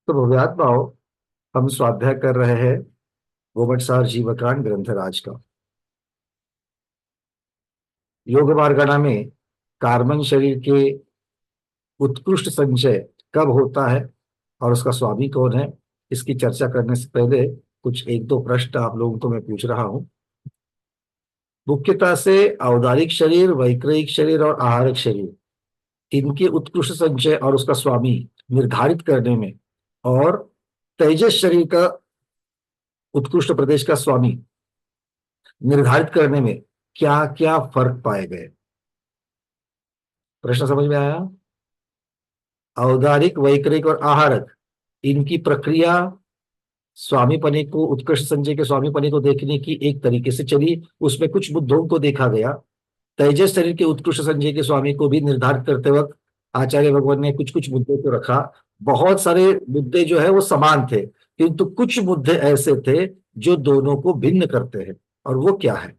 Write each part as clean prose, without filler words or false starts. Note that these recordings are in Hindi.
तो भव्यात्माओं, हम स्वाध्याय कर रहे हैं गोमटसार जीवकांड ग्रंथराज का। योग मार्गणा में कार्बन शरीर के उत्कृष्ट संचय कब होता है और उसका स्वामी कौन है, इसकी चर्चा करने से पहले कुछ एक दो प्रश्न आप लोगों को मैं पूछ रहा हूं। मुख्यतः से औदारिक शरीर, वैक्रयिक शरीर और आहारिक शरीर, इनके उत्कृष्ट संचय और उसका स्वामी निर्धारित करने में और तेजस शरीर का उत्कृष्ट प्रदेश का स्वामी निर्धारित करने में क्या क्या फर्क पाए गए। प्रश्न समझ में आया? औदारिक, वैक्रिक और आहारक, इनकी प्रक्रिया स्वामी पने को, उत्कृष्ट संचय के स्वामी पने को देखने की एक तरीके से चली। उसमें कुछ मुद्दों को देखा गया। तेजस शरीर के उत्कृष्ट संचय के स्वामी को भी निर्धारित करते वक्त आचार्य भगवान ने कुछ कुछ मुद्दों को रखा। बहुत सारे मुद्दे जो है वो समान थे, किंतु कुछ मुद्दे ऐसे थे जो दोनों को भिन्न करते हैं। और वो क्या है?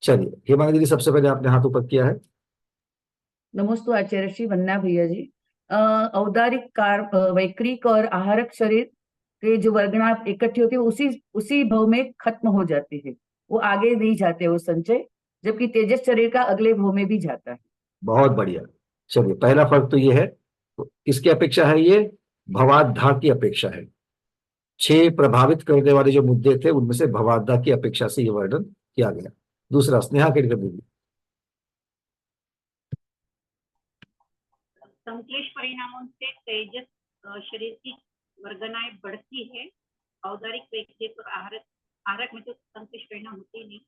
चलिए, हेमा दीदी सबसे पहले आपने हाथ ऊपर किया है। नमोस्तु आचार्य श्री वन्ना भैया जी। औदारिक कार वैक्रिक और आहारक शरीर के जो वर्गना इकट्ठी होती है वो उसी उसी भव में खत्म हो जाती है। वो आगे नहीं जाते वो संचय, जबकि तेजस शरीर का अगले भव में भी जाता है। बहुत बढ़िया। चलिए, पहला फर्क तो ये है। तो किसकी अपेक्षा है ये? भवाद्धा की अपेक्षा है। छह प्रभावित करने वाले जो मुद्दे थे उनमें से भवाद्धा की अपेक्षा से ये वर्णन किया गया। दूसरा, स्नेहा के दीदी। संश्लेष परिणामों से तेजस शरीर की वर्गनाएं बढ़ती है। औदारिक, वैक्रिक और आहारक आहारक में तो संश्लेष परिणाम होते ही नहीं।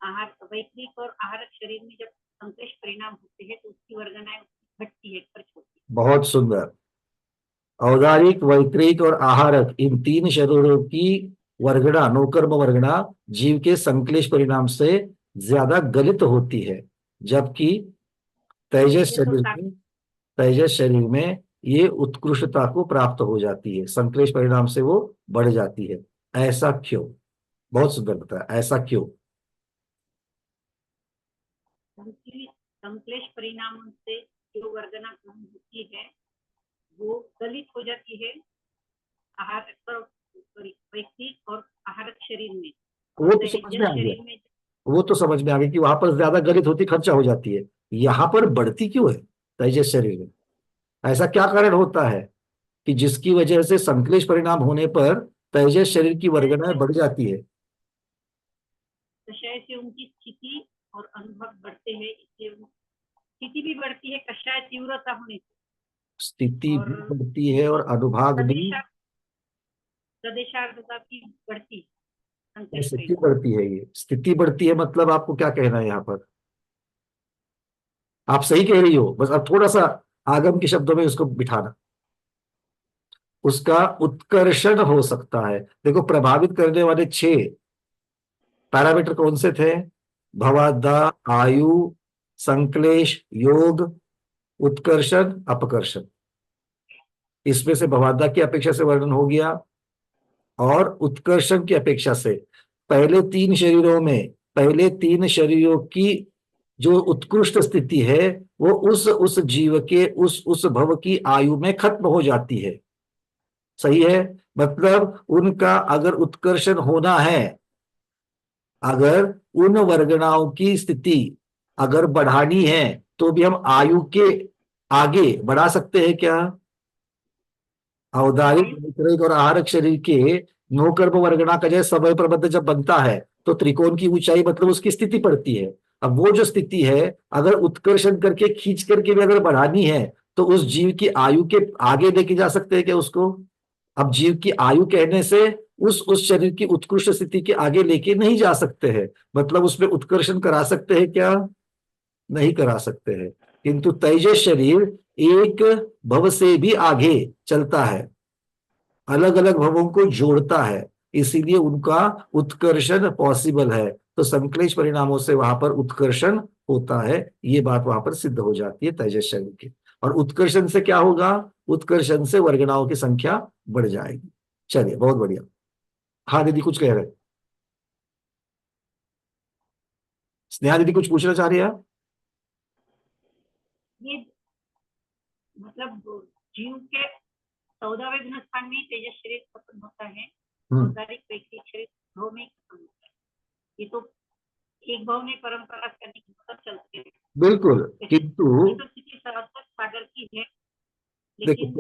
आहार वैक्रिक और आहारक शरीर में जब संश्लेष परिणाम होते हैं तो उसकी वर्गनाएं घटती है, खर्च होती है। बहुत सुंदर। औदारिक, वैक्रिक और आहारक, इन तीन शरीरों की वर्गणा, नौकर्म वर्गणा, जीव के संश्लेष परिणाम से ज्यादा गलित होती है। जबकि तेजस तेजस और शरीर में तेजस शरीर में ये उत्कृष्टता को प्राप्त हो जाती है, संश्लेष परिणाम से वो बढ़ जाती है। ऐसा क्यों? बहुत सुंदर बताया, ऐसा क्यों? संश्लेष परिणामों से जो वर्गना होती है वो गलित हो जाती है आहार वैक्रिक और आहारक शरीर में। और वो तो समझ में तेजस आ गया। शरीर में वो तो समझ में आ गया कि वहां पर ज्यादा गलित होती, खर्चा हो जाती है। यहां पर बढ़ती क्यों है तेजस शरीर में? ऐसा क्या कारण होता है कि जिसकी वजह से संश्लेष परिणाम होने पर तेजस शरीर की वर्गनाएं बढ़ जाती है? कषाय से उनकी स्थिति और अनुभव बढ़ते हैं, इसलिए स्थिति भी बढ़ती है कषाय तीव्रता होने से। स्थिति और भी बढ़ती है और अनुभाग भी। प्रदेशार्धता की बढ़ती संश्लेष स्थिति परिणाम। बढ़ती है, ये स्थिति बढ़ती है मतलब आपको क्या कहना है यहाँ पर? आप सही कह रही हो, बस अब थोड़ा सा आगम के शब्दों में उसको बिठाना। उसका उत्कर्षण हो सकता है। देखो, प्रभावित करने वाले छह पैरामीटर कौन से थे? भवाद्धा, आयु, संक्लेश, योग, उत्कर्षण, अपकर्षण। इसमें से भवाद्धा की अपेक्षा से वर्णन हो गया और उत्कर्षण की अपेक्षा से पहले तीन शरीरों की जो उत्कृष्ट स्थिति है वो उस जीव के उस भव की आयु में खत्म हो जाती है। सही है? मतलब उनका अगर उत्कर्षण होना है, अगर उन वर्गणाओं की स्थिति अगर बढ़ानी है, तो भी हम आयु के आगे बढ़ा सकते हैं क्या? औदारिक, आयु वैतरिक और आहारक शरीर के नौकर्म वर्गणा का जैसे समय प्रबंध जब बनता है तो त्रिकोण की ऊंचाई मतलब उसकी स्थिति पड़ती है। अब वो जो स्थिति है, अगर उत्कर्षण करके खींच करके भी अगर बढ़ानी है, तो उस जीव की आयु के आगे लेके जा सकते हैं क्या उसको? अब जीव की आयु कहने से उस शरीर की उत्कृष्ट स्थिति के आगे लेके नहीं जा सकते हैं। मतलब उसमें उत्कर्षण करा सकते हैं क्या? नहीं करा सकते हैं। किंतु तेजस शरीर एक भव से भी आगे चलता है, अलग अलग भवों को जोड़ता है, इसीलिए उनका उत्कर्षण पॉसिबल है। तो संश्लेष परिणामों से वहां पर उत्कर्षण होता है। ये बात वहां पर सिद्ध हो जाती है तेजस शरीर की। और उत्कर्षण से क्या होगा? उत्कर्षण से वर्गणाओं की संख्या बढ़ जाएगी। चलिए, बहुत बढ़िया। हाँ दीदी, कुछ कह रहे हैं? स्नेहा दीदी कुछ पूछना चाह रही है? ये मतलब जीव के 14वें गुण स्थान में तेजस शरीर खत्म होता है, हम्म, औदारिक वैक्रिक शरीर भाव में खत्म होता है। ये तो एक भाव में परंपरा करने की मतलब चलते हैं। बिल्कुल। किंतु ये तो किसी सरस्वत सागर की है, देखो, लेकिन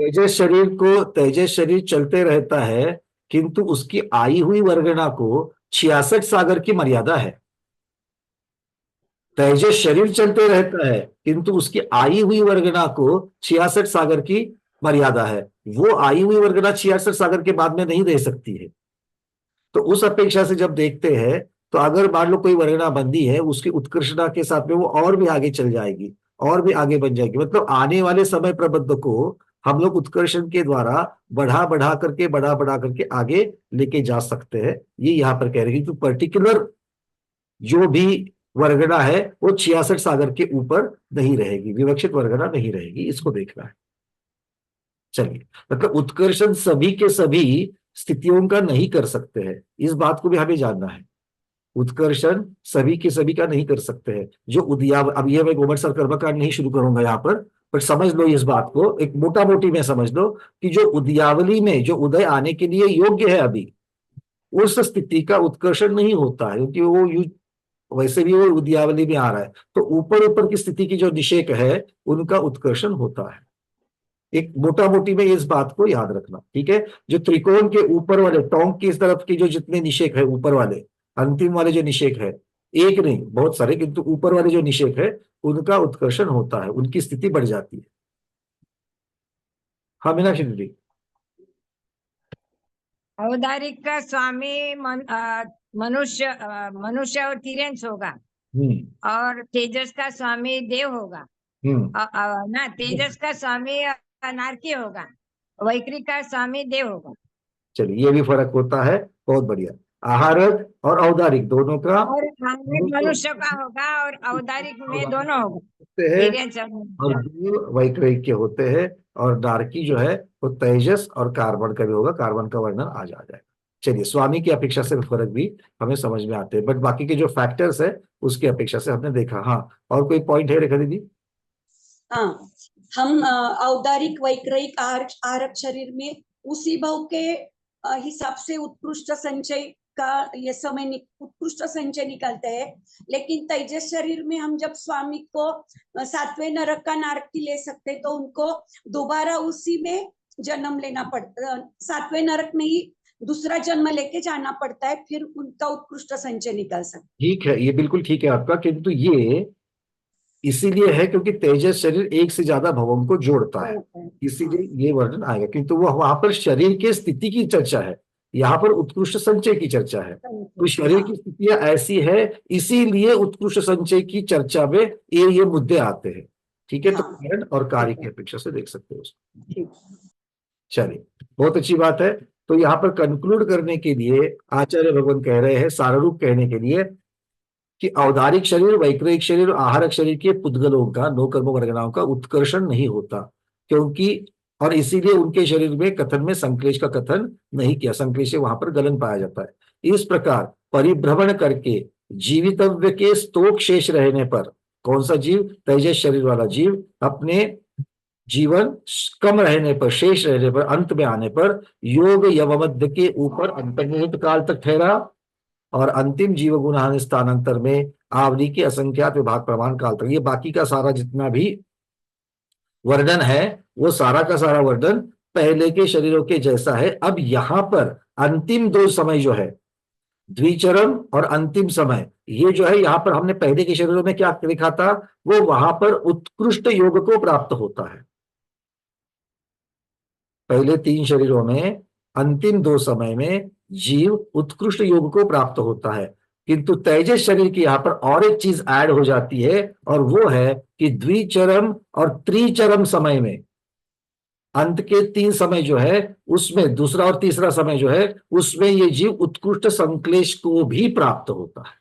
तेजस शरीर चलते रहता है, किंतु उसकी आई हुई वर्गना को 66 सागर की मर्यादा है। तेजस शरीर चलते रहता है, किंतु उसकी आई हुई वर्गना को 66 सागर की मर्यादा है। वो आई हुई वर्गना 66 सागर के बाद में नहीं रह सकती है। तो उस अपेक्षा से जब देखते हैं, तो अगर मान लो कोई वर्गना बंदी है, उसकी उत्कृष्टता के साथ में वो और भी आगे चल जाएगी, और भी आगे बन जाएगी। मतलब आने वाले समय प्रबंध को हम लोग उत्कर्षण के द्वारा बढ़ा बढ़ा करके आगे लेके जा सकते हैं। ये यहाँ पर कह रहे हैं कि पर्टिकुलर जो भी वर्गना है वो 66 सागर के ऊपर नहीं रहेगी, विवक्षित वर्गना नहीं रहेगी, इसको देखना है। चलिए, मतलब उत्कर्षण सभी के सभी स्थितियों का नहीं कर सकते हैं, इस बात को भी हमें जानना है। उत्कर्षण सभी के सभी का नहीं कर सकते हैं। जो उद्याव, अब ये मैं गोबर सर कर्मकांड नहीं शुरू करूंगा यहाँ पर समझ लो इस बात को, एक मोटा मोटी में समझ लो कि जो उद्यावली में जो उदय आने के लिए योग्य है अभी, उस स्थिति का उत्कर्षण नहीं होता है, क्योंकि वो वैसे भी वो उद्यावली में आ रहा है। तो ऊपर ऊपर की स्थिति की जो निषेक है, उनका उत्कर्षण होता है। एक मोटा मोटी में इस बात को याद रखना, ठीक है। जो त्रिकोण के ऊपर वाले टोंक की इस तरफ के जो जितने निषेक है, ऊपर वाले अंतिम वाले जो निषेक है, एक नहीं बहुत सारे, किंतु ऊपर वाले जो निषेक है उनका उत्कर्षण होता है, उनकी स्थिति बढ़ जाती है। हाँ मीनाक्षी दीदी। औदारिक का स्वामी मनुष्य और तिरंस होगा, और तेजस का स्वामी देव होगा। हम्म ना, तेजस का स्वामी नारकी होगा, वैक्रिक का स्वामी देव होगा। चलिए, ये भी फर्क होता है, बहुत बढ़िया। आहारक और औदारिक दोनों का और आहारक मनुष्य का होगा, और औदारिक में दोनों होगा, होते हैं, तिरंस और और मनुष्य। जीव वैक्रिक के होते हैं। और नारकी जो है वो तेजस और कार्बन का भी होगा, कार्बन का वर्णन आज आ जाएगा। चलिए, स्वामी की अपेक्षा से फर्क भी हमें समझ में आते हैं, बट बाकी के जो फैक्टर्स है उसकी अपेक्षा से हमने देखा। हाँ, और कोई पॉइंट है रेखा दीदी? हाँ, हम औदारिक वैक्रयिक आहारक शरीर में उसी भाव के हिसाब से उत्कृष्ट संचय का ये समय उत्कृष्ट संचय निकालते हैं। लेकिन तेजस शरीर में हम जब स्वामी को 7वें नरक का नारकी ले सकते, तो उनको दोबारा उसी में जन्म लेना पड़ता, 7वें नरक में ही दूसरा जन्म लेके जाना पड़ता है, फिर उनका उत्कृष्ट संचय निकाल सकते। ठीक है, ये बिल्कुल ठीक है आपका, किंतु ये इसीलिए है क्योंकि तेजस शरीर एक से ज्यादा भवों को जोड़ता है, इसीलिए ये वर्णन आएगा। किंतु वो वहां पर शरीर के स्थिति की चर्चा है, यहाँ पर उत्कृष्ट संचय की चर्चा है। तो शरीर की स्थितियां ऐसी है, इसीलिए उत्कृष्ट संचय की चर्चा में ये मुद्दे आते हैं। ठीक है, तो हाँ। कारण और कार्य की अपेक्षा से देख सकते हो उसको। ठीक। चलिए, बहुत अच्छी बात है। तो यहाँ पर कंक्लूड करने के लिए आचार्य भगवान कह रहे हैं, साररूप कहने के लिए, कि औदारिक शरीर, वैक्रयिक शरीर और आहारक शरीर के पुद्गलों का, नो कर्म वर्गनाओं का उत्कर्षण नहीं होता, क्योंकि और इसीलिए उनके शरीर में कथन में संक्लेश का कथन नहीं किया, संक्लेश से वहां पर गलन पाया जाता है। इस प्रकार परिभ्रमण करके जीवितव्य के स्तोक शेष रहने पर, कौन सा जीव? तेजस शरीर वाला जीव अपने जीवन कम रहने पर, शेष रहने पर, अंत में आने पर योग यवमध्य के ऊपर अंतर्निहित काल तक ठहरा, और अंतिम जीव गुण स्थानांतर में आवली के असंख्यात विभाग प्रमाण काल तक। ये बाकी का सारा जितना भी वर्णन है, वो सारा का सारा वर्णन पहले के शरीरों के जैसा है। अब यहां पर अंतिम दो समय जो है, द्विचरम और अंतिम समय, ये जो है यहाँ पर हमने पहले के शरीरों में क्या लिखा था, वो वहां पर उत्कृष्ट योग को प्राप्त होता है। पहले 3 शरीरों में अंतिम 2 समय में जीव उत्कृष्ट योग को प्राप्त होता है, किंतु तेजस शरीर की यहाँ पर और एक चीज ऐड हो जाती है, और वो है कि द्विचरम और त्रिचरम समय में, अंत के 3 समय जो है उसमें, दूसरा और तीसरा समय जो है उसमें ये जीव उत्कृष्ट संक्लेश को भी प्राप्त होता है।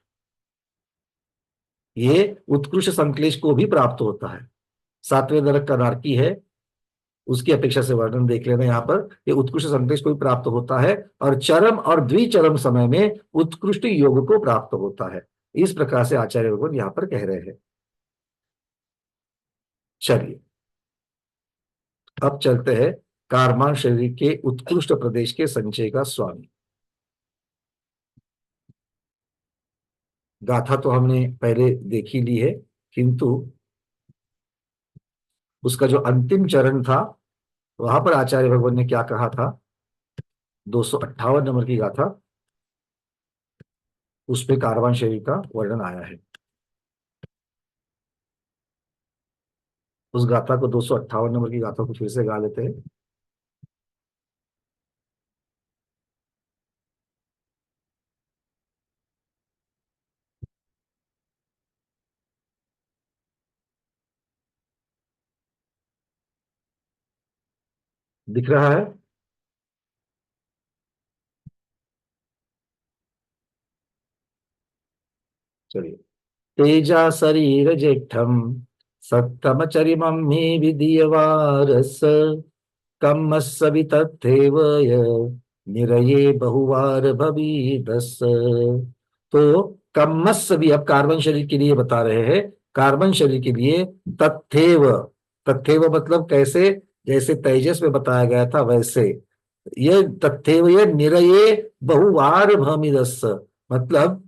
ये उत्कृष्ट संक्लेश को भी प्राप्त होता है। 7वें नरक का नारकी है, उसकी अपेक्षा से वर्णन देख लेना। यहाँ पर ये उत्कृष्ट संक्लेश को भी प्राप्त होता है, और चरम और द्विचरम समय में उत्कृष्ट योग को प्राप्त होता है। इस प्रकार से आचार्य भगवान यहाँ पर कह रहे हैं। चलिए, अब चलते हैं कारमान शरीर के उत्कृष्ट प्रदेश के संचय का स्वामी। गाथा तो हमने पहले देखी ली है, किंतु उसका जो अंतिम चरण था वहां पर आचार्य भगवान ने क्या कहा था, 258 नंबर की गाथा, उसमें कारवान शरीर का वर्णन आया है। उस गाथा को 258 नंबर की गाथा को फिर से गा लेते हैं। दिख रहा है? चलिए। तेजा शरीर जेठम सत्तम चरिमं मे विधीयवारस कम्मस्स वितथैव य निरये बहुवार भविदस। तो कम्मस्स भी अब कार्बन शरीर के लिए बता रहे हैं। कार्बन शरीर के लिए तथैव, तथैव मतलब कैसे, जैसे तेजस में बताया गया था वैसे, ये तथैव ये निरये बहुवार भमिदस, मतलब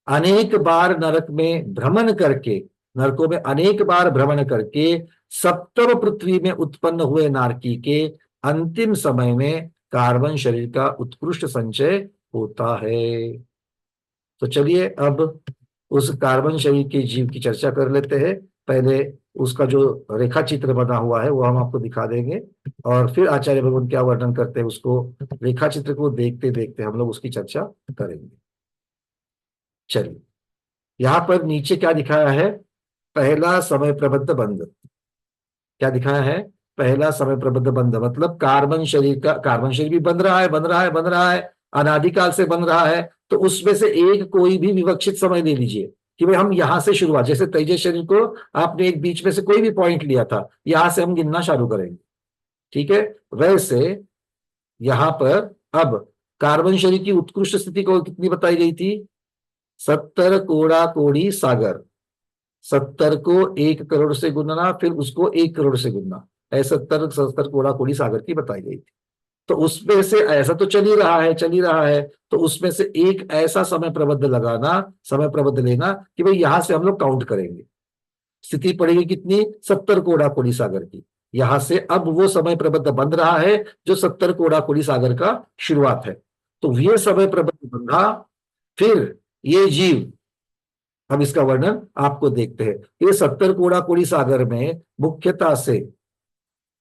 अनेक बार नरक में भ्रमण करके, नरकों में अनेक बार भ्रमण करके सप्तम पृथ्वी में उत्पन्न हुए नारकी के अंतिम समय में कार्बन शरीर का उत्कृष्ट संचय होता है। तो चलिए अब उस कार्बन शरीर के जीव की चर्चा कर लेते हैं। पहले उसका जो रेखा चित्र बना हुआ है वो हम आपको दिखा देंगे, और फिर आचार्य भगवान क्या वर्णन करते हैं उसको रेखा चित्र को देखते देखते हम लोग उसकी चर्चा करेंगे। चलिए, यहां पर नीचे क्या दिखाया है, पहला समय प्रबद्ध बंध। क्या दिखाया है, पहला समय प्रबद्ध बंध, मतलब कार्बन शरीर का, कार्बन शरीर भी बन रहा है, बन रहा है, बन रहा है, अनादिकाल से बन रहा है। तो उसमें से एक कोई भी विवक्षित समय ले लीजिए कि भाई हम यहां से शुरुआत, जैसे तेजस शरीर को आपने एक बीच में से कोई भी पॉइंट लिया था, यहां से हम गिनना शुरू करेंगे, ठीक है। वैसे यहां पर अब कार्बन शरीर की उत्कृष्ट स्थिति को कितनी बताई गई थी, 70 कोड़ा कोड़ी सागर। 70 को 1 करोड़ से गुणना, फिर उसको 1 करोड़ से गुणना, ऐसे 70 कोड़ा कोड़ी सागर की बताई गई थी। तो उसमें से ऐसा तो चल ही रहा है, चल ही रहा है, तो उसमें से एक ऐसा समय प्रबद्ध लगाना, समय प्रबद्ध लेना कि भाई यहां से हम लोग काउंट करेंगे। स्थिति पड़ेगी कितनी, 70 कोड़ा कोड़ी सागर की। यहां से अब वो समय प्रबद्ध बन रहा है जो 70 कोड़ा कोड़ी सागर का शुरुआत है। तो ये समय प्रबद्ध बंधा, फिर ये जीव, हम इसका वर्णन आपको देखते हैं। ये 70 कोड़ा कोड़ी सागर में मुख्यतः से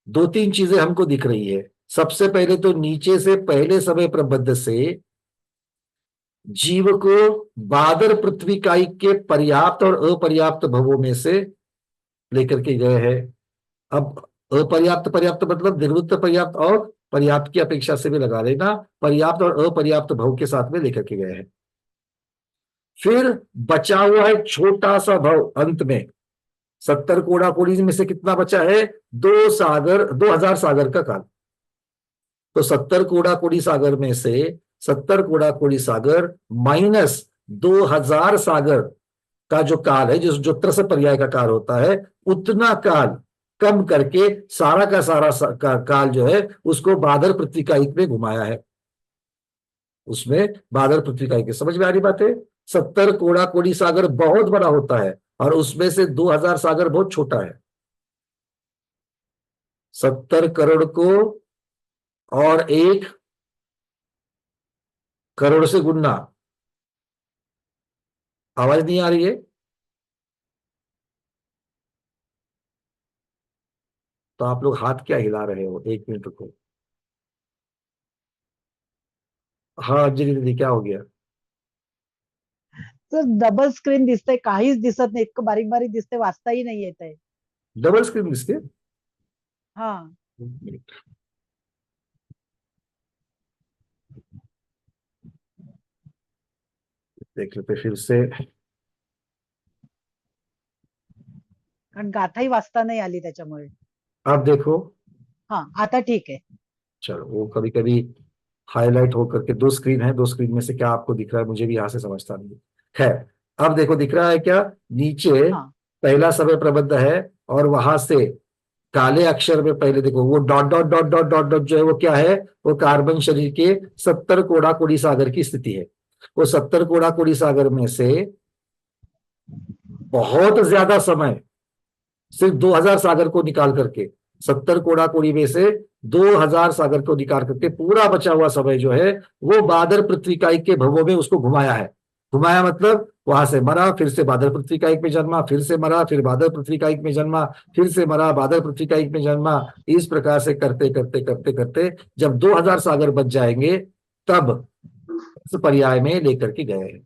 2-3 चीजें हमको दिख रही है। सबसे पहले तो नीचे से पहले समय प्रबद्ध से जीव को बादर पृथ्वी कायिक के पर्याप्त और अपर्याप्त भवों में से लेकर के गए हैं। अब अपर्याप्त, पर्याप्त मतलब निर्वृत्त पर्याप्त, और पर्याप्त की अपेक्षा से भी लगा लेना, पर्याप्त और अपर्याप्त भव के साथ में लेकर के गए हैं। फिर बचा हुआ है छोटा सा भव अंत में, 70 कोड़ा कोड़ी में से कितना बचा है, 2000 सागर का काल। तो 70 कोड़ा कोड़ी सागर में से 70 कोड़ा कोड़ी सागर माइनस 2000 सागर का जो काल है, जो त्रस पर्याय का काल होता है, उतना काल कम करके सारा का सारा काल जो है उसको बादर पृथ्वी कायिक में घुमाया है। उसमें बादर पृथ्वी कायिक, समझ में आ रही बात है। 70 कोड़ा कोड़ी सागर बहुत बड़ा होता है और उसमें से 2000 सागर बहुत छोटा है। 70 करोड़ को और 1 करोड़ से गुणना, आवाज नहीं आ रही है तो आप लोग हाथ क्या हिला रहे हो, 1 मिनट को। हाँ अंजलि दीदी, क्या हो गया? तर डबल स्क्रीन दिसतंय, काहीच दिसत नाही, इतकं बारीक बारीक दिसतंय, वाचताही नाही येत आहे. डबल स्क्रीन दिसते? हा, देख लेते फिर से। कारण गाथाही वाचता नाही आली त्याच्यामुळे. अब देखो, हा, आता ठीक आहे. चलो, वो कभी कभी हाईलाइट होकर के 2 स्क्रीन है, 2 स्क्रीन में से क्या आपको दिख रहा है मुझे भी यहां से समझता नहीं। खैर, अब देखो दिख रहा है क्या, नीचे हाँ पहला समय प्रबंध है और वहां से काले अक्षर में पहले देखो, वो dot dot dot dot dot dot जो है वो क्या है, वो कार्बन शरीर के 70 कोड़ा कोड़ी सागर की स्थिति है। वो 70 कोड़ा कोड़ी सागर में से बहुत ज्यादा समय सिर्फ 2000 सागर को निकाल करके, 70 कोड़ा कोड़ी में से 2000 सागर को निकाल करके पूरा बचा हुआ समय जो है वो बादल पृथ्वी कायिक के भवों में उसको घुमाया है। घुमाया मतलब वहां से मरा, फिर से बादल पृथ्वी कायिक में जन्मा, फिर से मरा, फिर बादल पृथ्वी कायिक में जन्मा, फिर से मरा, बादल पृथ्वी कायिक में जन्मा। इस प्रकार से करते करते करते करते जब 2000 सागर बच जाएंगे तब त्रस पर्याय में लेकर के गए।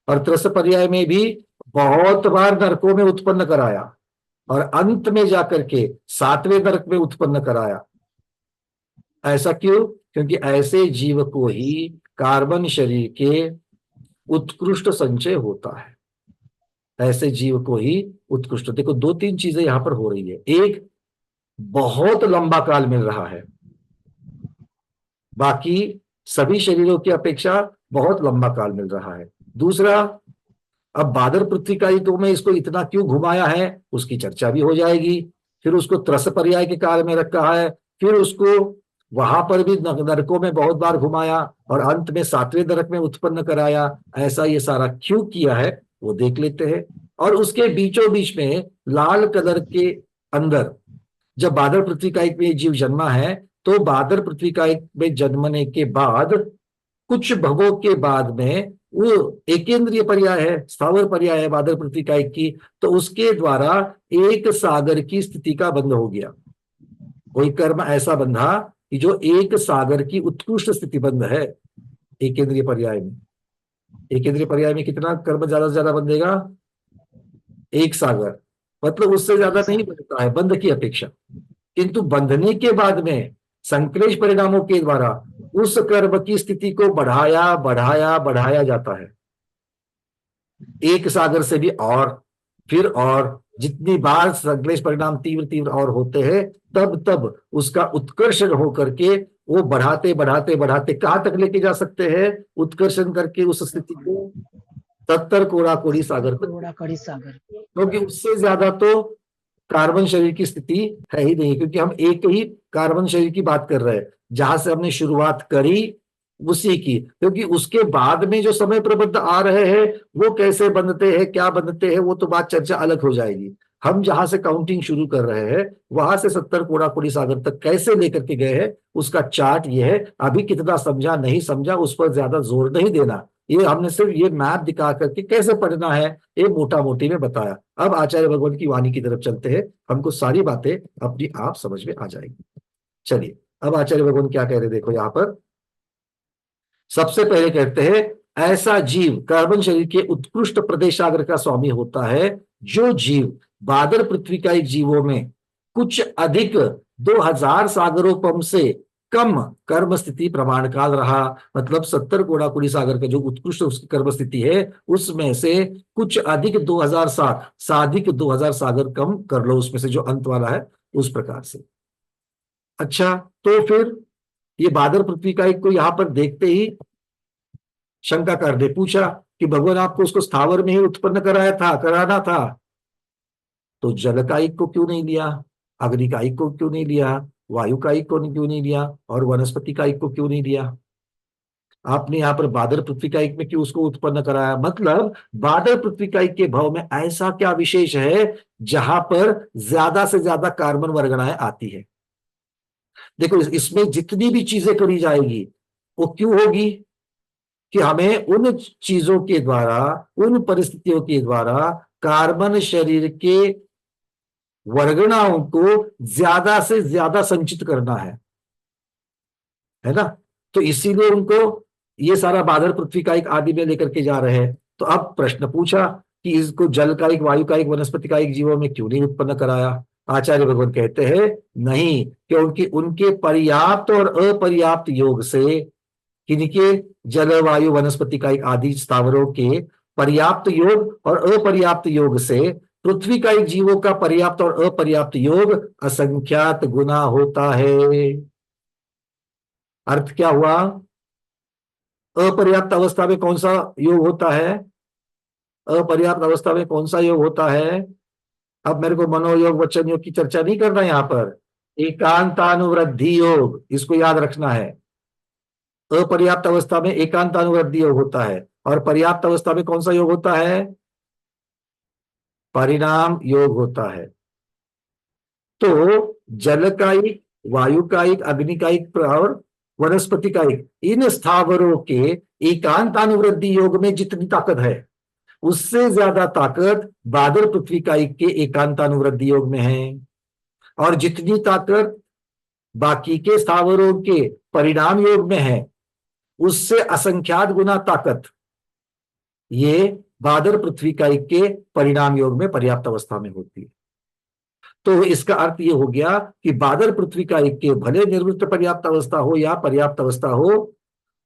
और त्रस पर्याय में भी बहुत बार नरकों में उत्पन्न कराया और अंत में जाकर के 7वें नरक में उत्पन्न कराया। ऐसा क्यों? क्योंकि ऐसे जीव को ही कार्बन शरीर के उत्कृष्ट संचय होता है। ऐसे जीव को ही उत्कृष्ट, देखो 2-3 चीजें यहां पर हो रही है। एक, बहुत लंबा काल मिल रहा है, बाकी सभी शरीरों की अपेक्षा बहुत लंबा काल मिल रहा है। दूसरा, अब बादल पृथ्वी कायिकों में इसको इतना क्यों घुमाया है उसकी चर्चा भी हो जाएगी। फिर उसको त्रस पर्याय के काल में रखा है, फिर उसको वहां पर भी नरकों में बहुत बार घुमाया और अंत में 7वें नरक में उत्पन्न कराया। ऐसा ये सारा क्यों किया है वो देख लेते हैं। और उसके बीचों बीच में लाल कलर के अंदर जब बादल पृथ्वी कायिक में जीव जन्मा है, तो बादल पृथ्वी कायिक में जन्मने के बाद कुछ भवों के बाद में वो एकेंद्रीय पर्याय है, स्थावर पर्याय है बादल पृथ्वी कायिक की, तो उसके द्वारा एक सागर की स्थिति का बंध हो गया। कोई कर्म ऐसा बंधा कि जो एक सागर की उत्कृष्ट स्थिति बंध है एकेंद्रीय पर्याय में। एकेंद्रीय पर्याय में कितना कर्म ज्यादा से ज्यादा बंधेगा? एक सागर, मतलब उससे ज्यादा नहीं बनता है बंध की अपेक्षा। किंतु बंधने के बाद में संक्लेश परिणामों के द्वारा उस कर्म की स्थिति को बढ़ाया बढ़ाया बढ़ाया जाता है, एक सागर से भी और फिर और। जितनी बार संक्लेश परिणाम तीव्र तीव्र और होते हैं तब तब उसका उत्कर्षण होकर के वो बढ़ाते बढ़ाते बढ़ाते कहां तक लेके जा सकते हैं? उत्कर्षण करके उस स्थिति को 70 कोड़ा कोड़ी सागर तक, कोड़ा कोड़ी सागर। क्योंकि उससे ज्यादा तो कार्बन शरीर की स्थिति है ही नहीं। क्योंकि हम एक ही कार्बन शरीर की बात कर रहे हैं, जहां से हमने शुरुआत करी उसी की। क्योंकि उसके बाद में जो समय प्रबंध आ रहे हैं वो कैसे बनते हैं, क्या बनते हैं, वो तो बात चर्चा अलग हो जाएगी। हम जहां से काउंटिंग शुरू कर रहे हैं वहां से 70 कोड़ा कोड़ी सागर तक कैसे लेकर के गए हैं उसका चार्ट ये है। अभी कितना समझा नहीं समझा उस पर ज्यादा जोर नहीं देना, ये हमने सिर्फ ये मैप दिखा करके कैसे पढ़ना है ये मोटा मोटी में बताया। अब आचार्य भगवान की वाणी की तरफ चलते हैं, हमको सारी बातें अपनी आप समझ में आ जाएंगी। चलिए अब आचार्य भगवान क्या कह रहे देखो यहाँ पर। सबसे पहले कहते हैं ऐसा जीव कार्बन शरीर के उत्कृष्ट प्रदेशाग्र का स्वामी होता है जो जीव बादल पृथ्वी का एक जीवों में कुछ अधिक 2000 सागरोपम से कम कर्म स्थिति प्रमाण काल रहा। मतलब 70 कोड़ा कोड़ी सागर का जो उत्कृष्ट उसकी कर्म स्थिति है उसमें से कुछ अधिक 2000 साधिक 2000 सागर कम कर लो उसमें से जो अंत वाला है उस प्रकार से। अच्छा, तो फिर ये बादल पृथ्वी का एक को यहां पर देखते ही शंका कर दे, पूछा कि भगवान आपको उसको स्थावर में ही उत्पन्न कराना था, तो जल का एक को क्यों नहीं लिया, अग्नि का एक को क्यों नहीं लिया, वायु का एक को क्यों नहीं लिया और वनस्पति का एक को क्यों नहीं लिया? आपने यहाँ पर बादल पृथ्वी का एक में क्यों उसको उत्पन्न कराया? मतलब बादल पृथ्वी का एक के भाव में ऐसा क्या विशेष है जहां पर ज्यादा से ज्यादा कार्बन वर्गणाएं आती है? देखो इसमें जितनी भी चीजें करी जाएगी वो क्यों होगी कि हमें उन चीजों के द्वारा उन परिस्थितियों के द्वारा कार्बन शरीर के वर्गणाओं को ज्यादा से ज्यादा संचित करना है ना। तो इसीलिए उनको ये सारा बादल पृथ्वी का एक आदि में लेकर के जा रहे हैं। तो अब प्रश्न पूछा कि इसको जल का एक, वायु का एक, वनस्पति का एक जीवों में क्यों नहीं उत्पन्न कराया? आचार्य भगवान कहते हैं नहीं, क्योंकि उनके पर्याप्त और अपर्याप्त योग से, किनके? जल वायु वनस्पति का एक आदि स्थावरों के पर्याप्त योग और अपर्याप्त योग से पृथ्वी का एक जीवों का पर्याप्त और अपर्याप्त योग असंख्यात गुना होता है। अर्थ क्या हुआ? अपर्याप्त अवस्था में कौन सा योग होता है? अपर्याप्त अवस्था में कौन सा योग होता है? अब मेरे को मनोयोग वचन योग की चर्चा नहीं करना यहाँ पर। एकांतानुवृद्धि योग, इसको याद रखना है। अपर्याप्त अवस्था में एकांतानुवृद्धि योग होता है, और पर्याप्त अवस्था में कौन सा योग होता है? परिणाम योग होता है। तो जल कायिक, वायु कायिक, अग्नि कायिक और वनस्पति कायिक, इन स्थावरों के एकांतानुवृद्धि योग में जितनी ताकत है, उससे ज्यादा ताकत बादल पृथ्वी कायिक के एकांतानुवृद्धि योग में है। और जितनी ताकत बाकी के स्थावरों के परिणाम योग में है, उससे असंख्यात गुना ताकत ये बादल पृथ्वी कायिक के परिणाम योग में पर्याप्त अवस्था में होती है। तो इसका अर्थ ये हो गया कि बादल पृथ्वी कायिक के भले निर्वृत्त पर्याप्त अवस्था हो या पर्याप्त अवस्था हो,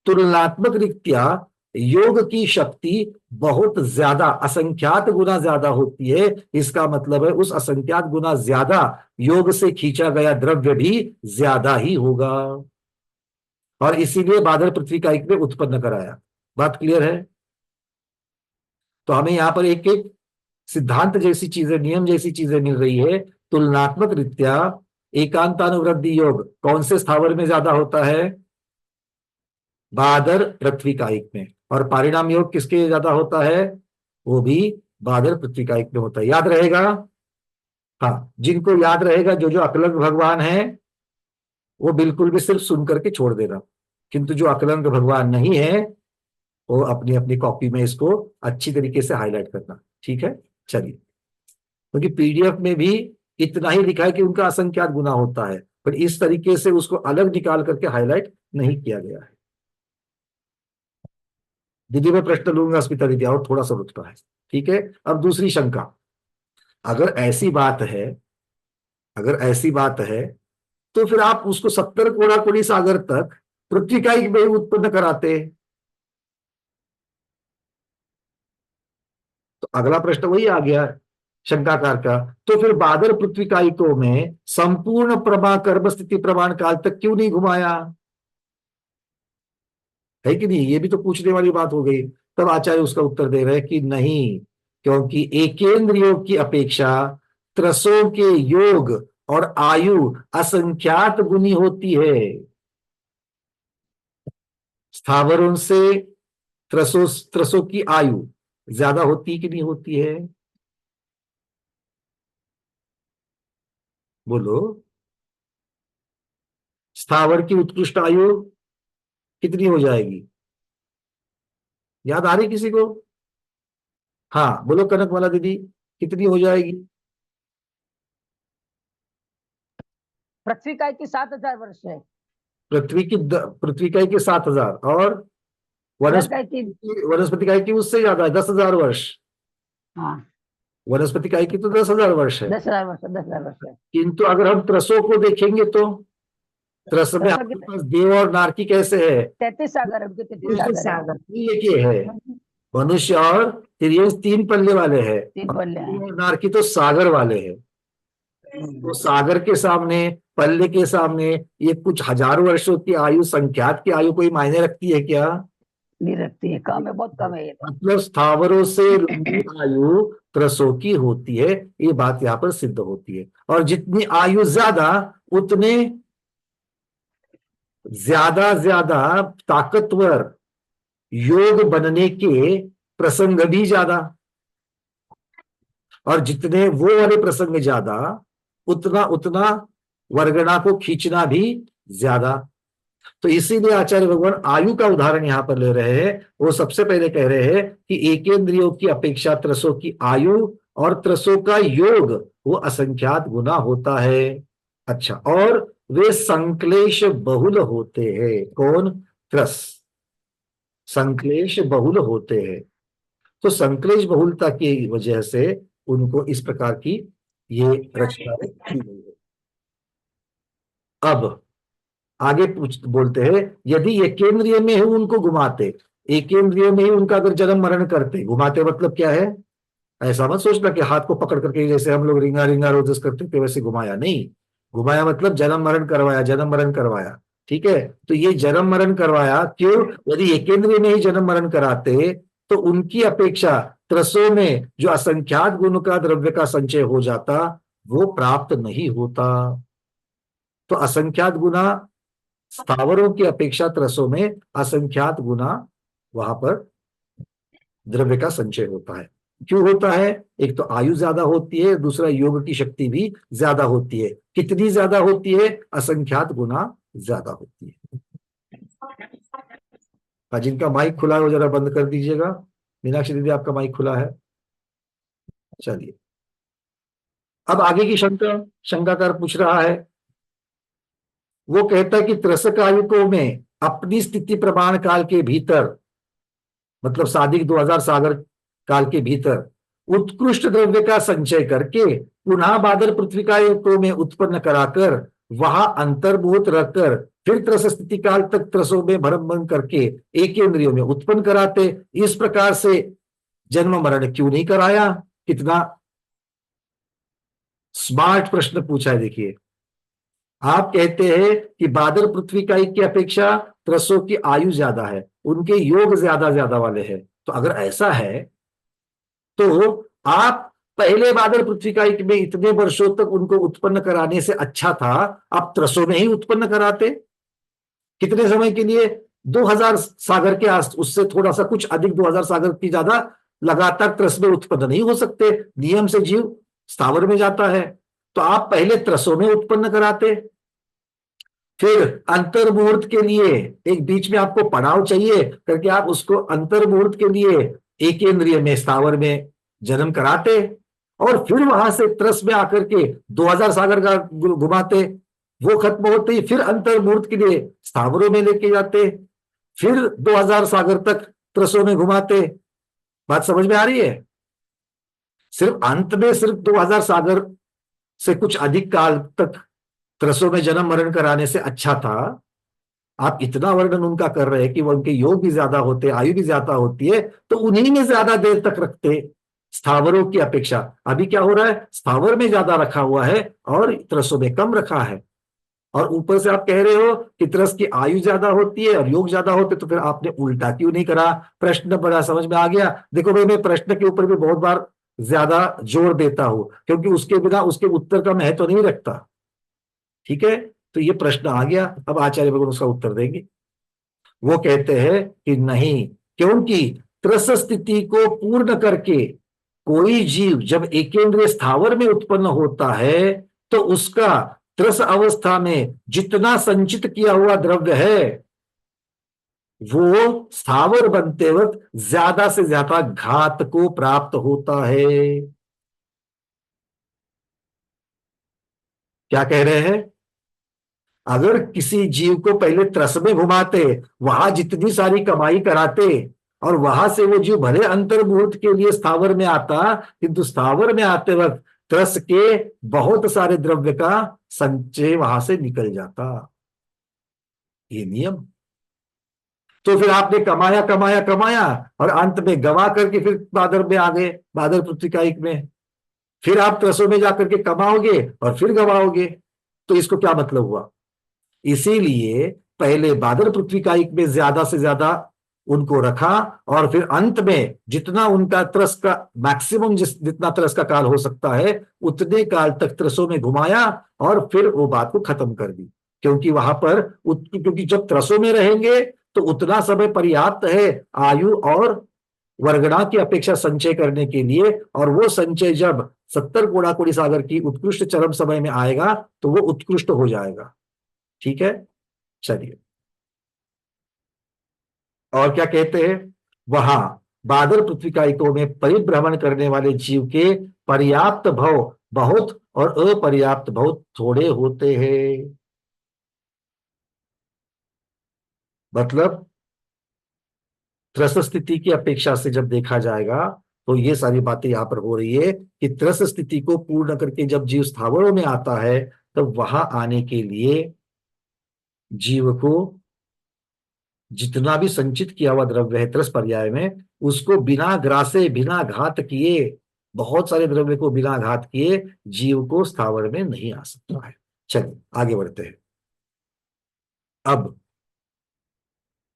तुलनात्मक रीत्या योग की शक्ति बहुत ज्यादा, असंख्यात गुना ज्यादा होती है। इसका मतलब है उस असंख्यात गुना ज्यादा योग से खींचा गया द्रव्य भी ज्यादा ही होगा, और इसीलिए बादल पृथ्वी कायिक ने उत्पन्न कराया। बात क्लियर है? तो हमें यहां पर एक एक सिद्धांत जैसी चीजें, नियम जैसी चीजें मिल रही है। तुलनात्मक रीत्या एकांतानुवृद्धि योग कौन से स्थावर में ज्यादा होता है? बादल पृथ्वी कायिक में। और परिणाम योग किसके ज्यादा होता है? वो भी बादल पृथ्वी कायिक में होता है। याद रहेगा? हाँ, जिनको याद रहेगा, जो जो अकलंक भगवान है, वो बिल्कुल भी सिर्फ सुन करके छोड़ देना। किंतु जो अकलंक भगवान नहीं है, वो अपनी अपनी कॉपी में इसको अच्छी तरीके से हाईलाइट करना। ठीक है, चलिए। क्योंकि पीडीएफ में भी इतना ही लिखा है कि उनका असंख्यात गुना होता है, पर इस तरीके से उसको अलग निकाल करके हाईलाइट नहीं किया गया है। दीदी मैं प्रश्न लूंगा स्मिता दीदी, और थोड़ा सा रुकता है। ठीक है, अब दूसरी शंका। अगर ऐसी बात है, अगर ऐसी बात है, तो फिर आप उसको 70 कोड़ा कोड़ी सागर तक पृथ्वी कायिक में उत्पन्न कराते। तो अगला प्रश्न वही आ गया शंकाकार का, तो फिर बादल पृथ्वी कायिकों में संपूर्ण प्रमा कर्म स्थिति प्रमाण काल तक क्यों नहीं घुमाया? है कि नहीं? ये भी तो पूछने वाली बात हो गई। तब आचार्य उसका उत्तर दे रहे हैं कि नहीं, क्योंकि एकेंद्र योग की अपेक्षा त्रसों के योग और आयु असंख्यात गुनी होती है। स्थावरों से त्रसों की आयु ज्यादा होती कि नहीं होती है? बोलो। स्थावर की उत्कृष्ट आयु कितनी हो जाएगी? याद आ रही किसी को? हाँ बोलो कनक वाला दीदी, कितनी हो जाएगी? पृथ्वी का की 7000 वर्ष है। पृथ्वी का की 7000, और वनस्पति काय की उससे ज्यादा है, 10,000 वर्ष। हाँ, वनस्पति काय की तो 10,000 वर्ष है। 10,000 वर्ष, 10,000 वर्ष है। किंतु अगर हम त्रसों को देखेंगे तो त्रस में आपके पास देव और नारकी कैसे है? 33 सागर, 33 सागर के है। मनुष्य और तिर्यंस 3 पल्ले वाले हैं, 3 पल्ले हैं। और नारकी तो सागर वाले हैं। तो सागर के सामने, पल्ले के सामने ये कुछ हजारों वर्षों की आयु, संख्यात की आयु कोई मायने रखती है क्या? नहीं रखती है, कम है, बहुत कम है ये तो। मतलब स्थावरों से लंबी आयु त्रसों की होती है, ये बात यहाँ पर सिद्ध होती है। और जितनी आयु ज्यादा, उतने ज्यादा ताकतवर योग बनने के प्रसंग भी ज्यादा, और जितने वो वाले प्रसंग ज्यादा, उतना वर्गणा को खींचना भी ज्यादा। तो इसीलिए आचार्य भगवान आयु का उदाहरण यहां पर ले रहे हैं। वो सबसे पहले कह रहे हैं कि एकेंद्रियों की अपेक्षा त्रसों की आयु और त्रसों का योग वो असंख्यात गुना होता है। अच्छा, और वे संक्लेश बहुल होते हैं। कौन? त्रस संक्लेश बहुल होते हैं। तो संक्लेश बहुलता की वजह से उनको इस प्रकार की ये रचना की गई है। अब आगे बोलते हैं, यदि एक केंद्रीय में ही उनको घुमाते, एक केंद्रीय में ही उनका अगर जन्म मरण करते, घुमाते मतलब क्या है? ऐसा मत सोचना कि हाथ को पकड़ करके जैसे हम लोग रिंगा रिंगा रोजस करते थे वैसे घुमाया, नहीं। घुमाया मतलब जन्म मरण करवाया, जन्म मरण करवाया। ठीक है, तो ये जन्म मरण करवाया क्यों? यदि एक केंद्रीय में ही जन्म मरण कराते तो उनकी अपेक्षा त्रसों में जो असंख्यात गुण का द्रव्य का संचय हो जाता वो प्राप्त नहीं होता। तो असंख्यात गुना स्थावरों की अपेक्षा त्रसों में असंख्यात गुना वहां पर द्रव्य का संचय होता है। क्यों होता है? एक तो आयु ज्यादा होती है, दूसरा योग की शक्ति भी ज्यादा होती है। कितनी ज्यादा होती है? असंख्यात गुना ज्यादा होती है। जिनका माइक खुला है वो जरा बंद कर दीजिएगा। मीनाक्षी दीदी आपका माइक खुला है। चलिए, अब आगे की शंकाकार पूछ रहा है। वो कहता है कि त्रसकायुकों में अपनी स्थिति प्रमाण काल के भीतर, मतलब सादिक 2000 सागर काल के भीतर उत्कृष्ट द्रव्य का संचय करके पुनः बादल पृथ्वी का युगों में उत्पन्न कराकर वहां अंतर्भूत रखकर फिर त्रस स्थिति काल तक त्रसों में भ्रमण करके एक इंद्रियों में उत्पन्न कराते। इस प्रकार से जन्म मरण क्यों नहीं कराया? कितना स्मार्ट प्रश्न पूछा है। देखिए, आप कहते हैं कि बादल पृथ्वी का की अपेक्षा त्रसों की आयु ज्यादा है, उनके योग ज्यादा वाले हैं। तो अगर ऐसा है तो आप पहले बादल पृथ्वी का में इतने वर्षों तक उनको उत्पन्न कराने से अच्छा था आप त्रसों में ही उत्पन्न कराते। कितने समय के लिए? 2000 सागर के आस, उससे थोड़ा सा कुछ अधिक 2000 सागर की ज्यादा लगातार त्रस में उत्पन्न नहीं हो सकते। नियम से जीव स्थावर में जाता है। तो आप पहले त्रसों में उत्पन्न कराते, फिर अंतर्मुहूर्त के लिए एक बीच में आपको पड़ाव चाहिए करके आप उसको अंतर्मुहूर्त के लिए एक इंद्रिय में स्थावर में जन्म कराते, और फिर वहां से त्रस में आकर के 2000 सागर का घुमाते। वो खत्म होते ही फिर अंतर्मुहूर्त के लिए स्थावरों में लेके जाते, फिर 2000 सागर तक त्रसों में घुमाते। बात समझ में आ रही है? सिर्फ अंत में सिर्फ 2000 सागर से कुछ अधिक काल तक त्रसों में जन्म मरण कराने से अच्छा था। आप इतना वर्णन उनका कर रहे हैं कि वो उनके योग भी ज्यादा होते, आयु भी ज्यादा होती है, तो उन्हीं में ज्यादा देर तक रखते स्थावरों की अपेक्षा। अभी क्या हो रहा है? स्थावर में ज्यादा रखा हुआ है और त्रसों में कम रखा है। और ऊपर से आप कह रहे हो कि त्रस की आयु ज्यादा होती है और योग ज्यादा होते, तो फिर आपने उल्टा क्यों नहीं करा? प्रश्न बड़ा समझ में आ गया। देखो भाई, मैं प्रश्न के ऊपर भी बहुत बार ज्यादा जोर देता हूं क्योंकि उसके बिना उसके उत्तर का महत्व नहीं रखता। ठीक है, तो ये प्रश्न आ गया। अब आचार्य भगवान उसका उत्तर देंगे। वो कहते हैं कि नहीं, क्योंकि त्रस स्थिति को पूर्ण करके कोई जीव जब एकेंद्रिय स्थावर में उत्पन्न होता है तो उसका त्रस अवस्था में जितना संचित किया हुआ द्रव्य है वो स्थावर बनते वक्त ज्यादा से ज्यादा घात को प्राप्त होता है। क्या कह रहे हैं? अगर किसी जीव को पहले त्रस में घुमाते, वहां जितनी सारी कमाई कराते और वहां से वो जीव भले अंतर्मुहूर्त के लिए स्थावर में आता, किंतु स्थावर में आते वक्त त्रस के बहुत सारे द्रव्य का संचय वहां से निकल जाता। ये नियम। तो फिर आपने कमाया कमाया कमाया और अंत में गवा करके फिर बादल में आ गए, बादल पृथ्वी का एक में। फिर आप त्रसों में जाकर के कमाओगे और फिर गवाओगे। तो इसको क्या मतलब हुआ? इसीलिए पहले बादल पृथ्वी का एक में ज्यादा से ज्यादा उनको रखा और फिर अंत में जितना उनका त्रस का मैक्सिमम जितना त्रस का काल हो सकता है उतने काल तक त्रसों में घुमाया और फिर वो बात को खत्म कर दी। क्योंकि वहां पर क्योंकि जब त्रसों में रहेंगे तो उतना समय पर्याप्त है आयु और वर्गणा की अपेक्षा संचय करने के लिए, और वो संचय जब 70 कोड़ाकोड़ी सागर की उत्कृष्ट चरम समय में आएगा तो वो उत्कृष्ट हो जाएगा। ठीक है, चलिए और क्या कहते हैं? वहां बादल पृथ्वी का इको में परिभ्रमण करने वाले जीव के पर्याप्त भव बहुत और अपर्याप्त बहुत थोड़े होते हैं। मतलब त्रस स्थिति की अपेक्षा से जब देखा जाएगा तो ये सारी बातें यहां पर हो रही है कि त्रस स्थिति को पूर्ण करके जब जीव स्थावरों में आता है तब वहां आने के लिए जीव को जितना भी संचित किया हुआ द्रव्य है त्रस पर्याय में, उसको बिना ग्रासे बिना घात किए, बहुत सारे द्रव्य को बिना घात किए जीव को स्थावर में नहीं आ सकता है। चलिए आगे बढ़ते हैं। अब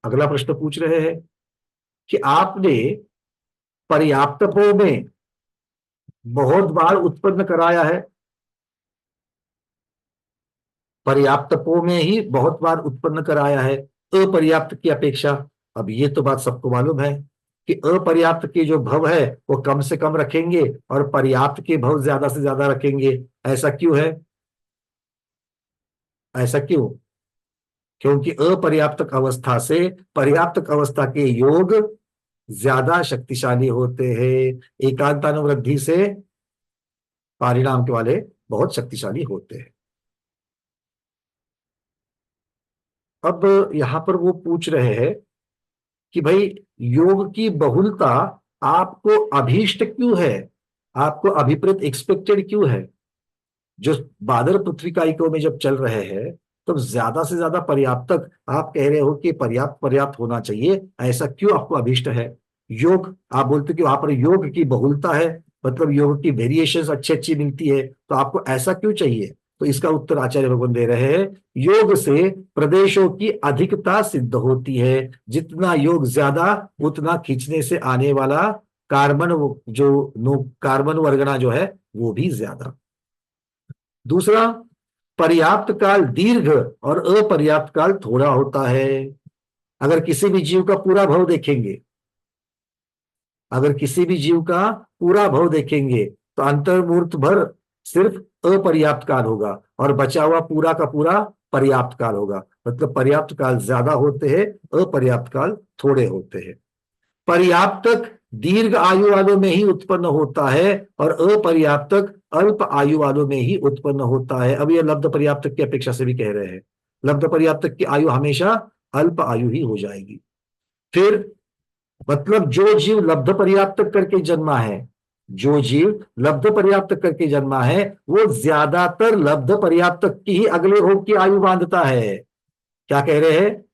अगला प्रश्न पूछ रहे हैं कि आपने पर्याप्तपों में बहुत बार उत्पन्न कराया है, पर्याप्तपों में ही बहुत बार उत्पन्न कराया है अपर्याप्त की अपेक्षा। अब ये तो बात सबको मालूम है कि अपर्याप्त के जो भव है वो कम से कम रखेंगे और पर्याप्त के भव ज्यादा से ज्यादा रखेंगे। ऐसा क्यों है? ऐसा क्यों? क्योंकि अपर्याप्त अवस्था से पर्याप्त अवस्था के योग ज्यादा शक्तिशाली होते हैं, एकांतानुवृद्धि से परिणाम के वाले बहुत शक्तिशाली होते हैं। अब यहां पर वो पूछ रहे हैं कि भाई योग की बहुलता आपको अभीष्ट क्यों है, आपको अभिप्रेत एक्सपेक्टेड क्यों है? जो बादल पृथ्वी कायिकों में जब चल रहे हैं तब ज्यादा से ज्यादा पर्याप्तक आप कह रहे हो कि पर्याप्त पर्याप्त होना चाहिए, ऐसा क्यों आपको अभीष्ट है? योग आप बोलते हो कि वहां पर योग की बहुलता है, मतलब योग की वेरिएशंस अच्छी अच्छी मिलती है, तो आपको ऐसा क्यों चाहिए? तो इसका उत्तर आचार्य भगवान दे रहे हैं, योग से प्रदेशों की अधिकता सिद्ध होती है। जितना योग ज्यादा उतना खींचने से आने वाला कार्बन जो नो कार्बन वर्गना जो है वो भी ज्यादा। दूसरा, पर्याप्त काल दीर्घ और अपर्याप्त काल थोड़ा होता है। अगर किसी भी जीव का पूरा भव देखेंगे, अगर किसी भी जीव का पूरा भव देखेंगे तो अंतर्मुहूर्त भर सिर्फ अपर्याप्त काल होगा और बचा हुआ पूरा का पूरा पर्याप्त काल होगा। मतलब पर्याप्त काल ज्यादा होते हैं, अपर्याप्त काल थोड़े होते हैं। पर्याप्तक दीर्घ आयु वालों में ही उत्पन्न होता है और अपर्याप्तक अल्प आयु वालों में ही उत्पन्न होता है। अब ये लब्ध पर्याप्तक की अपेक्षा से भी कह रहे हैं, लब्ध पर्याप्तक की आयु हमेशा अल्प आयु ही हो जाएगी। फिर मतलब जो जीव लब्ध पर्याप्तक करके जन्मा है, जो जीव लब्ध पर्याप्तक करके जन्मा है वो ज्यादातर लब्ध पर्याप्तक की ही अगले भोग की आयु बांधता है। क्या कह रहे हैं?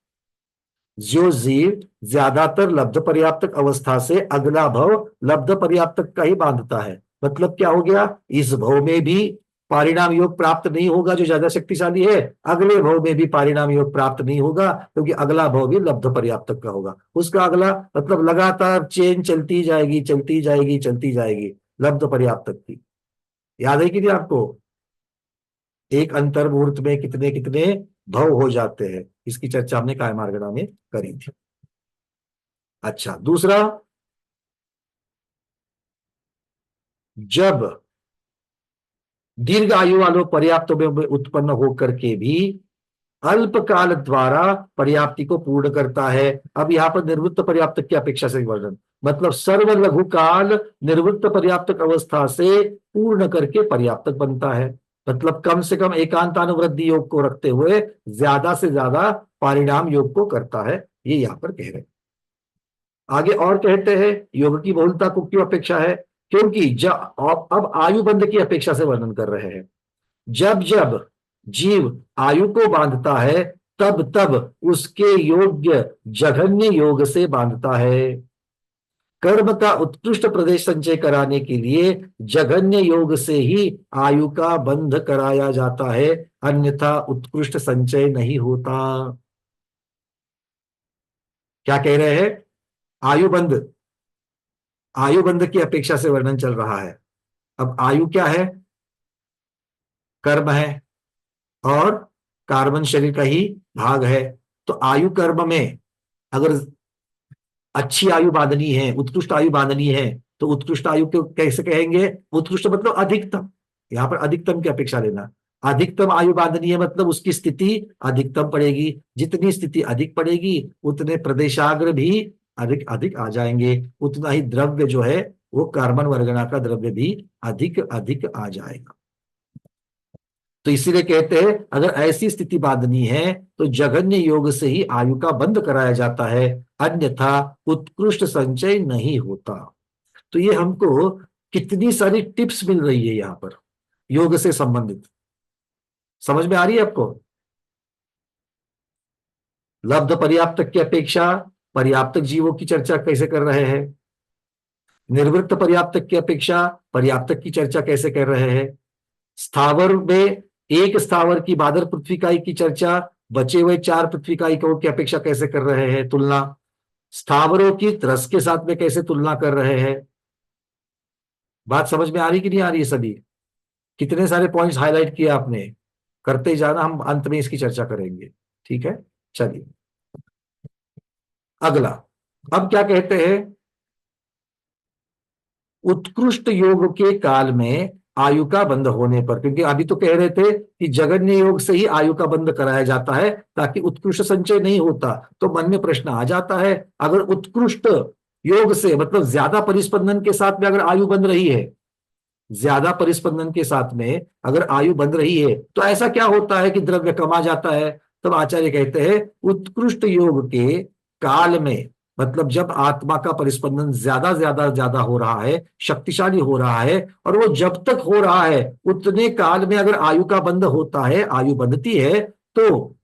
जो जीव ज्यादातर लब्ध पर्याप्तक अवस्था से अगला भव लब्ध पर्याप्तक का ही बांधता है। मतलब क्या हो गया, इस भव में भी परिणाम योग प्राप्त नहीं होगा जो ज्यादा शक्तिशाली है, अगले भव में भी परिणाम योग प्राप्त नहीं होगा क्योंकि अगला भव भी लब्ध पर्याप्तक का होगा। उसका अगला मतलब लगातार चेन चलती जाएगी चलती जाएगी चलती जाएगी लब्ध पर्याप्तक की। याद है कि नहीं आपको? एक अंतर मुहूर्त में कितने कितने भव हो जाते हैं, इसकी चर्चा हमने कायमार्गणा में करी थी। अच्छा, दूसरा, जब दीर्घ आयु वालों पर्याप्त में उत्पन्न होकर के भी अल्प काल द्वारा पर्याप्ति को पूर्ण करता है। अब यहां पर निवृत्त पर्याप्तक की अपेक्षा से वर्णन, मतलब सर्व लघु काल निवृत्त पर्याप्तक अवस्था से पूर्ण करके पर्याप्तक बनता है। मतलब कम से कम एकांतानुवृद्धि योग को रखते हुए ज्यादा से ज्यादा परिणाम योग को करता है, ये यहां पर कह रहे हैं। आगे और कहते हैं योग की बहुलता को क्यों अपेक्षा है? क्योंकि जब अब आयु बंध की अपेक्षा से वर्णन कर रहे हैं। जब जब जीव आयु को बांधता है तब तब उसके योग्य जघन्य योग से बांधता है। कर्म का उत्कृष्ट प्रदेश संचय कराने के लिए जघन्य योग से ही आयु का बंध कराया जाता है, अन्यथा उत्कृष्ट संचय नहीं होता। क्या कह रहे हैं? आयु बंध की अपेक्षा से वर्णन चल रहा है। अब आयु क्या है? कर्म है और कार्बन शरीर का ही भाग है। तो आयु कर्म में अगर अच्छी आयु बांधनी है, उत्कृष्ट आयु बांधनी है, तो उत्कृष्ट आयु को कैसे कहेंगे? उत्कृष्ट मतलब अधिकतम, यहां पर अधिकतम की अपेक्षा लेना। अधिकतम आयु बांधनी है मतलब उसकी स्थिति अधिकतम पड़ेगी। जितनी स्थिति अधिक पड़ेगी उतने प्रदेशाग्र भी अधिक अधिक आ जाएंगे, उतना ही द्रव्य जो है वो कार्बन वर्गना का द्रव्य भी अधिक अधिक आ जाएगा। तो इसीलिए कहते हैं अगर ऐसी स्थिति बांधनी है तो जघन्य योग से ही आयु का बंध कराया जाता है, अन्यथा उत्कृष्ट संचय नहीं होता। तो ये हमको कितनी सारी टिप्स मिल रही है यहां पर योग से संबंधित, समझ में आ रही है आपको? लब्ध पर्याप्तक की अपेक्षा पर्याप्तक जीवों की चर्चा कैसे कर रहे हैं, निर्वृत्त पर्याप्तक की अपेक्षा पर्याप्तक की चर्चा कैसे कर रहे हैं, स्थावर में एक स्थावर की बादल पृथ्वी इकाई की चर्चा बचे हुए 4 पृथ्वी इकाइयों की अपेक्षा कैसे कर रहे हैं तुलना, स्थावरों की रस के साथ में कैसे तुलना कर रहे हैं। बात समझ में आ रही कि नहीं आ रही है सभी? कितने सारे पॉइंट्स हाईलाइट किए आपने, करते ही जाना, हम अंत में इसकी चर्चा करेंगे। ठीक है, चलिए अगला। अब क्या कहते हैं, उत्कृष्ट योग के काल में आयु का बंध होने पर, क्योंकि अभी तो कह रहे थे कि जगन्य योग से ही आयु का बंध कराया जाता है ताकि उत्कृष्ट संचय नहीं होता, तो मन में प्रश्न आ जाता है, अगर उत्कृष्ट योग से मतलब ज्यादा परिस्पंदन के साथ में अगर आयु बंध रही है, ज्यादा परिस्पंदन के साथ में अगर आयु बंध रही है, तो ऐसा क्या होता है कि द्रव्य कमा जाता है। तब आचार्य कहते हैं उत्कृष्ट योग के काल में, मतलब जब आत्मा का परिस्पंदन ज्यादा ज्यादा ज्यादा हो रहा है, शक्तिशाली हो रहा है, और वो जब तक हो रहा है उतने काल में अगर आयु का बंध होता है, आयु बंधती है, तो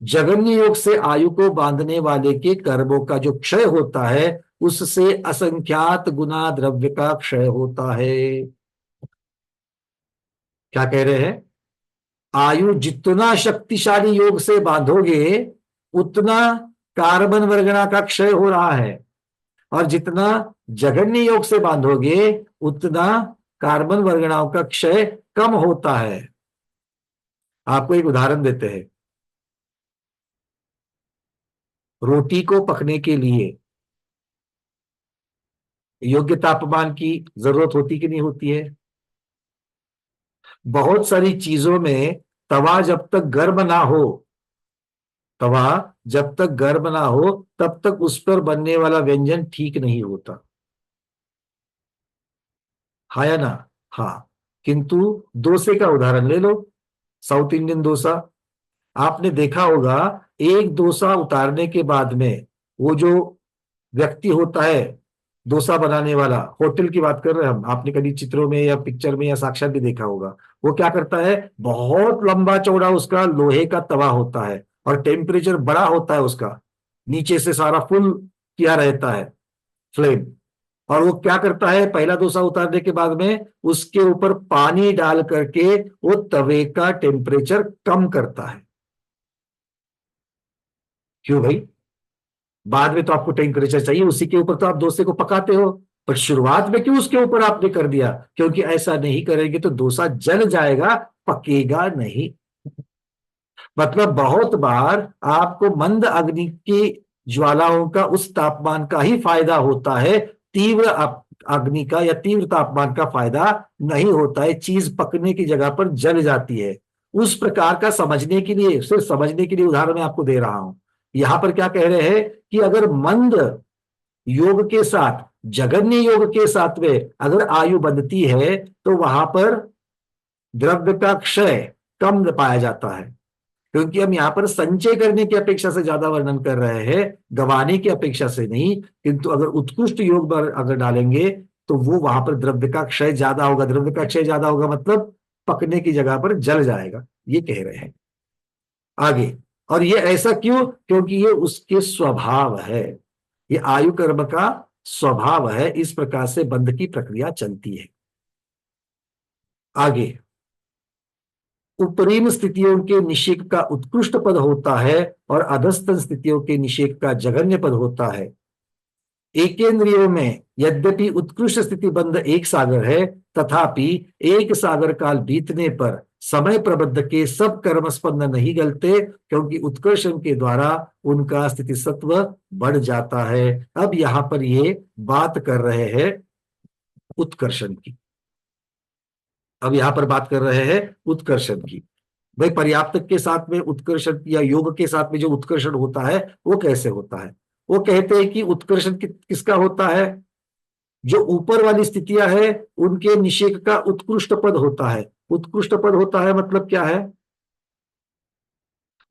जगन्य योग से आयु को बांधने वाले के कर्मों का जो क्षय होता है, उससे असंख्यात गुना द्रव्य का क्षय होता है। क्या कह रहे हैं, आयु जितना शक्तिशाली योग से बांधोगे उतना कार्बन वर्गणा का क्षय हो रहा है, और जितना जगन्य योग से बांधोगे उतना कार्बन वर्गणाओं का क्षय कम होता है। आपको एक उदाहरण देते हैं, रोटी को पकने के लिए योग्य तापमान की जरूरत होती कि नहीं होती है। बहुत सारी चीजों में तवा जब तक गर्म ना हो, तवा जब तक गर्म ना हो तब तक उस पर बनने वाला व्यंजन ठीक नहीं होता, हाँ या ना? हाँ, किंतु डोसे का उदाहरण ले लो, साउथ इंडियन डोसा। आपने देखा होगा एक डोसा उतारने के बाद में वो जो व्यक्ति होता है डोसा बनाने वाला, होटल की बात कर रहे हैं हम, आपने कभी चित्रों में या पिक्चर में या साक्षात भी देखा होगा, वो क्या करता है, बहुत लंबा चौड़ा उसका लोहे का तवा होता है और टेम्परेचर बड़ा होता है उसका, नीचे से सारा फुल किया रहता है फ्लेम, और वो क्या करता है, पहला डोसा उतारने के बाद में उसके ऊपर पानी डाल करके वो तवे का टेम्परेचर कम करता है। क्यों भाई, बाद में तो आपको टेम्परेचर चाहिए, उसी के ऊपर तो आप डोसे को पकाते हो, पर शुरुआत में क्यों उसके ऊपर आपने कर दिया, क्योंकि ऐसा नहीं करेंगे तो डोसा जल जाएगा, पकेगा नहीं। मतलब बहुत बार आपको मंद अग्नि की ज्वालाओं का उस तापमान का ही फायदा होता है, तीव्र अग्नि का या तीव्र तापमान का फायदा नहीं होता है, चीज पकने की जगह पर जल जाती है। उस प्रकार का समझने के लिए, सिर्फ समझने के लिए उदाहरण मैं आपको दे रहा हूं। यहां पर क्या कह रहे हैं कि अगर मंद योग के साथ, जगन्य योग के साथ में अगर आयु बंधती है तो वहां पर द्रव्य का क्षय कम पाया जाता है, क्योंकि हम यहां पर संचय करने की अपेक्षा से ज्यादा वर्णन कर रहे हैं, गंवाने की अपेक्षा से नहीं। किंतु अगर उत्कृष्ट योग पर अगर डालेंगे तो वो वहां पर द्रव्य का क्षय ज्यादा होगा, द्रव्य का क्षय ज्यादा होगा मतलब पकने की जगह पर जल जाएगा, ये कह रहे हैं आगे। और ये ऐसा क्यों, क्योंकि ये उसके स्वभाव है, ये आयु कर्म का स्वभाव है, इस प्रकार से बंध की प्रक्रिया चलती है। आगे, उपरीम स्थितियों के निषेक का उत्कृष्ट पद होता है और अधस्तन स्थितियों के निषेक का जघन्य पद होता है। एकेंद्रियों में यद्यपि उत्कृष्ट स्थिति बंध एक सागर है, तथापि एक सागर काल बीतने पर समय प्रबद्ध के सब कर्म स्पंद नहीं गलते, क्योंकि उत्कर्षण के द्वारा उनका स्थिति सत्व बढ़ जाता है। अब यहां पर ये बात कर रहे हैं उत्कर्षण की, अब यहां पर बात कर रहे हैं उत्कर्षण की। भाई पर्याप्त के साथ में उत्कर्षण या योग के साथ में जो उत्कर्षण होता है वो कैसे होता है, वो कहते हैं कि उत्कर्षण किसका होता है, जो ऊपर वाली स्थितियां है उनके निषेक का उत्कृष्ट पद होता है। उत्कृष्ट पद होता है मतलब क्या है,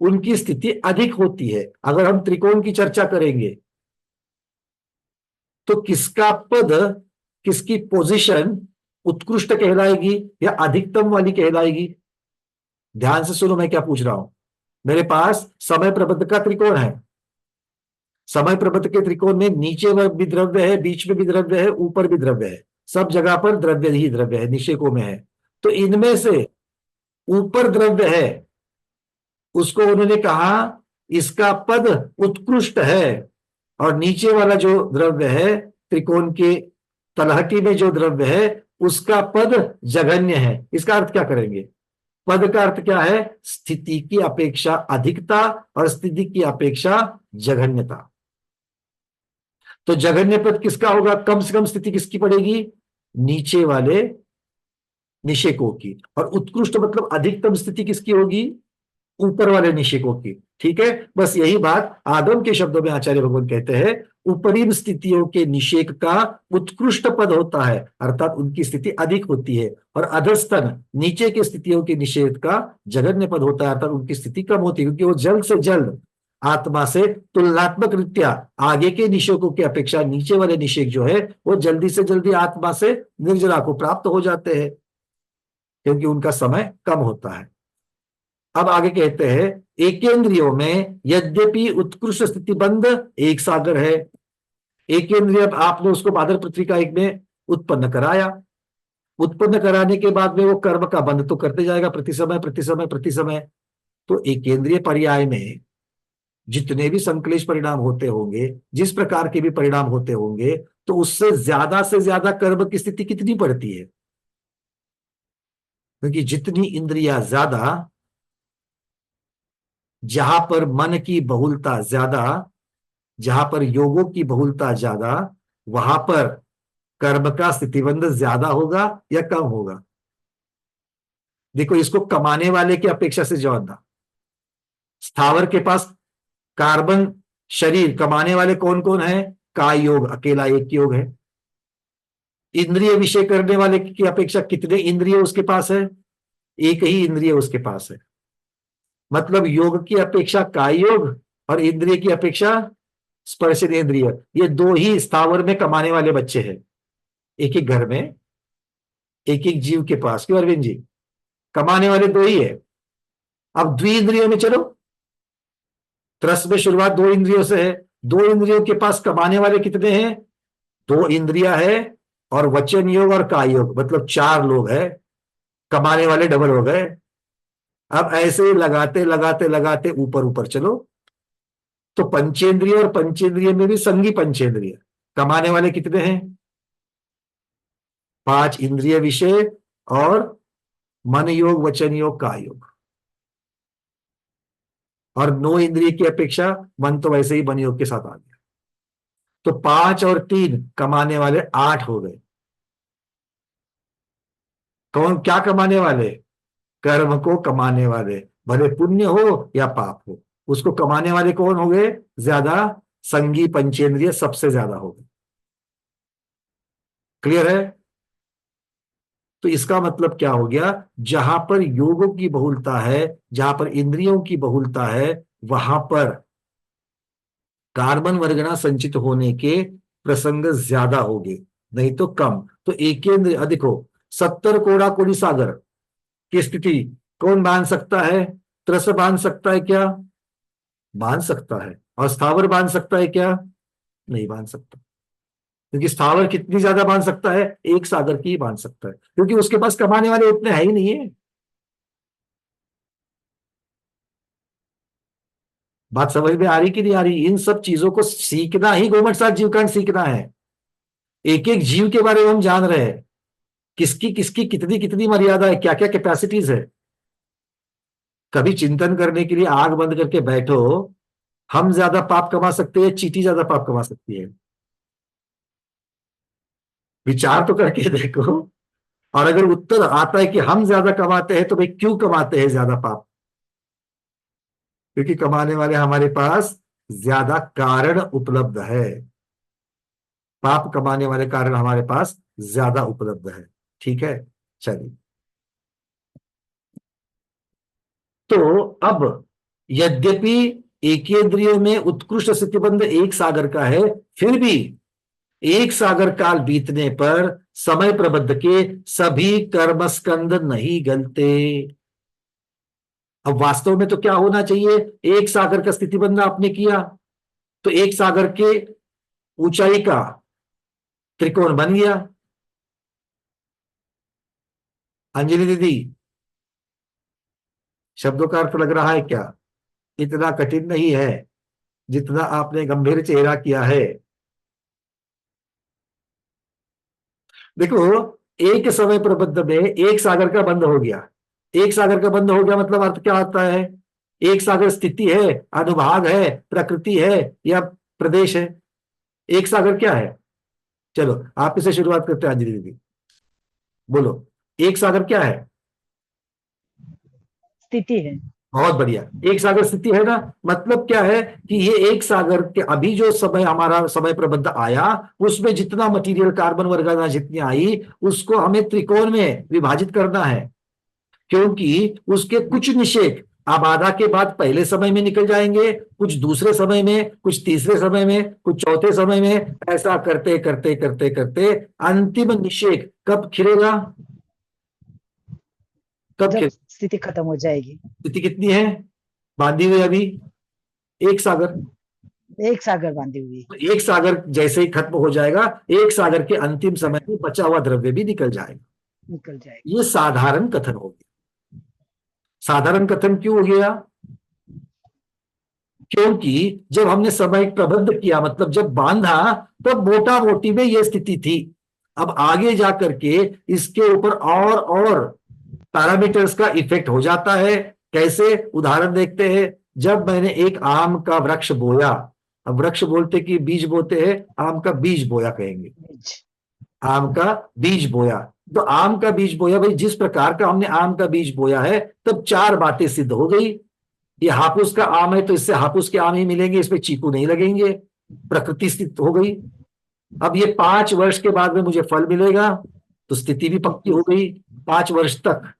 उनकी स्थिति अधिक होती है। अगर हम त्रिकोण की चर्चा करेंगे तो किसका पद, किसकी पोजीशन उत्कृष्ट कहलाएगी या अधिकतम वाली कहलाएगी। ध्यान से सुनो मैं क्या पूछ रहा हूं। मेरे पास समय प्रबंध का त्रिकोण है, समय प्रबंध के त्रिकोण में नीचे में भी द्रव्य है, बीच में भी द्रव्य है, ऊपर भी द्रव्य है, सब जगह पर द्रव्य ही द्रव्य है, निषेकों में है। तो इनमें से ऊपर द्रव्य है, उसको उन्होंने कहा इसका पद उत्कृष्ट है, और नीचे वाला जो द्रव्य है त्रिकोण के तलहटी में जो द्रव्य है उसका पद जघन्य है। इसका अर्थ क्या करेंगे? पद का अर्थ क्या है? स्थिति की अपेक्षा अधिकता और स्थिति की अपेक्षा जघन्यता। तो जघन्य पद किसका होगा? कम से कम स्थिति किसकी पड़ेगी? नीचे वाले निषेकों की। और उत्कृष्ट मतलब अधिकतम स्थिति किसकी होगी? ऊपर वाले निषेकों की। ठीक है, बस यही बात आगम के शब्दों में आचार्य भगवान कहते हैं ऊपरी स्थितियों के निषेक का उत्कृष्ट पद होता है, अर्थात उनकी स्थिति अधिक होती है, और अधस्तन नीचे के स्थितियों के निषेध का जघन्य पद होता है, अर्थात उनकी स्थिति कम होती है, क्योंकि वो जल्द से जल्द आत्मा से तुलनात्मक रीत्या आगे के निषेकों की अपेक्षा नीचे वाले निषेक जो है वो जल्दी से जल्दी आत्मा से निर्जला को प्राप्त हो जाते हैं, क्योंकि उनका समय कम होता है। अब आगे कहते हैं एकेंद्रियों में यद्यपि उत्कृष्ट स्थितिबंध एक सागर है। एकेंद्रिय आपने उसको बादल पृथ्वी का एक में उत्पन्न कराया, उत्पन्न कराने के बाद में वो कर्म का बंध तो करते जाएगा प्रति समय प्रति समय प्रति समय। तो एकेंद्रिय पर्याय में जितने भी संक्लेश परिणाम होते होंगे, जिस प्रकार के भी परिणाम होते होंगे, तो उससे ज्यादा से ज्यादा कर्म की स्थिति कितनी पड़ती है? क्योंकि जितनी इंद्रिया ज्यादा, जहां पर मन की बहुलता ज्यादा, जहां पर योगों की बहुलता ज्यादा, वहां पर कर्म का स्थितिबंध ज्यादा होगा या कम होगा? देखो, इसको कमाने वाले की अपेक्षा से जोड़ना। स्थावर के पास कार्बन शरीर, कमाने वाले कौन कौन है? काय योग अकेला एक योग है। इंद्रिय विषय करने वाले की अपेक्षा कितने इंद्रिय उसके पास है? एक ही इंद्रिय उसके पास है। मतलब योग की अपेक्षा काय योग और इंद्रिय की अपेक्षा स्पर्शेंद्रिय, ये दो ही स्थावर में कमाने वाले बच्चे हैं। एक एक घर में एक एक जीव के पास। क्यों अरविंद जी? कमाने वाले दो ही है। अब द्विइंद्रियों में चलो, त्रस में शुरुआत दो इंद्रियों से है। दो इंद्रियों के पास कमाने वाले कितने हैं? दो इंद्रिया है, और वचन योग और काय योग, मतलब चार लोग हैं, कमाने वाले डबल हो गए। अब ऐसे लगाते लगाते लगाते ऊपर ऊपर चलो, तो पंचेंद्रिय और पंचेंद्रिय में भी संगी पंचेंद्रिय, कमाने वाले कितने हैं? 5 इंद्रिय विषय और मन योग वचन योग काय योग। और 9 इंद्रिय की अपेक्षा मन तो वैसे ही मन योग के साथ आ गया, तो 5 और 3 कमाने वाले 8 हो गए। कौन क्या कमाने वाले? कर्म को कमाने वाले, भले पुण्य हो या पाप हो, उसको कमाने वाले कौन हो गए? ज्यादा संगी पंचेंद्रिय सबसे ज्यादा हो गए। क्लियर है? तो इसका मतलब क्या हो गया? जहां पर योगों की बहुलता है, जहां पर इंद्रियों की बहुलता है, वहां पर कार्बन वर्गना संचित होने के प्रसंग ज्यादा होंगे, नहीं तो कम। तो एकेंद्र देखो, 70 कोड़ा कोड़ी सागर की स्थिति कौन बांध सकता है? त्रस बांध सकता है क्या? बांध सकता है। और स्थावर बांध सकता है क्या? नहीं बांध सकता, क्योंकि स्थावर कितनी ज्यादा बांध सकता है? एक सागर की ही बांध सकता है, क्योंकि उसके पास कमाने वाले इतने है ही नहीं है। बात समझ में आ रही कि नहीं आ रही? इन सब चीजों को सीखना ही गोमट साथ जीवकांड सीखना है। एक एक जीव के बारे में हम जान रहे हैं, किसकी किसकी कितनी कितनी मर्यादा है, क्या क्या कैपेसिटीज है। कभी चिंतन करने के लिए आग बंद करके बैठो, हम ज्यादा पाप कमा सकते हैं, चींटी ज्यादा पाप कमा सकती है? विचार तो करके देखो। और अगर उत्तर आता है कि हम ज्यादा कमाते हैं, तो भाई क्यों कमाते हैं ज्यादा पाप? क्योंकि कमाने वाले हमारे पास ज्यादा कारण उपलब्ध है। पाप कमाने वाले कारण हमारे पास ज्यादा उपलब्ध है। ठीक है, चलिए। तो अब यद्यपि एकेंद्रियों में उत्कृष्ट स्थितिबंध एक सागर का है, फिर भी एक सागर काल बीतने पर समय प्रबंध के सभी कर्मस्कंद नहीं गलते। अब वास्तव में तो क्या होना चाहिए? एक सागर का स्थितिबंध आपने किया, तो एक सागर के ऊंचाई का त्रिकोण बन गया। अंजलि दीदी, शब्दों का अर्थ लग रहा है क्या? इतना कठिन नहीं है। जितना आपने गंभीर चेहरा किया है। देखो, एक समय प्रबंध में एक सागर का बंद हो गया। एक सागर का बंद हो गया मतलब अर्थ क्या आता है? एक सागर स्थिति है, अनुभाग है, प्रकृति है या प्रदेश है? एक सागर क्या है? चलो आप इसे शुरुआत करते हैं अंजलि दीदी, बोलो एक सागर क्या है? स्थिति है। बहुत बढ़िया, एक सागर स्थिति है ना। मतलब क्या है कि ये एक सागर के अभी जो समय हमारा समय प्रबंध आया उसमें जितना मटेरियल कार्बन वर्गना जितनी आई उसको हमें त्रिकोण में विभाजित करना है, क्योंकि उसके कुछ निषेक आबादा के बाद पहले समय में निकल जाएंगे, कुछ दूसरे समय में, कुछ तीसरे समय में, कुछ चौथे समय में, ऐसा करते करते करते करते अंतिम निषेक कब खिलेगा? कब जब स्थिति खत्म हो जाएगी। स्थिति कितनी है बांधी हुई अभी? एक सागर। एक सागर बांधी हुई। तो एक सागर जैसे ही खत्म हो जाएगा, एक सागर के अंतिम समय में बचा हुआ द्रव्य भी निकल जाएगा। निकल जाएगी। ये साधारण कथन हो गया। साधारण कथन क्यों हो गया? क्योंकि जब हमने समय प्रबंध किया मतलब जब बांधा तब मोटा मोटी में यह स्थिति थी। अब आगे जाकर के इसके ऊपर और पैरामीटर्स का इफेक्ट हो जाता है। कैसे? उदाहरण देखते हैं। जब मैंने एक आम का वृक्ष बोया, अब वृक्ष बोलते कि बीज बोते हैं, आम का बीज बोया कहेंगे, आम का बीज बोया। तो आम का बीज बोया, भाई जिस प्रकार का हमने आम का बीज बोया है तब चार बातें सिद्ध हो गई। ये हापुस का आम है तो इससे हापुस के आम ही मिलेंगे, इसमें चीकू नहीं लगेंगे, प्रकृति स्थित हो गई। अब ये 5 वर्ष के बाद में मुझे फल मिलेगा तो स्थिति भी पक्की हो गई 5 वर्ष तक,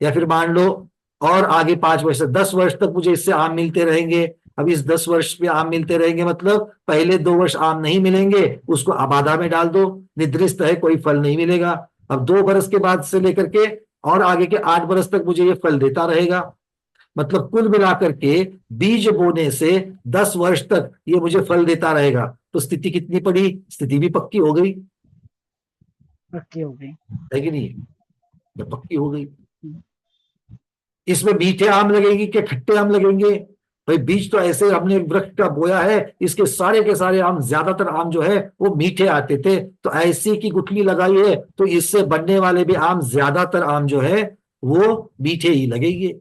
या फिर मान लो और आगे 5 वर्ष तक, 10 वर्ष तक मुझे इससे आम मिलते रहेंगे। अब इस 10 वर्ष में आम मिलते रहेंगे मतलब पहले 2 वर्ष आम नहीं मिलेंगे, उसको आबादा में डाल दो, निद्रिस्त है, कोई फल नहीं मिलेगा। अब 2 बरस के बाद से लेकर के और आगे के 8 बरस तक मुझे ये फल देता रहेगा। मतलब कुल मिलाकर के बीज बोने से 10 वर्ष तक ये मुझे फल देता रहेगा। तो स्थिति कितनी पड़ी? स्थिति भी पक्की हो गई, पक्की हो गई है कि नहीं? तो पक्की हो गई। इसमें मीठे आम लगेंगे कि खट्टे आम लगेंगे? भाई बीज तो ऐसे हमने वृक्ष का बोया है, इसके सारे के सारे आम, ज्यादातर आम जो है वो मीठे आते थे, तो ऐसी की गुठली लगाई है तो इससे बनने वाले भी आम, ज्यादातर आम जो है वो मीठे ही लगेंगे।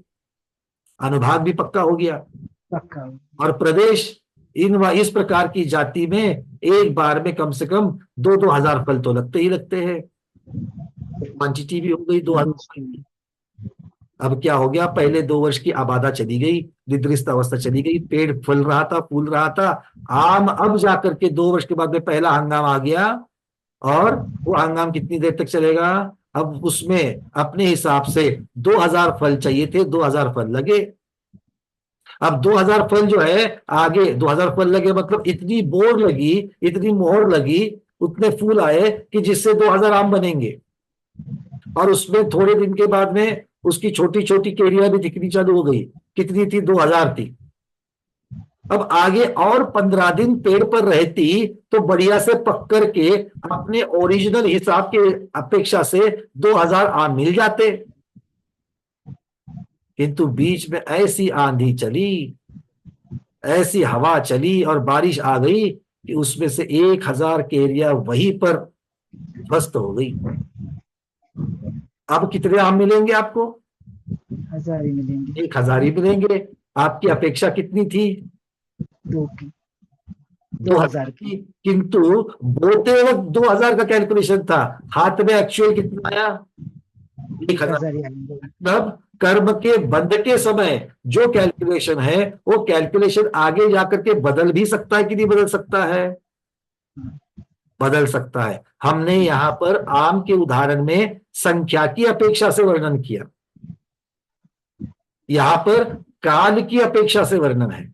अनुभाग भी पक्का हो गया। पक्का। और प्रदेश, इस प्रकार की जाति में एक बार में कम से कम 2-2 हजार फल तो लगते ही लगते हैं। क्वांटिटी भी हो गई 2,000। अब क्या हो गया? पहले 2 वर्ष की आबादा चली गई, निद्रिस्त अवस्था चली गई, पेड़ फल रहा था, फूल रहा था, आम अब जाकर के 2 वर्ष के बाद में पहला हंगाम आ गया। और वो हंगाम कितनी देर तक चलेगा? अब उसमें अपने हिसाब से 2,000 फल चाहिए थे, 2,000 फल लगे। अब 2,000 फल जो है आगे 2,000 फल लगे मतलब इतनी बोर लगी, इतनी मोहर लगी, उतने फूल आए कि जिससे 2,000 आम बनेंगे। और उसमें थोड़े दिन के बाद में उसकी छोटी छोटी केरियां भी दिखनी चालू हो गई। कितनी थी? 2,000 थी। अब आगे और 15 दिन पेड़ पर रहती तो बढ़िया से पक करके अपने ओरिजिनल हिसाब के अपेक्षा से 2,000 आम मिल जाते। किंतु बीच में ऐसी आंधी चली, ऐसी हवा चली और बारिश आ गई कि उसमें से 1,000 केरिया वहीं पर ध्वस्त हो गई। अब कितने आम मिलेंगे आपको? 1,000 ही मिलेंगे। 1,000 ही मिलेंगे। आपकी अपेक्षा कितनी थी? 2,000 की। किंतु बोते वक्त 2,000 का कैलकुलेशन था, हाथ में एक्चुअल कितना आया? 1,000। मतलब कर्म के बंध के समय जो कैलकुलेशन है वो कैलकुलेशन आगे जाकर के बदल भी सकता है कि नहीं बदल सकता है? बदल सकता है। हमने यहां पर आम के उदाहरण में संख्या की अपेक्षा से वर्णन किया, यहां पर काल की अपेक्षा से वर्णन है।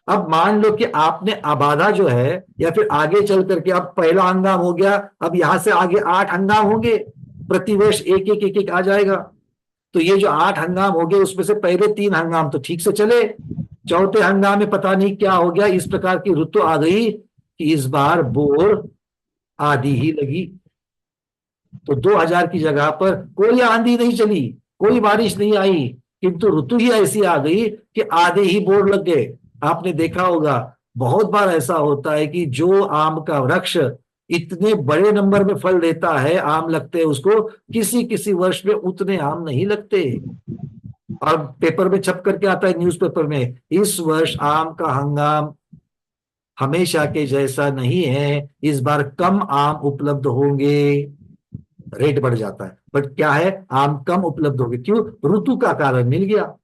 अब मान लो कि आपने आबादा जो है या फिर आगे चल करके अब पहला हंगाम हो गया, अब यहां से आगे 8 हंगाम होंगे, प्रतिवर्ष एक एक एक एक आ जाएगा। तो ये जो 8 हंगाम हो गए उसमें से पहले 3 हंगाम तो ठीक से चले, चौथे हंगाम में पता नहीं क्या हो गया, इस प्रकार की ऋतु आ गई कि इस बार बोर आधी ही लगी। तो 2,000 की जगह पर कोई आंधी नहीं चली, कोई बारिश नहीं आई, किंतु ऋतु ही ऐसी आ गई कि आधे ही बोर लग गए। आपने देखा होगा बहुत बार ऐसा होता है कि जो आम का वृक्ष इतने बड़े नंबर में फल देता है, आम लगते हैं उसको, किसी किसी वर्ष में उतने आम नहीं लगते। और पेपर में छप करके आता है, न्यूज़पेपर में, इस वर्ष आम का हंगाम हमेशा के जैसा नहीं है, इस बार कम आम उपलब्ध होंगे। रेट बढ़ जाता है, बट क्या है, आम कम उपलब्ध होंगे। क्यों? ऋतु का कारण मिल गया।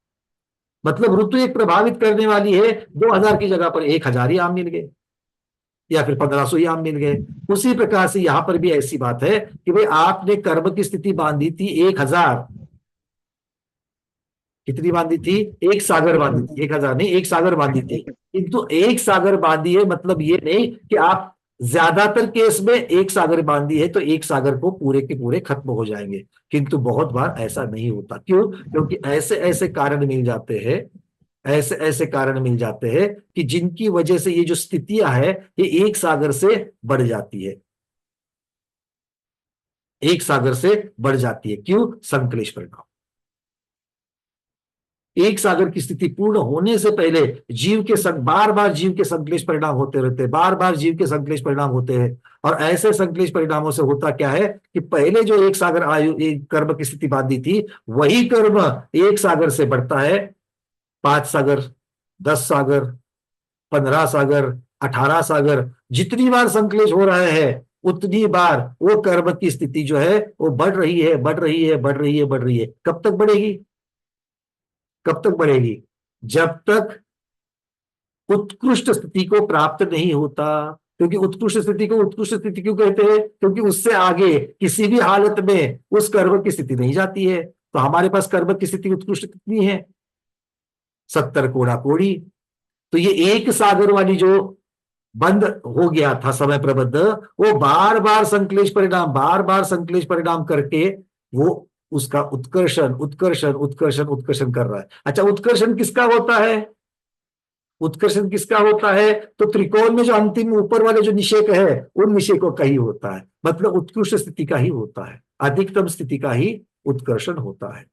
मतलब ऋतु एक प्रभावित करने वाली है। 2000 की जगह पर 1000 ही आम मिल गए, या फिर 1500 ही आम मिल गए। उसी प्रकार से यहां पर भी ऐसी बात है कि भाई आपने कर्म की स्थिति बांधी थी 1000, कितनी बांधी थी? एक सागर बांधी थी, 1000 नहीं, एक सागर बांधी थी। किंतु एक सागर बांधी है मतलब ये नहीं कि आप, ज्यादातर केस में एक सागर बांधी है तो एक सागर को पूरे के पूरे खत्म हो जाएंगे, किंतु बहुत बार ऐसा नहीं होता। क्यों? क्योंकि ऐसे ऐसे कारण मिल जाते हैं, ऐसे ऐसे कारण मिल जाते हैं कि जिनकी वजह से ये जो स्थितियां है ये एक सागर से बढ़ जाती है, एक सागर से बढ़ जाती है। क्यों? संकलेश परिणाम। एक सागर की स्थिति पूर्ण होने से पहले जीव के बार बार जीव के संकलेश परिणाम होते रहते हैं, बार बार जीव के संकलेश परिणाम होते हैं। और ऐसे संकलेश परिणामों से होता क्या है कि पहले जो एक सागर आयु एक कर्म की स्थिति बांधी थी, वही कर्म एक सागर से बढ़ता है 5 सागर, 10 सागर, 15 सागर, 18 सागर। जितनी बार संकलेश हो रहा है उतनी बार वो कर्म की स्थिति जो है वो बढ़ रही है, बढ़ रही है, बढ़ रही है, बढ़ रही है। कब तक बढ़ेगी? कब तक बढ़ेगी? जब तक उत्कृष्ट स्थिति को प्राप्त नहीं होता। क्योंकि उत्कृष्ट स्थिति को उत्कृष्ट स्थिति क्यों कहते हैं? क्योंकि उससे आगे किसी भी हालत में उस कर्म की स्थिति नहीं जाती है। तो हमारे पास कर्म की स्थिति उत्कृष्ट कितनी है? 70 कोड़ा कोड़ी। तो ये एक सागर वाली जो बंद हो गया था समय प्रबंध, वो बार बार संकलेश परिणाम, बार बार संकलेश परिणाम करके वो उसका उत्कर्षण उत्कर्षण उत्कर्षण उत्कर्षण कर रहा है। अच्छा, उत्कर्षण किसका होता है? उत्कर्षण किसका होता है? तो त्रिकोण में जो अंतिम ऊपर वाले जो निषेक है, उन निषेकों का ही होता है। मतलब उत्कृष्ट स्थिति का ही होता है, अधिकतम स्थिति का ही उत्कर्षण होता है।